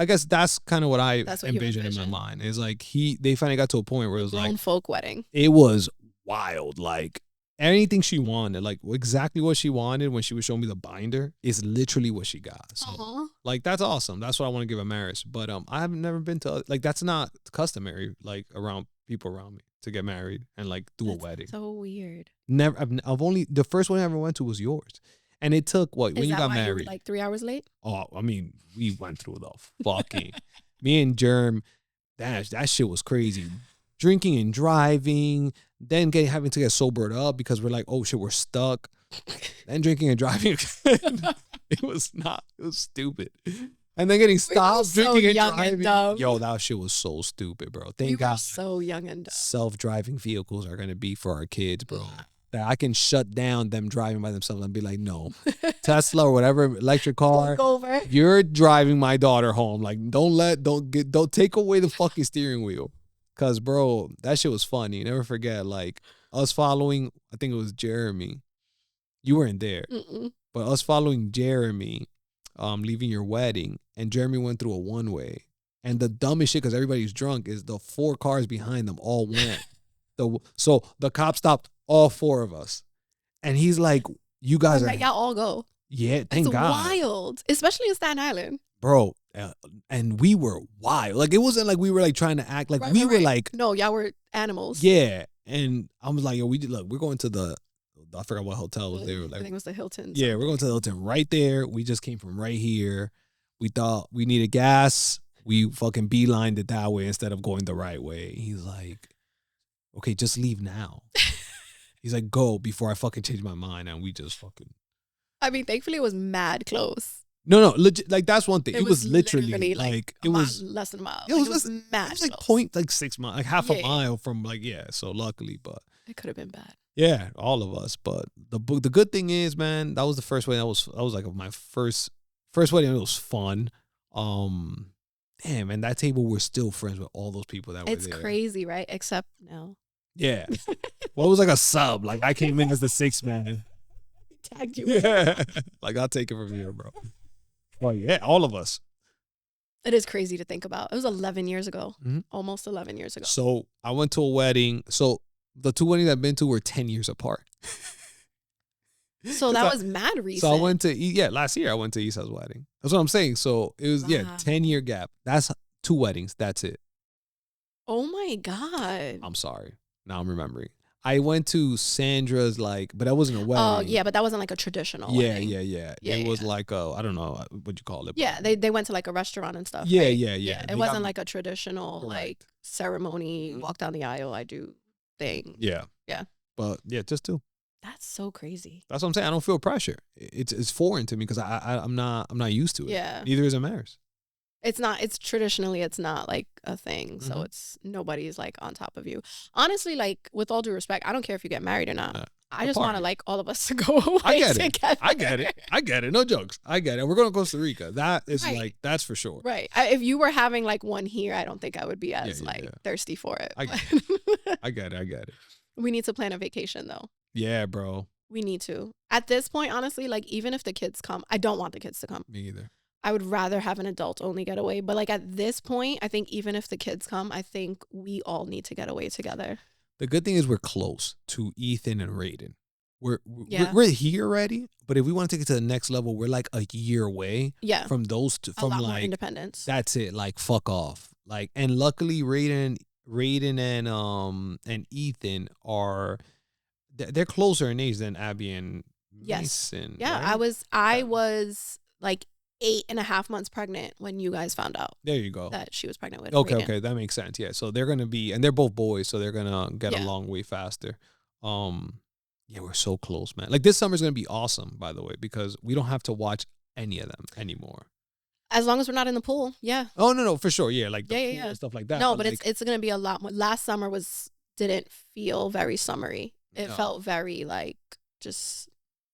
I envision in my mind. Is like they finally got to a point where it was like
folk wedding.
It was wild. Like anything she wanted, like exactly what she wanted when she was showing me the binder is literally what she got. So like that's awesome. That's what I want to give a marriage. But I've never been to like that's not customary like around people around me to get married and like do a wedding.
So weird.
Never. I've only the first one I ever went to was yours, and it took what when
Is
you
that
got
why you
married?
were like 3 hours late?
Oh, I mean, we went through the fucking me and Germ. That shit was crazy. Drinking and driving, then having to get sobered up because we're like, oh shit, we're stuck. Then drinking and driving. It was stupid. And then getting stopped, drinking and driving. Yo, that shit was so stupid, bro. Thank God.
So young and dumb.
Self-driving vehicles are gonna be for our kids, bro. That I can shut down them driving by themselves and be like, no, Tesla or whatever electric car, you're driving my daughter home. Like, don't take away the fucking steering wheel. Cause bro, that shit was funny. Never forget, like us following, I think it was Jeremy. You weren't there. But us following Jeremy, leaving your wedding, and Jeremy went through a one-way. And the dumbest shit, because everybody's drunk, is the 4 cars behind them all went. So the cop stopped all 4 of us. And he's like, you guys are...
Y'all all go.
Yeah, thank God.
It's wild. Especially in Staten Island.
Bro, and we were wild. Like, it wasn't like we were like trying to act like we were like...
No, y'all were animals.
Yeah. And I was like, yo, look, we're going to the... I forgot what hotel was there. Like,
I think it was the Hilton.
Yeah, we're going to the Hilton right there. We just came from right here. We thought we needed gas. We fucking beelined it that way instead of going the right way. He's like, okay, just leave now. He's like, go before I fucking change my mind. And we just fucking...
I mean, thankfully it was mad close.
No, legit, like that's one thing. It was literally like it was
less than a mile.
It was
mad.
It was like point like 6 miles, like half a mile from like So luckily, but
it could have been bad.
Yeah, all of us. But the good thing is, man, that was the first wedding. That was like my first wedding. It was fun. Damn, and that table we're still friends with all those people that were there.
It's crazy, right? Except no.
Yeah. Well, it was like a sub. Like I came in as the 6th man.
Tagged you.
Yeah. Like I'll take it from here, bro. Well, yeah, all of us.
It is crazy to think about. It was 11 years ago. Almost 11 years ago.
So I went to a wedding. So the 2 weddings I've been to were 10 years apart.
So that was mad recent.
So I went to, last year I went to Isa's wedding. That's what I'm saying. So it was, 10-year gap. That's 2 weddings. That's it.
Oh my God.
I'm sorry. Now I'm remembering. I went to Sandra's, like, but that wasn't a wedding.
Oh, yeah, but that wasn't like a traditional wedding.
Yeah. It was like I don't know what you call it.
Yeah, they went to like a restaurant and stuff.
Yeah,
right?
yeah.
It wasn't like a traditional like ceremony, walk down the aisle, I do thing.
Yeah.
Yeah.
But yeah, just 2.
That's so crazy.
That's what I'm saying. I don't feel pressure. It's foreign to me because I'm not used to it.
Yeah.
Neither is Amaris.
It's traditionally it's not like a thing. So it's nobody's like on top of you. Honestly, like with all due respect, I don't care if you get married or not. I just want to like all of us to go away together.
I get it. No jokes. I get it. We're going to Costa Rica. That is like, that's for sure.
Right. If you were having like one here, I don't think I would be as thirsty for it.
I get it.
We need to plan a vacation though.
Yeah, bro.
We need to. At this point, honestly, like even if the kids come, I don't want the kids to come.
Me either.
I would rather have an adult only getaway. But like at this point, I think even if the kids come, I think we all need to get away together.
The good thing is we're close to Ethan and Raiden. We're here already, but if we want to take it to the next level, we're like a year away. Yeah. From those two, from
a lot
like
more independence.
That's it. Like fuck off. Like, and luckily Raiden and Ethan are they're closer in age than Abby and Mason.
Yeah,
right?
I was like 8.5 months pregnant when you guys found out.
There you go.
That she was pregnant with.
Okay, that makes sense. Yeah, so they're gonna be, and they're both boys, so they're gonna get along way faster. Yeah, we're so close, man. Like this summer's gonna be awesome, by the way, because we don't have to watch any of them anymore.
As long as we're not in the pool, yeah.
Oh no, for sure, yeah, like the pool and stuff like that.
No, but like, it's gonna be a lot more. Last summer didn't feel very summery. It felt very like just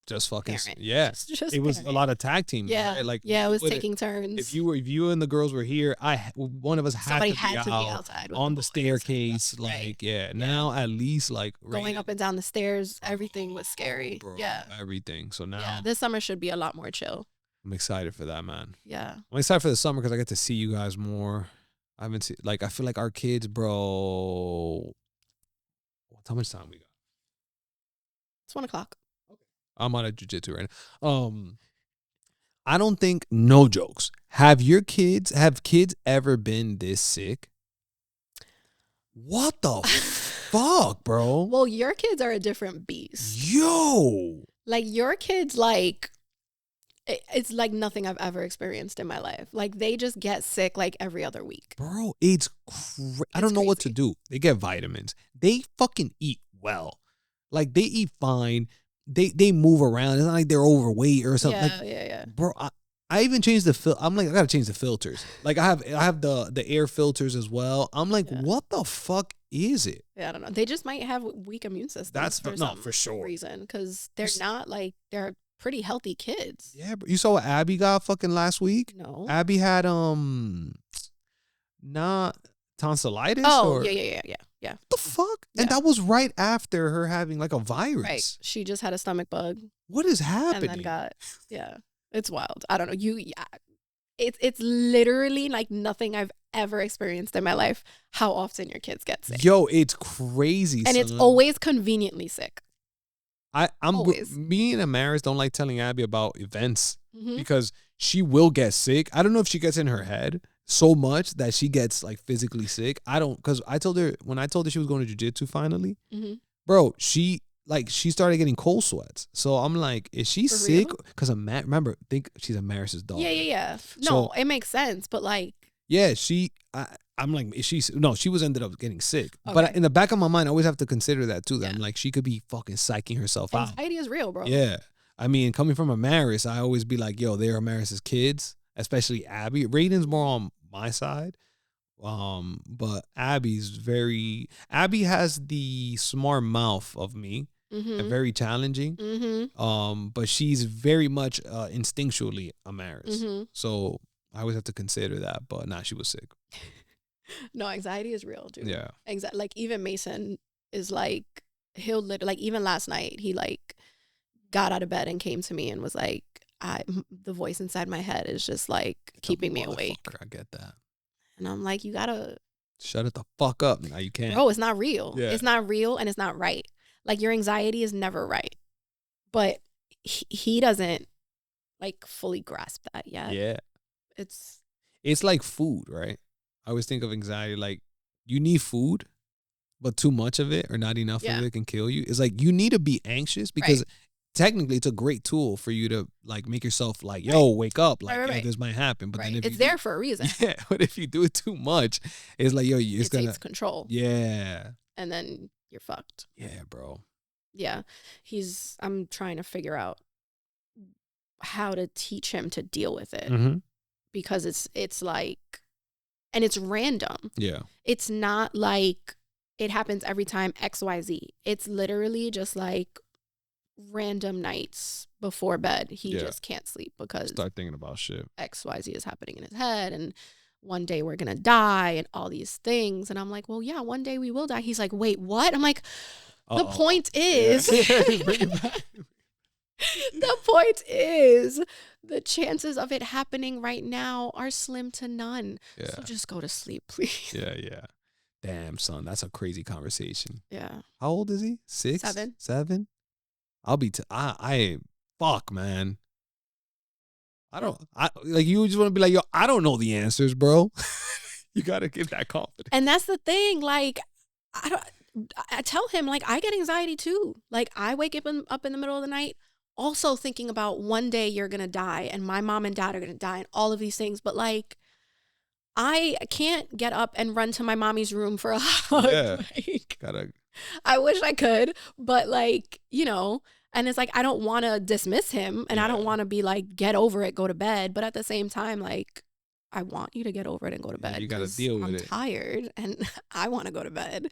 fucking
parent.
Just it was a lot of tag team.
Yeah,
right? Like
it was taking turns.
If you and the girls were here, one of us had to be outside on the staircase. Like now at least like
going up and down the stairs, everything was scary.
Bro, everything. So now
this summer should be a lot more chill.
I'm excited for that, man.
Yeah,
I'm excited for the summer because I get to see you guys more. I haven't seen I feel like our kids, bro. How much time we got?
It's 1 o'clock.
I'm on a jiu-jitsu right now. I don't think, no jokes. Have kids ever been this sick? What the fuck, bro?
Well, your kids are a different beast.
Yo.
Like, your kids, like, it's like nothing I've ever experienced in my life. Like, they just get sick like every other week.
Bro, it's I don't know what to do. They get vitamins. They fucking eat well. Like, they eat fine. They move around. It's not like they're overweight or something.
Yeah,
like,
yeah.
Bro, I even changed the I'm like, I gotta change the filters. Like, I have the air filters as well. I'm like, what the fuck is it?
Yeah, I don't know. They just might have weak immune systems.
For sure.
Reason, because they're not like, they're pretty healthy kids.
Yeah, but you saw what Abby got fucking last week?
No.
Abby had not tonsillitis.
Oh, yeah.
What the fuck?
Yeah.
And that was right after her having like a virus.
Right. She just had a stomach bug.
What is happening?
And then it's wild. I don't know. It's literally like nothing I've ever experienced in my life. How often your kids get sick?
Yo, it's crazy,
and
son.
it's always conveniently sick.
Me and Amaris don't like telling Abby about events because she will get sick. I don't know if she gets in her head so much that she gets like physically sick. Because I told her she was going to jiu-jitsu finally, bro, she started getting cold sweats. So I'm like, is she sick? Because remember, think she's Amaris's daughter.
Yeah. No, it makes sense, but like,
yeah, I'm like, she was ended up getting sick. Okay. But in the back of my mind, I always have to consider that too. That I'm like, she could be fucking psyching herself out.
Anxiety is real, bro.
Yeah. I mean, coming from Amaris, I always be like, yo, they're Amaris's kids, especially Abby. Raiden's more on my side. But Abby has the smart mouth of me. And very challenging. But she's very much instinctually Amaris. So I always have to consider that. But she was sick.
No, anxiety is real, dude.
Yeah.
Like, even Mason is like, he'll like, even last night, he like got out of bed and came to me and was like, the voice inside my head is just like keeping me awake.
I get that.
And I'm like, you gotta
shut it the fuck up. Now you can't.
Bro, it's not real.
Yeah.
It's not real and it's not right. Like, your anxiety is never right. But he doesn't like fully grasp that yet.
Yeah.
It's
like food, right? I always think of anxiety like you need food, but too much of it or not enough of it can kill you. It's like you need to be anxious because technically it's a great tool for you to like make yourself like, yo, wake up. Like, yeah, this might happen. But then if
it's there for a reason.
Yeah. But if you do it too much, it's like, yo, it takes
control.
Yeah.
And then you're fucked.
Yeah, bro.
Yeah. I'm trying to figure out how to teach him to deal with it. Because it's like, and it's random.
Yeah.
It's not like it happens every time XYZ. It's literally just like random nights before bed. He just can't sleep because
start thinking about shit.
XYZ is happening in his head. And one day we're going to die and all these things. And I'm like, well, yeah, one day we will die. He's like, wait, what? I'm like, the point is, the point is the chances of it happening right now are slim to none. Yeah. So just go to sleep, please.
Yeah. Damn, son, that's a crazy conversation.
Yeah.
How old is he? 6? 7? I'll be fuck, man. Like, you just want to be like, yo, I don't know the answers, bro. You got to give that confidence.
And that's the thing. Like, I tell him, like, I get anxiety too. Like, I wake up in the middle of the night also thinking about one day you're going to die and my mom and dad are going to die and all of these things. But like, I can't get up and run to my mommy's room for a hug.
Yeah.
Like, I wish I could, but like, and it's like, I don't want to dismiss him and I don't want to be like, get over it, go to bed. But at the same time, like, I want you to get over it and go to bed.
You got to deal with it.
I'm tired and I want to go to bed.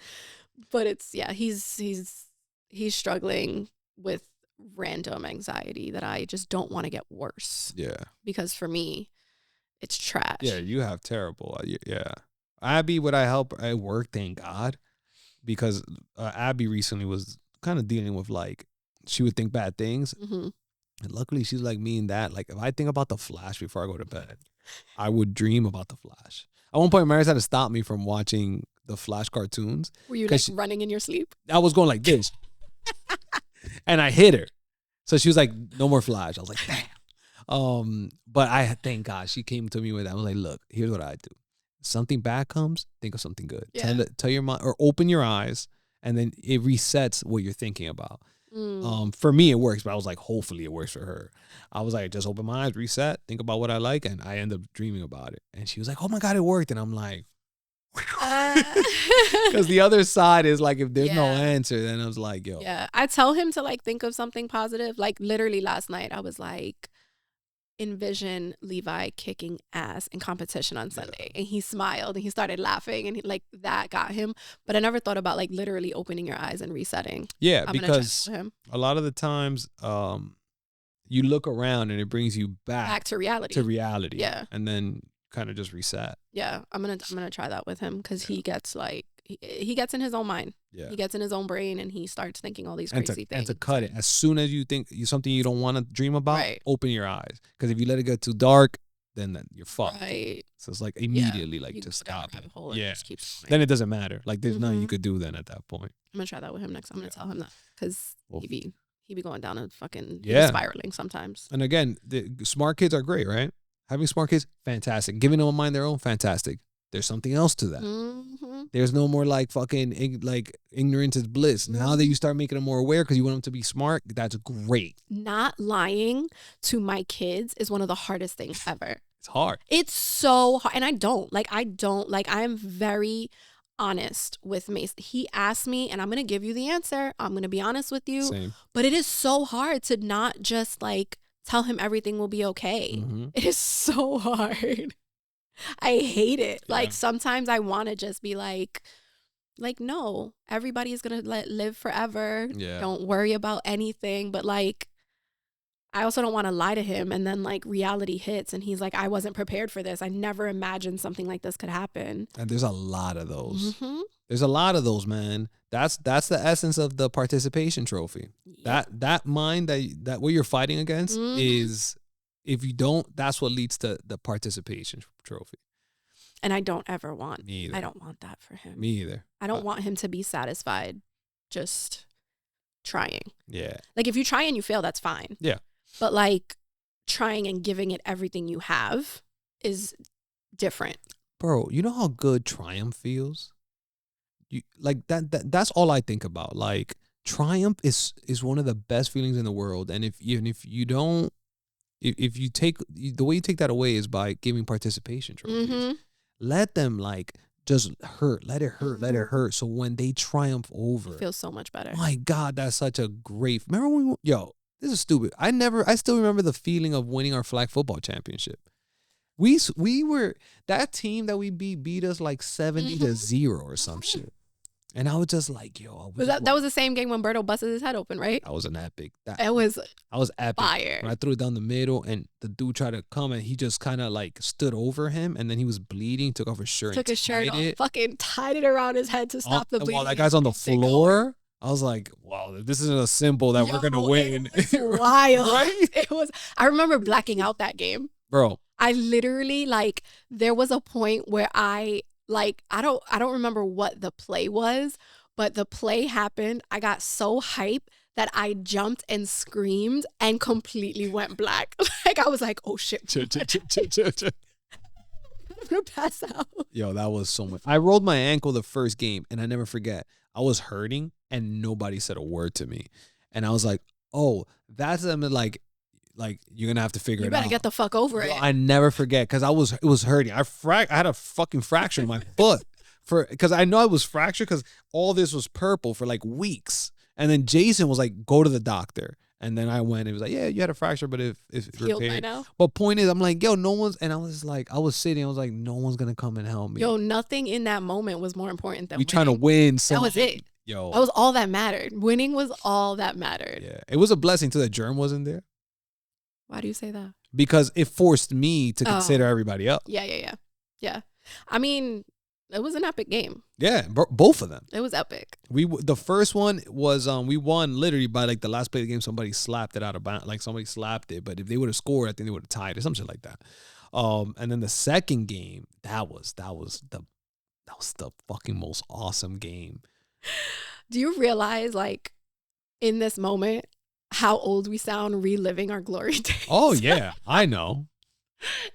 But it's, he's struggling with random anxiety that I just don't want to get worse.
Yeah.
Because for me, it's trash.
Yeah, you have terrible. Yeah. Abby, would I help at work? Thank God. Because Abby recently was kind of dealing with like, she would think bad things. And luckily she's like me in that. Like, if I think about the Flash before I go to bed, I would dream about the Flash. At one point, Maris had to stop me from watching the Flash cartoons.
Were you like running in your sleep?
I was going like this. And I hit her. So she was like, no more flash. I was like, damn. But I thank God she came to me with that. I was like, look, here's what I do. Something bad comes, think of something good.
Yeah.
Tell your mind or open your eyes, and then it resets what you're thinking about. For me, it works, but I was like, hopefully it works for her. I was like, just open my eyes, reset, think about what I like, and I end up dreaming about it. And she was like, oh my God, it worked. And I'm like, because the other side is like, if there's no answer, then I was like, yo.
Yeah. I tell him to like think of something positive. Like literally last night, I was like, envision Levi kicking ass in competition on Sunday. And he smiled and he started laughing and like that got him. But I never thought about like literally opening your eyes and resetting.
Yeah, because a lot of the times you look around and it brings you back
to reality.
Yeah. And then kind of just reset.
Yeah. I'm gonna try that with him because he gets like he gets in his own mind. Yeah. He gets in his own brain and he starts thinking all these crazy things. And
to cut it, as soon as you think something you don't want to dream about, open your eyes. Because if you let it get too dark, then you're fucked. Right. So it's like immediately, like just stop it. Yeah. Then it doesn't matter. Like there's nothing you could do then at that point.
I'm gonna try that with him next. I'm gonna tell him that because he be going down and fucking spiraling sometimes.
And again, the smart kids are great, right? Having smart kids, fantastic. Giving them a mind their own, fantastic. There's something else to that. There's no more like fucking like ignorance is bliss. Now that you start making them more aware because you want them to be smart, that's great.
Not lying to my kids is one of the hardest things ever.
It's hard.
It's so hard. And I don't like I'm very honest with Mace. He asked me and I'm going to give you the answer. I'm going to be honest with you.
Same.
But it is so hard to not just like tell him everything will be okay. It is so hard. I hate it. Yeah. Like sometimes I want to just be like no, everybody's gonna live forever. Yeah. Don't worry about anything. But like, I also don't want to lie to him. And then like reality hits, and he's like, I wasn't prepared for this. I never imagined something like this could happen.
And there's a lot of those. There's a lot of those, man. That's the essence of the participation trophy. Yeah. That mind that what you're fighting against is. If you don't, that's what leads to the participation trophy.
And I don't ever want. Me either. I don't want that for him.
Me either.
I don't want him to be satisfied just trying.
Yeah.
Like if you try and you fail, that's fine.
Yeah.
But like trying and giving it everything you have is different.
Bro, you know how good triumph feels? You like that's all I think about. Like triumph is one of the best feelings in the world. And if you don't, if you take the way you take that away is by giving participation trophies. Let them like just hurt. Let it hurt. Let it hurt. So when they triumph over,
it feels so much better.
My God, that's such a great. Remember when this is stupid. I still remember the feeling of winning our flag football championship. We were that team that we beat us like 70-0 or some shit. And I was just like, yo.
That was the same game when Berto busted his head open, right?
That was an epic.
That was
epic.
Fire.
When I threw it down the middle and the dude tried to come and he just kind of like stood over him and then he was bleeding, took off his shirt.
Took his shirt off, fucking tied it around his head to stop the bleeding.
While that guy's on the floor, I was like, wow, this isn't a symbol that we're going to win.
It was wild. Right? It was. I remember blacking out that game.
Bro.
I literally like, there was a point where I don't remember what the play was, but the play happened. I got so hyped that I jumped and screamed and completely went black. Like I was like, oh shit. I'm gonna pass out.
Yo, that was so much. I rolled my ankle the first game and I never forget. I was hurting and nobody said a word to me. And I was like, oh, that's them like you're gonna have to figure it out.
You better get the fuck over it.
I never forget because it was hurting. I had a fucking fracture in my foot because I know I was fractured because all this was purple for like weeks. And then Jason was like, go to the doctor. And then I went. It was like, yeah, you had a fracture, but if
healed by now.
But point is, I'm like, yo, no one's. And I was sitting. I was like, no one's gonna come and help me.
Yo, nothing in that moment was more important than
we trying to win. So
that was it.
Yo,
that was all that mattered. Winning was all that mattered.
Yeah, it was a blessing too that Germ wasn't there.
Why do you say that?
Because it forced me to consider everybody else.
Yeah. I mean, it was an epic game.
Yeah, both of them.
It was epic.
The first one was we won literally by like the last play of the game. Somebody slapped it out of bounds. Like somebody slapped it, but if they would have scored, I think they would have tied or something like that. And then the second game, that was the fucking most awesome game.
Do you realize like in this moment how old we sound reliving our glory days.
Oh yeah, I know.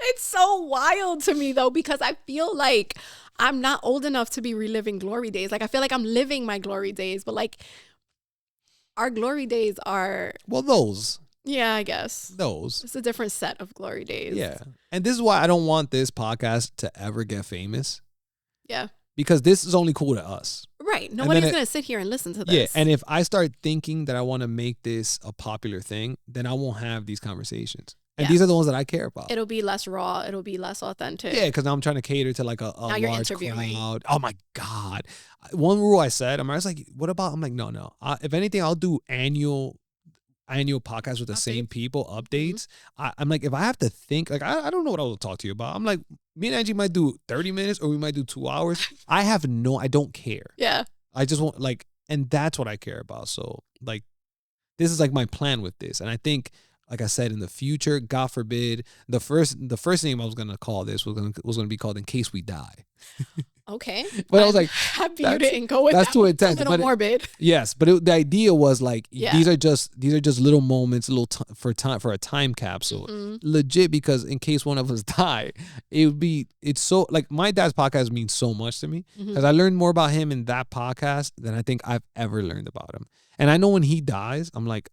It's so wild to me though, because I feel like I'm not old enough to be reliving glory days. Like I feel like I'm living my glory days, but like our glory days are,
Well, those.
yeah, I guess.
Those.
It's a different set of glory days.
Yeah. And this is why I don't want this podcast to ever get famous.
Yeah.
Because this is only cool to us.
Right. Nobody's going to sit here and listen to this.
Yeah. And if I start thinking that I want to make this a popular thing, then I won't have these conversations. And these are the ones that I care about.
It'll be less raw. It'll be less authentic.
Yeah, because now I'm trying to cater to like a
now you're
large
interviewing.
crowd. Oh my God. One rule I said, I was like, what about, I'm like, no. If anything, I'll do annual podcasts with the same people, updates. I'm like, if I have to think, like, I don't know what I will talk to you about. I'm like, me and Angie might do 30 minutes or we might do 2 hours. I don't care.
Yeah.
I just want like, and that's what I care about. So like, this is like my plan with this. And I think, like I said, in the future, God forbid, the first name I was gonna call this was gonna be called "In Case We Die."
Okay,
but I was like,
happy you didn't go with
that's
that.
Too intense.
A little morbid.
Yes, but the idea was like these are just little moments, for a time capsule, legit. Because in case one of us die, it's so like my dad's podcast means so much to me because I learned more about him in that podcast than I think I've ever learned about him. And I know when he dies, I'm like.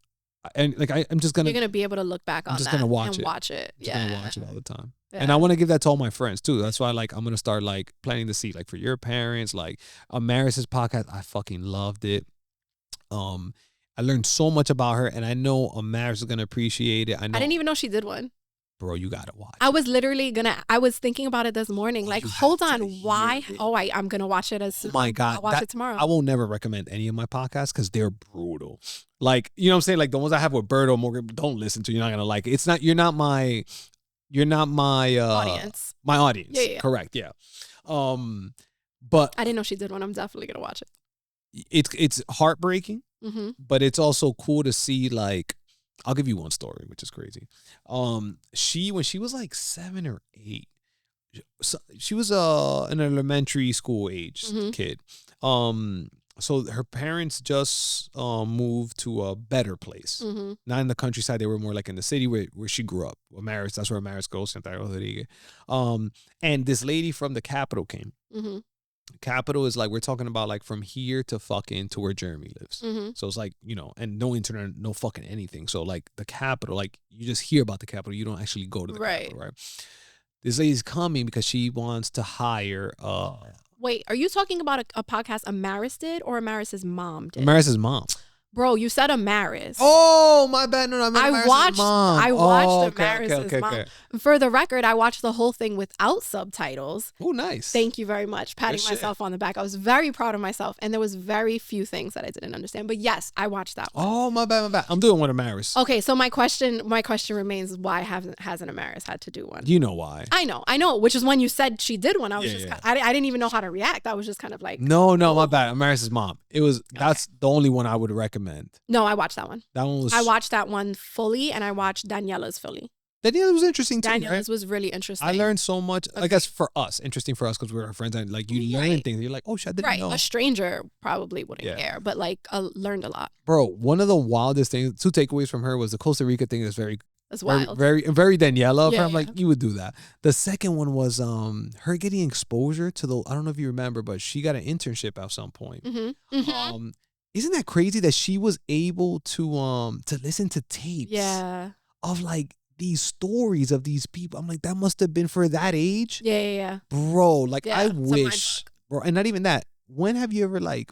And like I'm just gonna.
You're gonna be able to look back on that. I'm just gonna watch it.
Yeah, gonna watch it all the time. Yeah. And I want to give that to all my friends too. That's why like I'm gonna start like planting the seed like for your parents. Like Maris's podcast, I fucking loved it. I learned so much about her, and I know Maris is gonna appreciate it. I
didn't even know she did one.
Bro, you gotta watch.
I was literally I was thinking about it this morning. Like, hold on, why? Oh, I'm gonna watch it as soon. Oh my God, I'll watch it tomorrow.
I will never recommend any of my podcasts because they're brutal. Like, you know what I'm saying? Like the ones I have with Berto Morgan, don't listen to. You're not gonna like it. It's not. You're not my
audience.
My audience.
Yeah.
Correct. Yeah. But
I didn't know she did one. I'm definitely gonna watch it.
It's heartbreaking, but it's also cool to see like. I'll give you one story, which is crazy. When she was like 7 or 8, so she was an elementary school age kid. So her parents just moved to a better place, not in the countryside. They were more like in the city where she grew up. That's where Maris goes, Santiago Rodriguez. And this lady from the capital came. Capital is like, we're talking about like from here to where Jeremy lives. So it's like, you know, and no internet, no fucking anything. So like the capital, like you just hear about the capital. You don't actually go to the capital, right? This lady's coming because she wants to hire.
Wait, are you talking about a podcast Amaris did or Amaris's mom did?
Amaris's mom.
Bro, you said Amaris.
Oh, my bad. No, I meant Amaris's mom.
I watched Amaris's mom. For the record, I watched the whole thing without subtitles.
Oh, nice.
Thank you very much. Patting myself on the back. I was very proud of myself, and there was very few things that I didn't understand. But yes, I watched that one.
Oh, my bad. I'm doing one of Amaris.
Okay, so my question remains: why hasn't Amaris had to do one?
You know why?
I know. Which is when you said she did one. I was I didn't even know how to react. I was just kind of like,
no, my bad. Amaris's mom. That's the only one I would recommend.
No, I watched that one.
I
watched that one fully, and I watched Daniela's fully.
Daniela was interesting too.
Daniela's was really interesting.
I learned so much. Okay. I guess for us, interesting for us because we're our friends, and like you learn things. You're like, oh shit, I didn't know.
A stranger probably wouldn't care, but like learned a lot.
Bro, one of the wildest things, 2 takeaways from her was the Costa Rica thing. That's
wild.
Very Daniela. I'm like, you would do that. The second one was her getting exposure to I don't know if you remember, but she got an internship at some point. Isn't that crazy that she was able to listen to tapes of like these stories of these people? I'm like, that must have been for that age.
Yeah.
Bro, like I wish, bro, and not even that. When have you ever like,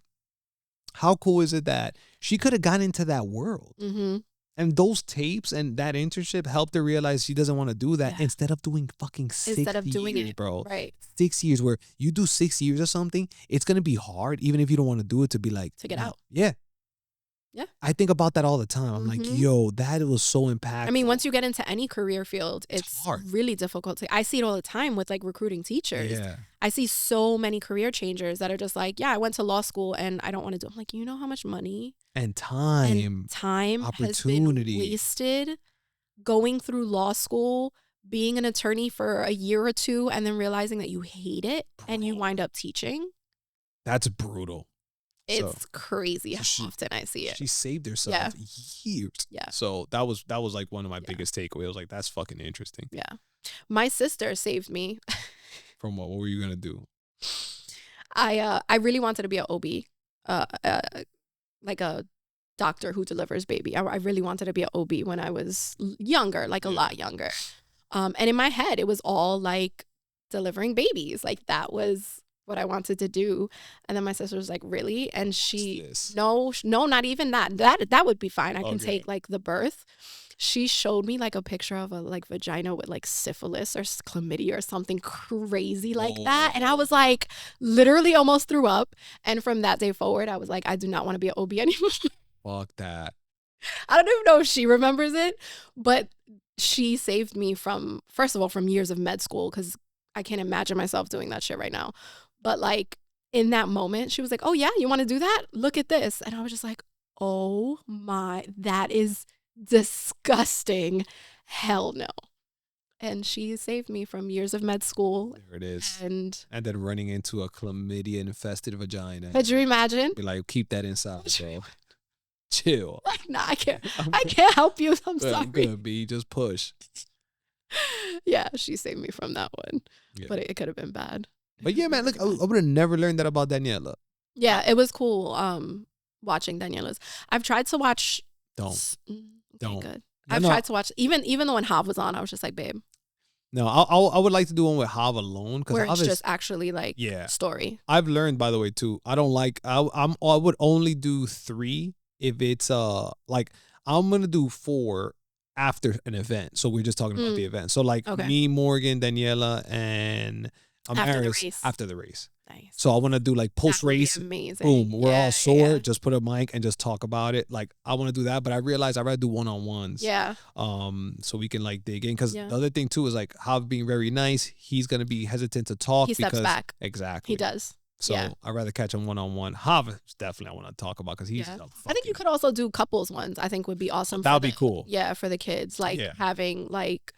how cool is it that she could have gotten into that world? And those tapes and that internship helped her realize she doesn't want to do that instead of doing fucking 6 years, bro.
Right.
6 years where you do 6 years or something, it's going to be hard, even if you don't want to do it, to be like.
To get out.
Yeah.
Yeah.
I think about that all the time. I'm like, yo, that was so impactful.
I mean, once you get into any career field, it's hard. Really difficult. I see it all the time with like recruiting teachers. Yeah. I see so many career changers that are just like, yeah, I went to law school and I don't want to do it. I'm like, you know how much money
and time
has been wasted going through law school, being an attorney for a year or two, and then realizing that you hate it and you wind up teaching?
That's brutal.
It's crazy
so
how often I see it.
She saved herself years.
Yeah.
So that was like one of my biggest takeaways. I was like, that's fucking interesting.
Yeah. My sister saved me.
From what? What were you gonna do?
I really wanted to be an OB, like a doctor who delivers baby. I really wanted to be an OB when I was younger, like a lot younger. And in my head, it was all like delivering babies. Like that was what I wanted to do. And then my sister was like, really? And she, no, not even that. That would be fine. I can take like the birth. She showed me like a picture of a like vagina with like syphilis or chlamydia or something crazy like that. And I was like, literally almost threw up. And from that day forward, I was like, I do not want to be an OB anymore.
Fuck that.
I don't even know if she remembers it, but she saved me from, first of all, from years of med school, because I can't imagine myself doing that shit right now. But like in that moment, she was like, oh yeah, you want to do that? Look at this. And I was just like, oh my, that is disgusting. Hell no. And she saved me from years of med school.
There it is.
And
then running into a chlamydia infested vagina.
Could you imagine?
Be like, keep that inside, bro. Chill.
Like, nah, I can't help you. I'm sorry.
I'm good, B. Just push.
Yeah, she saved me from that one. Yeah. But it could have been bad.
But yeah, man, look, I would have never learned that about Daniela.
Yeah, it was cool watching Daniela's. I've tried to watch.
Don't.
Good. I've tried to watch, even though when Hav was on, I was just like, babe.
No, I would like to do one with Hav alone.
Where it's just actually like story.
I've learned, by the way, too. I don't like, I would only do 3 if it's like, I'm going to do 4 after an event. So we're just talking about the event. So like me, Morgan, Daniela, and Amaris after the race.
Nice.
So I want to do like post race.
Amazing.
Boom. We're all sore. Just put a mic and just talk about it. Like I want to do that, but I realized I'd rather do one-on-ones.
Yeah.
So we can like dig in, because the other thing too is like Hav being very nice. He's gonna be hesitant to talk.
He steps back.
Exactly.
He does.
So I'd rather catch him one-on-one. Hav is definitely I want to talk about, because he's.
I think you could also do couples ones. I think would be awesome.
That would be cool.
Yeah, for the kids, like having like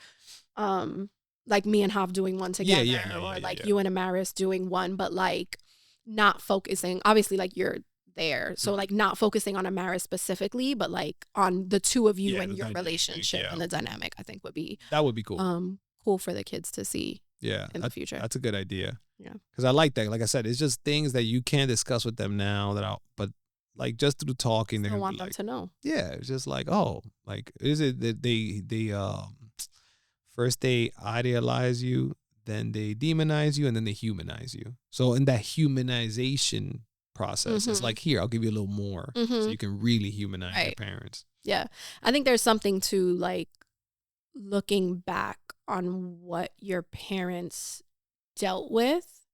me and Hav doing one together, or like you and Amaris doing one, but like not focusing. Obviously, like you're there, so like not focusing on Amaris specifically, but like on the two of you and your relationship and the dynamic. I think would be
cool.
Cool for the kids to see.
Yeah,
in the future.
That's a good idea.
Yeah,
because I like that. Like I said, it's just things that you can't discuss with them now. But like just through talking, they
want them to know.
Yeah, it's just like, oh, like is it that they first they idealize you, then they demonize you, and then they humanize you. So in that humanization process, it's like, here, I'll give you a little more, so you can really humanize your parents.
Yeah, I think there's something to like looking back on what your parents dealt with.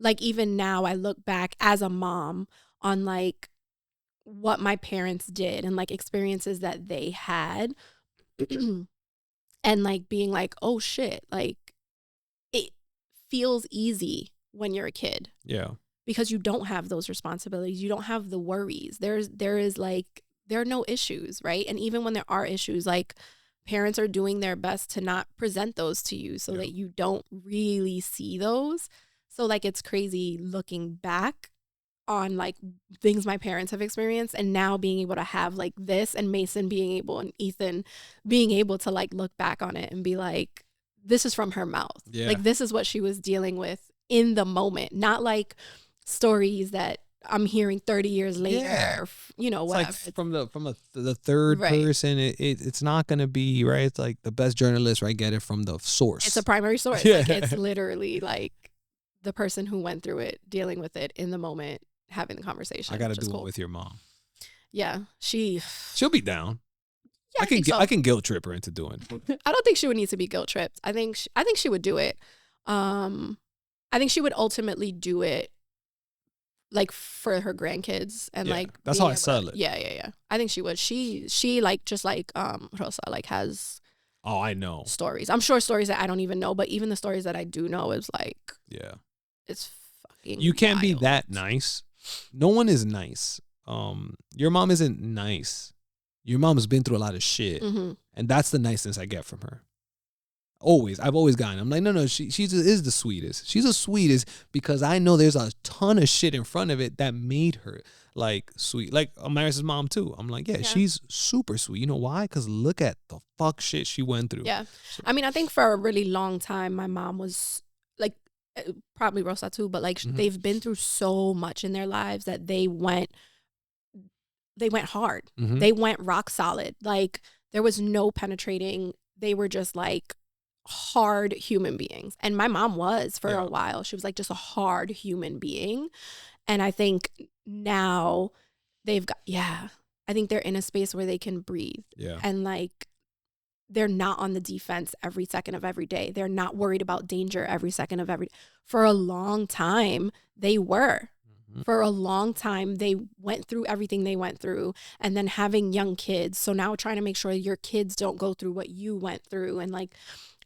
Like even now, I look back as a mom on like what my parents did and like experiences that they had. And like being like, oh shit, like it feels easy when you're a kid.
Yeah.
Because you don't have those responsibilities. You don't have the worries. There are no issues, right? And even when there are issues, like parents are doing their best to not present those to you so that you don't really see those. So like it's crazy looking back on like things my parents have experienced, and now being able to have like this, and Mason being able, and Ethan being able to like look back on it and be like, this is from her mouth. Like this is what she was dealing with in the moment, not like stories that I'm hearing 30 years later, you know, whatever.
Like from the third person, it's not going to be, right? It's like the best journalist, right? Get it from the source.
It's a primary source. Like it's literally like the person who went through it, dealing with it in the moment, having the conversation.
I got to do it with your mom.
Yeah. She'll
be down.
Yeah,
I can guilt trip her into doing it.
I don't think she would need to be guilt tripped. I think she would do it. I think she would ultimately do it like for her grandkids and like
that's how I sell it.
Yeah. I think she would. She like just like Rosa like has
I know
stories. I'm sure stories that I don't even know, but even the stories that I do know is like it's fucking
you can't
wild.
Be that nice. No one is nice. Your mom isn't nice. Your mom has been through a lot of shit, and that's the niceness I get from her. Always. I've always gotten. I'm like, no, she is the sweetest. She's the sweetest because I know there's a ton of shit in front of it that made her like sweet. Like Amaris's mom too. I'm like, yeah, she's super sweet. You know why? Because look at the fuck shit she went through.
Yeah.
So,
I mean, I think for a really long time, my mom was like, probably Rosa too, but like they've been through so much in their lives that they went hard. They went rock solid. Like there was no penetrating. They were just like hard human beings. And my mom was for a while. She was like just a hard human being. And I think now they've got, I think they're in a space where they can breathe.
Yeah.
And like, they're not on the defense every second of every day. They're not worried about danger every second of every day. For a long time, they were. For a long time, they went through everything they went through, and then having young kids. So now trying to make sure your kids don't go through what you went through, and like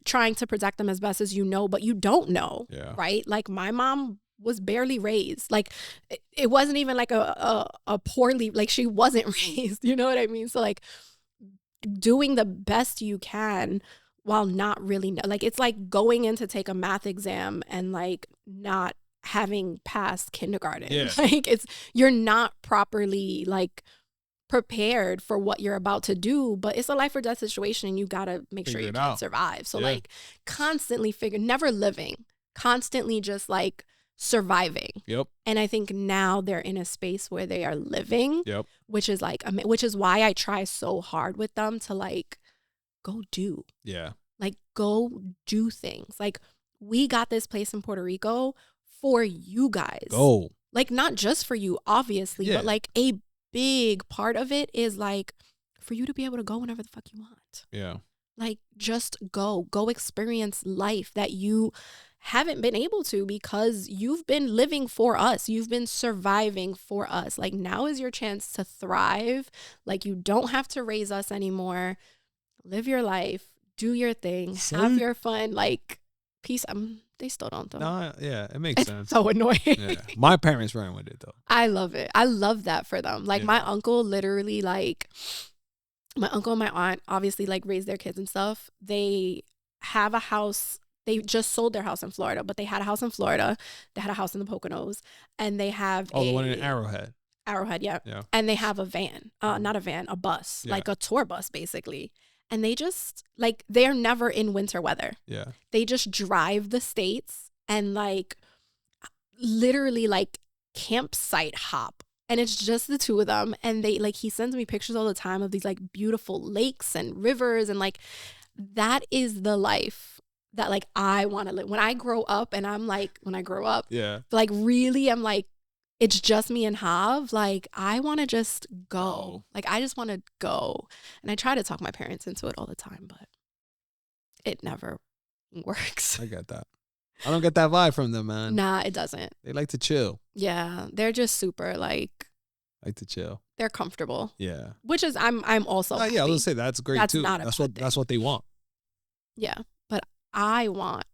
trying to protect them as best as you know, but you don't know, right? Like my mom was barely raised. Like it wasn't even like a poorly, like she wasn't raised, you know what I mean? So like doing the best you can while not really like it's like going in to take a math exam and like not having passed kindergarten. Like you're not properly like prepared for what you're about to do, but it's a life or death situation and you gotta make sure you can survive. So like constantly never living, constantly just like surviving. And I think now they're in a space where they are living, which is like, which is why I try so hard with them to like go do, like go do things. Like we got this place in Puerto Rico for you guys. Like not just for you, obviously, but like a big part of it is like for you to be able to go whenever the fuck you want. Like just go experience life that you haven't been able to because you've been living for us. You've been surviving for us. Like now is your chance to thrive. Like you don't have to raise us anymore. Live your life, do your thing, have your fun. Like peace. They still don't though.
No, it makes sense.
So annoying.
My parents ran with it though.
I love it. I love that for them. Like my uncle literally like, my uncle and my aunt obviously like raised their kids and stuff. They have a house. They just sold their house in Florida, but they had a house in Florida. They had a house in the Poconos, and they have
the one in Arrowhead.
Arrowhead, yeah. And they have a van, not a van, a bus, like a tour bus, basically. And they just like they're never in winter weather. They just drive the states and like literally like campsite hop. And it's just the two of them. And they like, he sends me pictures all the time of these like beautiful lakes and rivers. And like, that is the life that like I want to live. When I grow up and I'm like, when I grow up, like really, I'm like, it's just me and Hav. Like, I want to just go. Like, I just want to go. And I try to talk my parents into it all the time, but it never works.
I get that. I don't get that vibe from them, man.
Nah, it doesn't.
They like to chill.
Yeah, they're just super like
to chill.
They're comfortable.
Yeah.
Which is I'm also
I was gonna say that's great too. That's what they want.
Yeah. But I want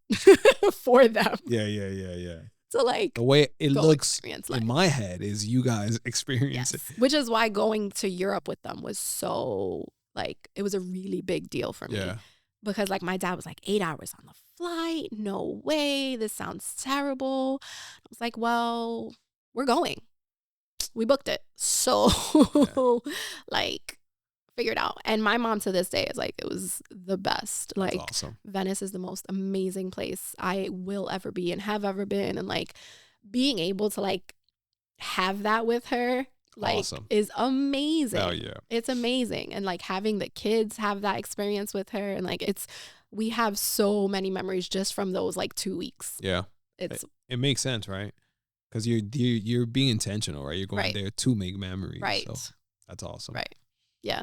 for them.
Yeah.
So like
the way it looks in my head is you guys experience it.
Which is why going to Europe with them was so like it was a really big deal for me.
Yeah.
Because like my dad was like 8 hours on the flight. No way. This sounds terrible. I was like, well, we're going. We booked it. So like figure it out. And my mom to this day is like, it was the best. Like
awesome.
Venice is the most amazing place I will ever be and have ever been. And like being able to like have that with her like is amazing.
Oh yeah.
It's amazing. And like having the kids have that experience with her and like we have so many memories just from those like 2 weeks.
Yeah. It makes sense, right? Because you're being intentional, right? You're going there to make memories.
Right.
So that's awesome.
Right. Yeah.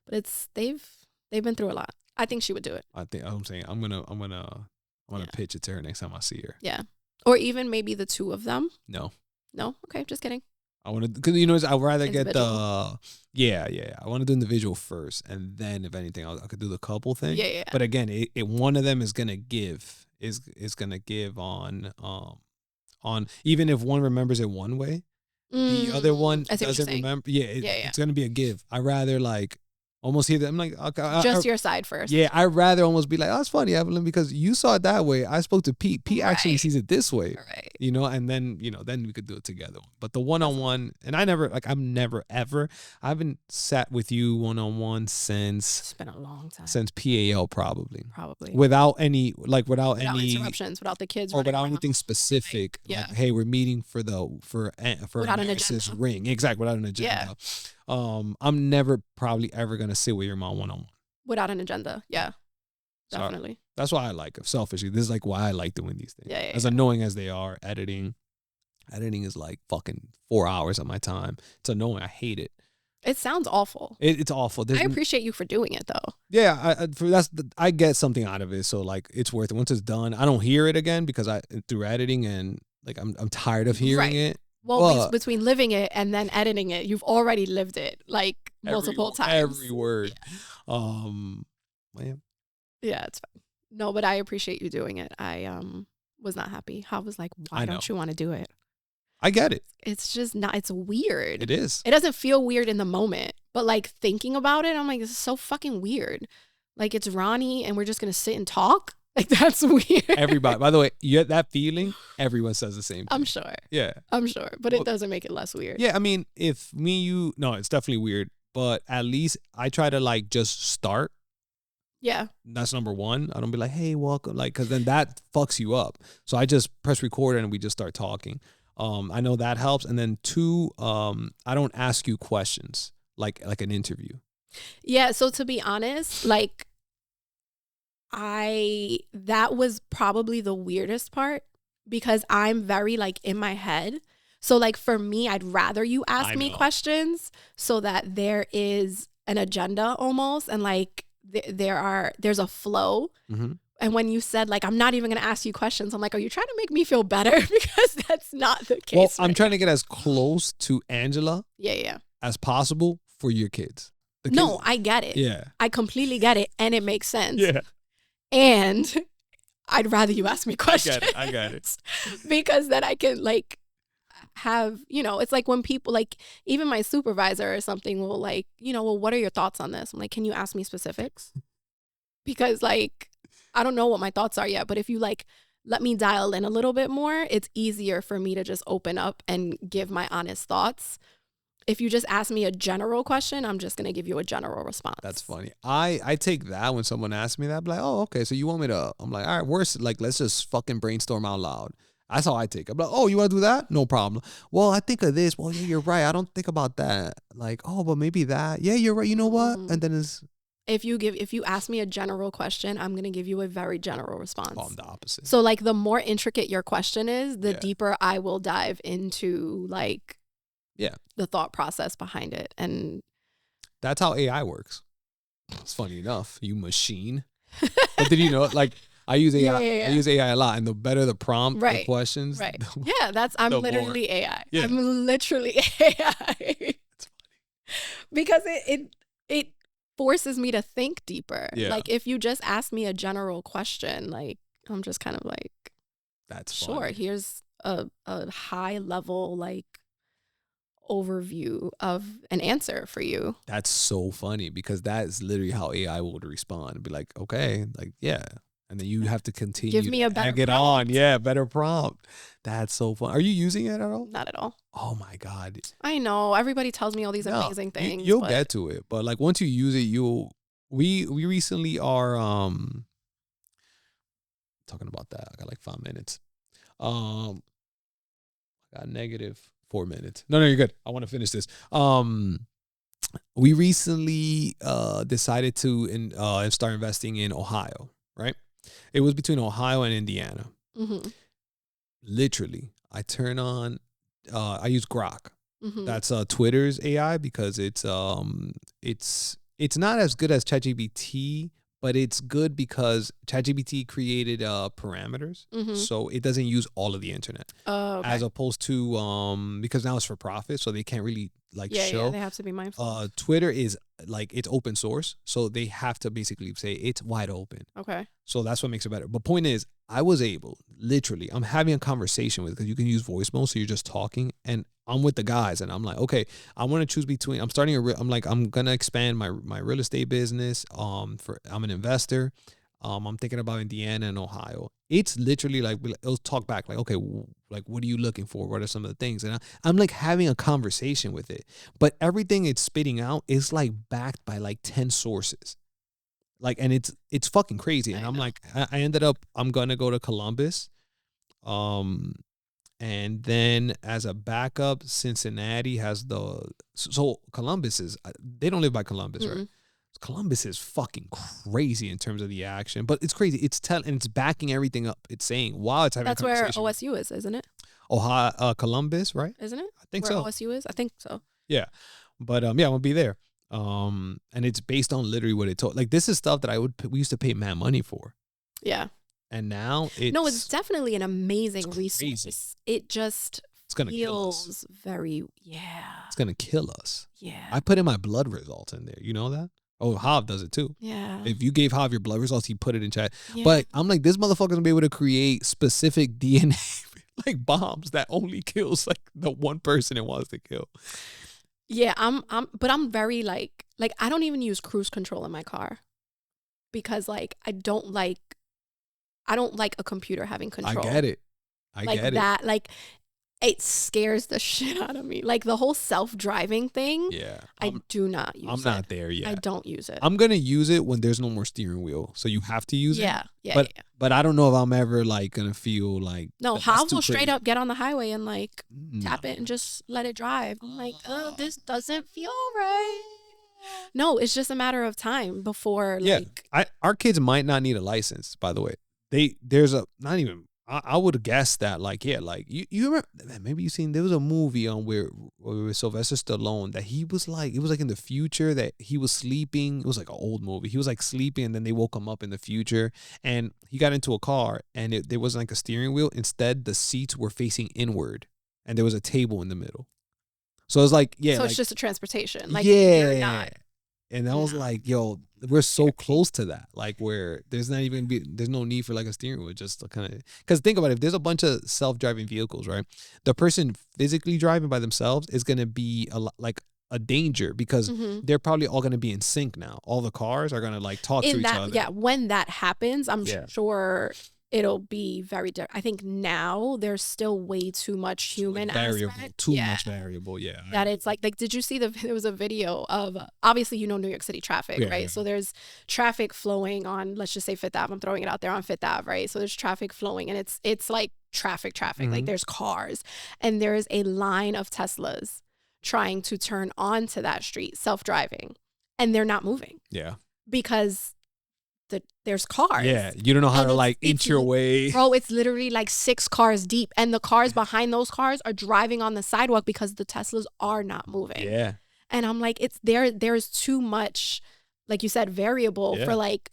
But they've been through a lot. I think she would do it.
I'm saying I'm gonna pitch it to her next time I see her.
Yeah. Or even maybe the two of them.
No.
Okay. Just kidding.
I want to, because I'd rather get
individual.
I want to do individual first, and then if anything, I could do the couple thing.
Yeah.
But again, one of them is gonna give on even if one remembers it one way, the other one doesn't remember. Yeah, it's gonna be a give. I rather like Almost hear that. I'm like, okay,
Just your side first.
yeah, I'd rather almost be like, oh, it's funny, Evelyn, because you saw it that way. I spoke to Pete. Pete actually
Right.
sees it this way.
Right.
You know, and then, you know, then we could do it together. But the one-on-one, and I haven't sat with you one-on-one
It's
since
been a long time.
since PAL probably.
Probably.
Without any
Without
any
interruptions, without the kids
or
running
without
around.
anything specific.
Yeah.
Like, hey, we're meeting for
Without an
Nurse's
agenda.
ring. Exactly, without an agenda. I'm never probably ever gonna sit with your mom one-on-one.
Without an agenda. Yeah.
Sorry.
Definitely.
That's why I like it. Selfishly, this is like why I like doing these things.
Yeah,
As annoying as they are, editing is like fucking 4 hours of my time. It's annoying. I hate it.
It sounds awful.
It's awful.
I appreciate you for doing it though.
Yeah, I get something out of it. So like, it's worth it. Once it's done, I don't hear it again because through editing, and like I'm tired of hearing it.
Well, between living it and then editing it, you've already lived it like multiple times.
Every word.
Yeah, it's fine. No, but I appreciate you doing it. I was not happy. I was like, why don't you want to do it?
I get it.
It's just not, it's weird.
It is.
It doesn't feel weird in the moment, but like thinking about it, I'm like, this is so fucking weird. Like, it's Ronnie and we're just going to sit and talk. Like, that's weird.
Everybody, by the way, you get that feeling, everyone says the same thing.
I'm sure.
Yeah.
I'm sure. But it doesn't make it less weird.
Yeah. I mean, if no, it's definitely weird, but at least I try to like just start.
Yeah.
That's number one. I don't be like, hey, welcome. Like, cause then that fucks you up. So I just press record and we just start talking. I know that helps. And then two, I don't ask you questions like an interview.
Yeah. So to be honest, like, that was probably the weirdest part because I'm very like in my head. So like for me, I'd rather you ask me questions so that there is an agenda almost, and like there's a flow.
Mm-hmm.
And when you said like, I'm not even going to ask you questions, I'm like, are you trying to make me feel better? Because that's not the case.
Well, I'm trying to get as close to Angela as possible for your kids.
No, I get it.
Yeah.
I completely get it. And it makes sense.
Yeah.
And I'd rather you ask me questions.
I got it.
Because then I can like have, you know, it's like when people like, even my supervisor or something will like, you know, well, what are your thoughts on this? I'm like, can you ask me specifics? Because like, I don't know what my thoughts are yet, but if you like let me dial in a little bit more, it's easier for me to just open up and give my honest thoughts. If you just ask me a general question, I'm just going to give you a general response.
That's funny. I take that when someone asks me that, I'm like, oh, okay, so you want me to, I'm like, all right, worse, like, let's just fucking brainstorm out loud. That's how I take it. I'm like, oh, you want to do that? No problem. Well, I think of this. Well, yeah, you're right. I don't think about that. Like, oh, but maybe that. Yeah, you're right. You know what? And then it's.
If you ask me a general question, I'm going to give you a very general response.
Oh, I'm the opposite.
So like the more intricate your question is, the deeper I will dive into like the thought process behind it. And
that's how AI works. It's funny enough, you machine. But did you know, like, I use AI. I use AI a lot, and the better the prompt, the questions.
Right. Yeah, I'm literally AI.
Yeah.
I'm literally AI.
That's funny.
Because it forces me to think deeper.
Yeah.
Like if you just ask me a general question, like I'm just kind of like,
that's
sure,
funny.
here's a high level like overview of an answer for you.
That's so funny because that is literally how AI would respond. Be like, okay, like, yeah. And then you have to continue.
Give me a better
prompt. On. Yeah, better prompt. That's so fun. Are you using it at all?
Not at all.
Oh my God.
I know. Everybody tells me all these amazing things.
You'll get to it. But like once you use it, we recently are talking about that. I got like 5 minutes. I got negative 4 minutes. No, you're good. I want to finish this. We recently decided to start investing in Ohio, right? It was between Ohio and Indiana.
Mm-hmm.
Literally, I turn on, I use Grok.
Mm-hmm.
That's Twitter's AI because it's not as good as ChatGPT, but it's good because ChatGPT created parameters, so it doesn't use all of the internet.
Oh, okay.
As opposed to because now it's for profit, so they can't really show.
Yeah, they have to be mindful.
Twitter is like it's open source, so they have to basically say it's wide open.
Okay.
So that's what makes it better. But point is, I was able literally, I'm having a conversation with, because you can use voice mode, so you're just talking, and I'm with the guys, and I'm like, okay, I want to choose between. I'm gonna expand my real estate business. I'm an investor. I'm thinking about Indiana and Ohio. It's literally like it'll talk back like, okay, like what are you looking for? What are some of the things? And I'm like having a conversation with it, but everything it's spitting out is like backed by like 10 sources. Like, and it's fucking crazy. And I'm like, I ended up, I'm gonna go to Columbus. And then as a backup, Cincinnati has so Columbus is, they don't live by Columbus, right? Columbus is fucking crazy in terms of the action, but it's crazy. It's and it's backing everything up. It's saying, wow, it's having
That's
a conversation.
where OSU is, isn't it?
Ohio, Columbus, right?
Isn't it?
I think
where
so.
OSU is? I think so.
Yeah. But yeah, I'm gonna be there. And it's based on literally what it told. Like, this is stuff that we used to pay mad money for.
Yeah.
And now
it's definitely an amazing resource. It just
it's gonna kill us.
feels very
It's gonna kill us.
Yeah.
I put in my blood results in there. You know that? Oh, Hav does it too.
Yeah.
If you gave Hav your blood results, he put it in chat.
Yeah.
But I'm like, this motherfucker's gonna be able to create specific DNA like bombs that only kills like the one person it wants to kill.
Yeah, but I'm very like I don't even use cruise control in my car because like I don't like a computer having control.
I get it. I get
that, like, it scares the shit out of me. Like the whole self-driving thing.
Yeah.
I do not use it.
I'm not there yet.
I don't use it.
I'm going to use it when there's no more steering wheel. So you have to use it.
Yeah.
But I don't know if I'm ever like going to feel like.
No, Hav will straight up get on the highway and like tap it and just let it drive. I'm like, oh, this doesn't feel right. No, it's just a matter of time before like.
Our kids might not need a license, by the way. I would guess that like you remember, maybe you seen, there was a movie on where Sylvester Stallone that he was like, it was like in the future that he was sleeping. It was like an old movie. He was like sleeping and then they woke him up in the future and he got into a car and there wasn't like a steering wheel. Instead, the seats were facing inward and there was a table in the middle. So it's like, yeah.
So
like,
it's just a transportation. Like,
yeah.
You're not.
And I was like, yo, we're so close to that. Like where there's no need for like a steering wheel. Just kind of, because think about it, if there's a bunch of self-driving vehicles, right? The person physically driving by themselves is going to be a danger because they're probably all going to be in sync now. All the cars are going to like talk to each other.
Yeah, when that happens, I'm sure it'll be very different. I think now there's still way too much human
variable,
aspect.
Too much variable. Yeah.
That it's like did you see there was a video of, obviously, New York City traffic, right? Yeah. So there's traffic flowing on, let's just say Fifth Ave. I'm throwing it out there on Fifth Ave, right? So there's traffic flowing and it's like traffic. Like there's cars and there's a line of Teslas trying to turn onto that street, self-driving, and they're not moving.
Yeah.
Because there's cars.
Yeah, you don't know how to like inch your way.
Bro, it's literally like 6 cars deep. And the cars behind those cars are driving on the sidewalk because the Teslas are not moving.
Yeah.
And I'm like, there's too much, like you said, variable for like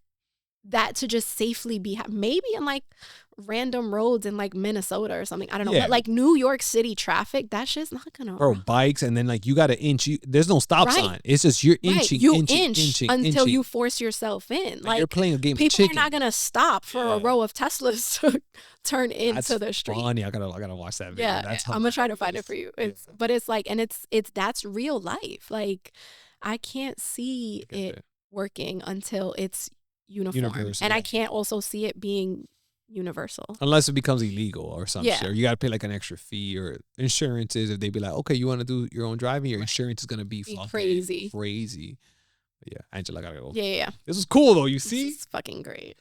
that to just safely be, maybe in like random roads in like Minnesota or something. I don't know. But like New York City traffic, that shit's not gonna.
Bro, bikes and then like you got to inch. There's no stop sign. It's just you're inching, inching
until you force yourself in. Like
you're playing a game.
People are not gonna stop for a row of Teslas to turn into the street.
Funny. I gotta watch that video.
Yeah, I'm gonna try to find it for you. But it's like, and it's that's real life. Like I can't see it working until it's uniform, and I can't also see it being universal
unless it becomes illegal or something. Yeah. You got to pay like an extra fee or insurances. If they be like, okay, you want to do your own driving, your insurance is gonna be
crazy.
But yeah, Angela, I gotta go.
Yeah.
This is cool though. You see,
this is fucking great.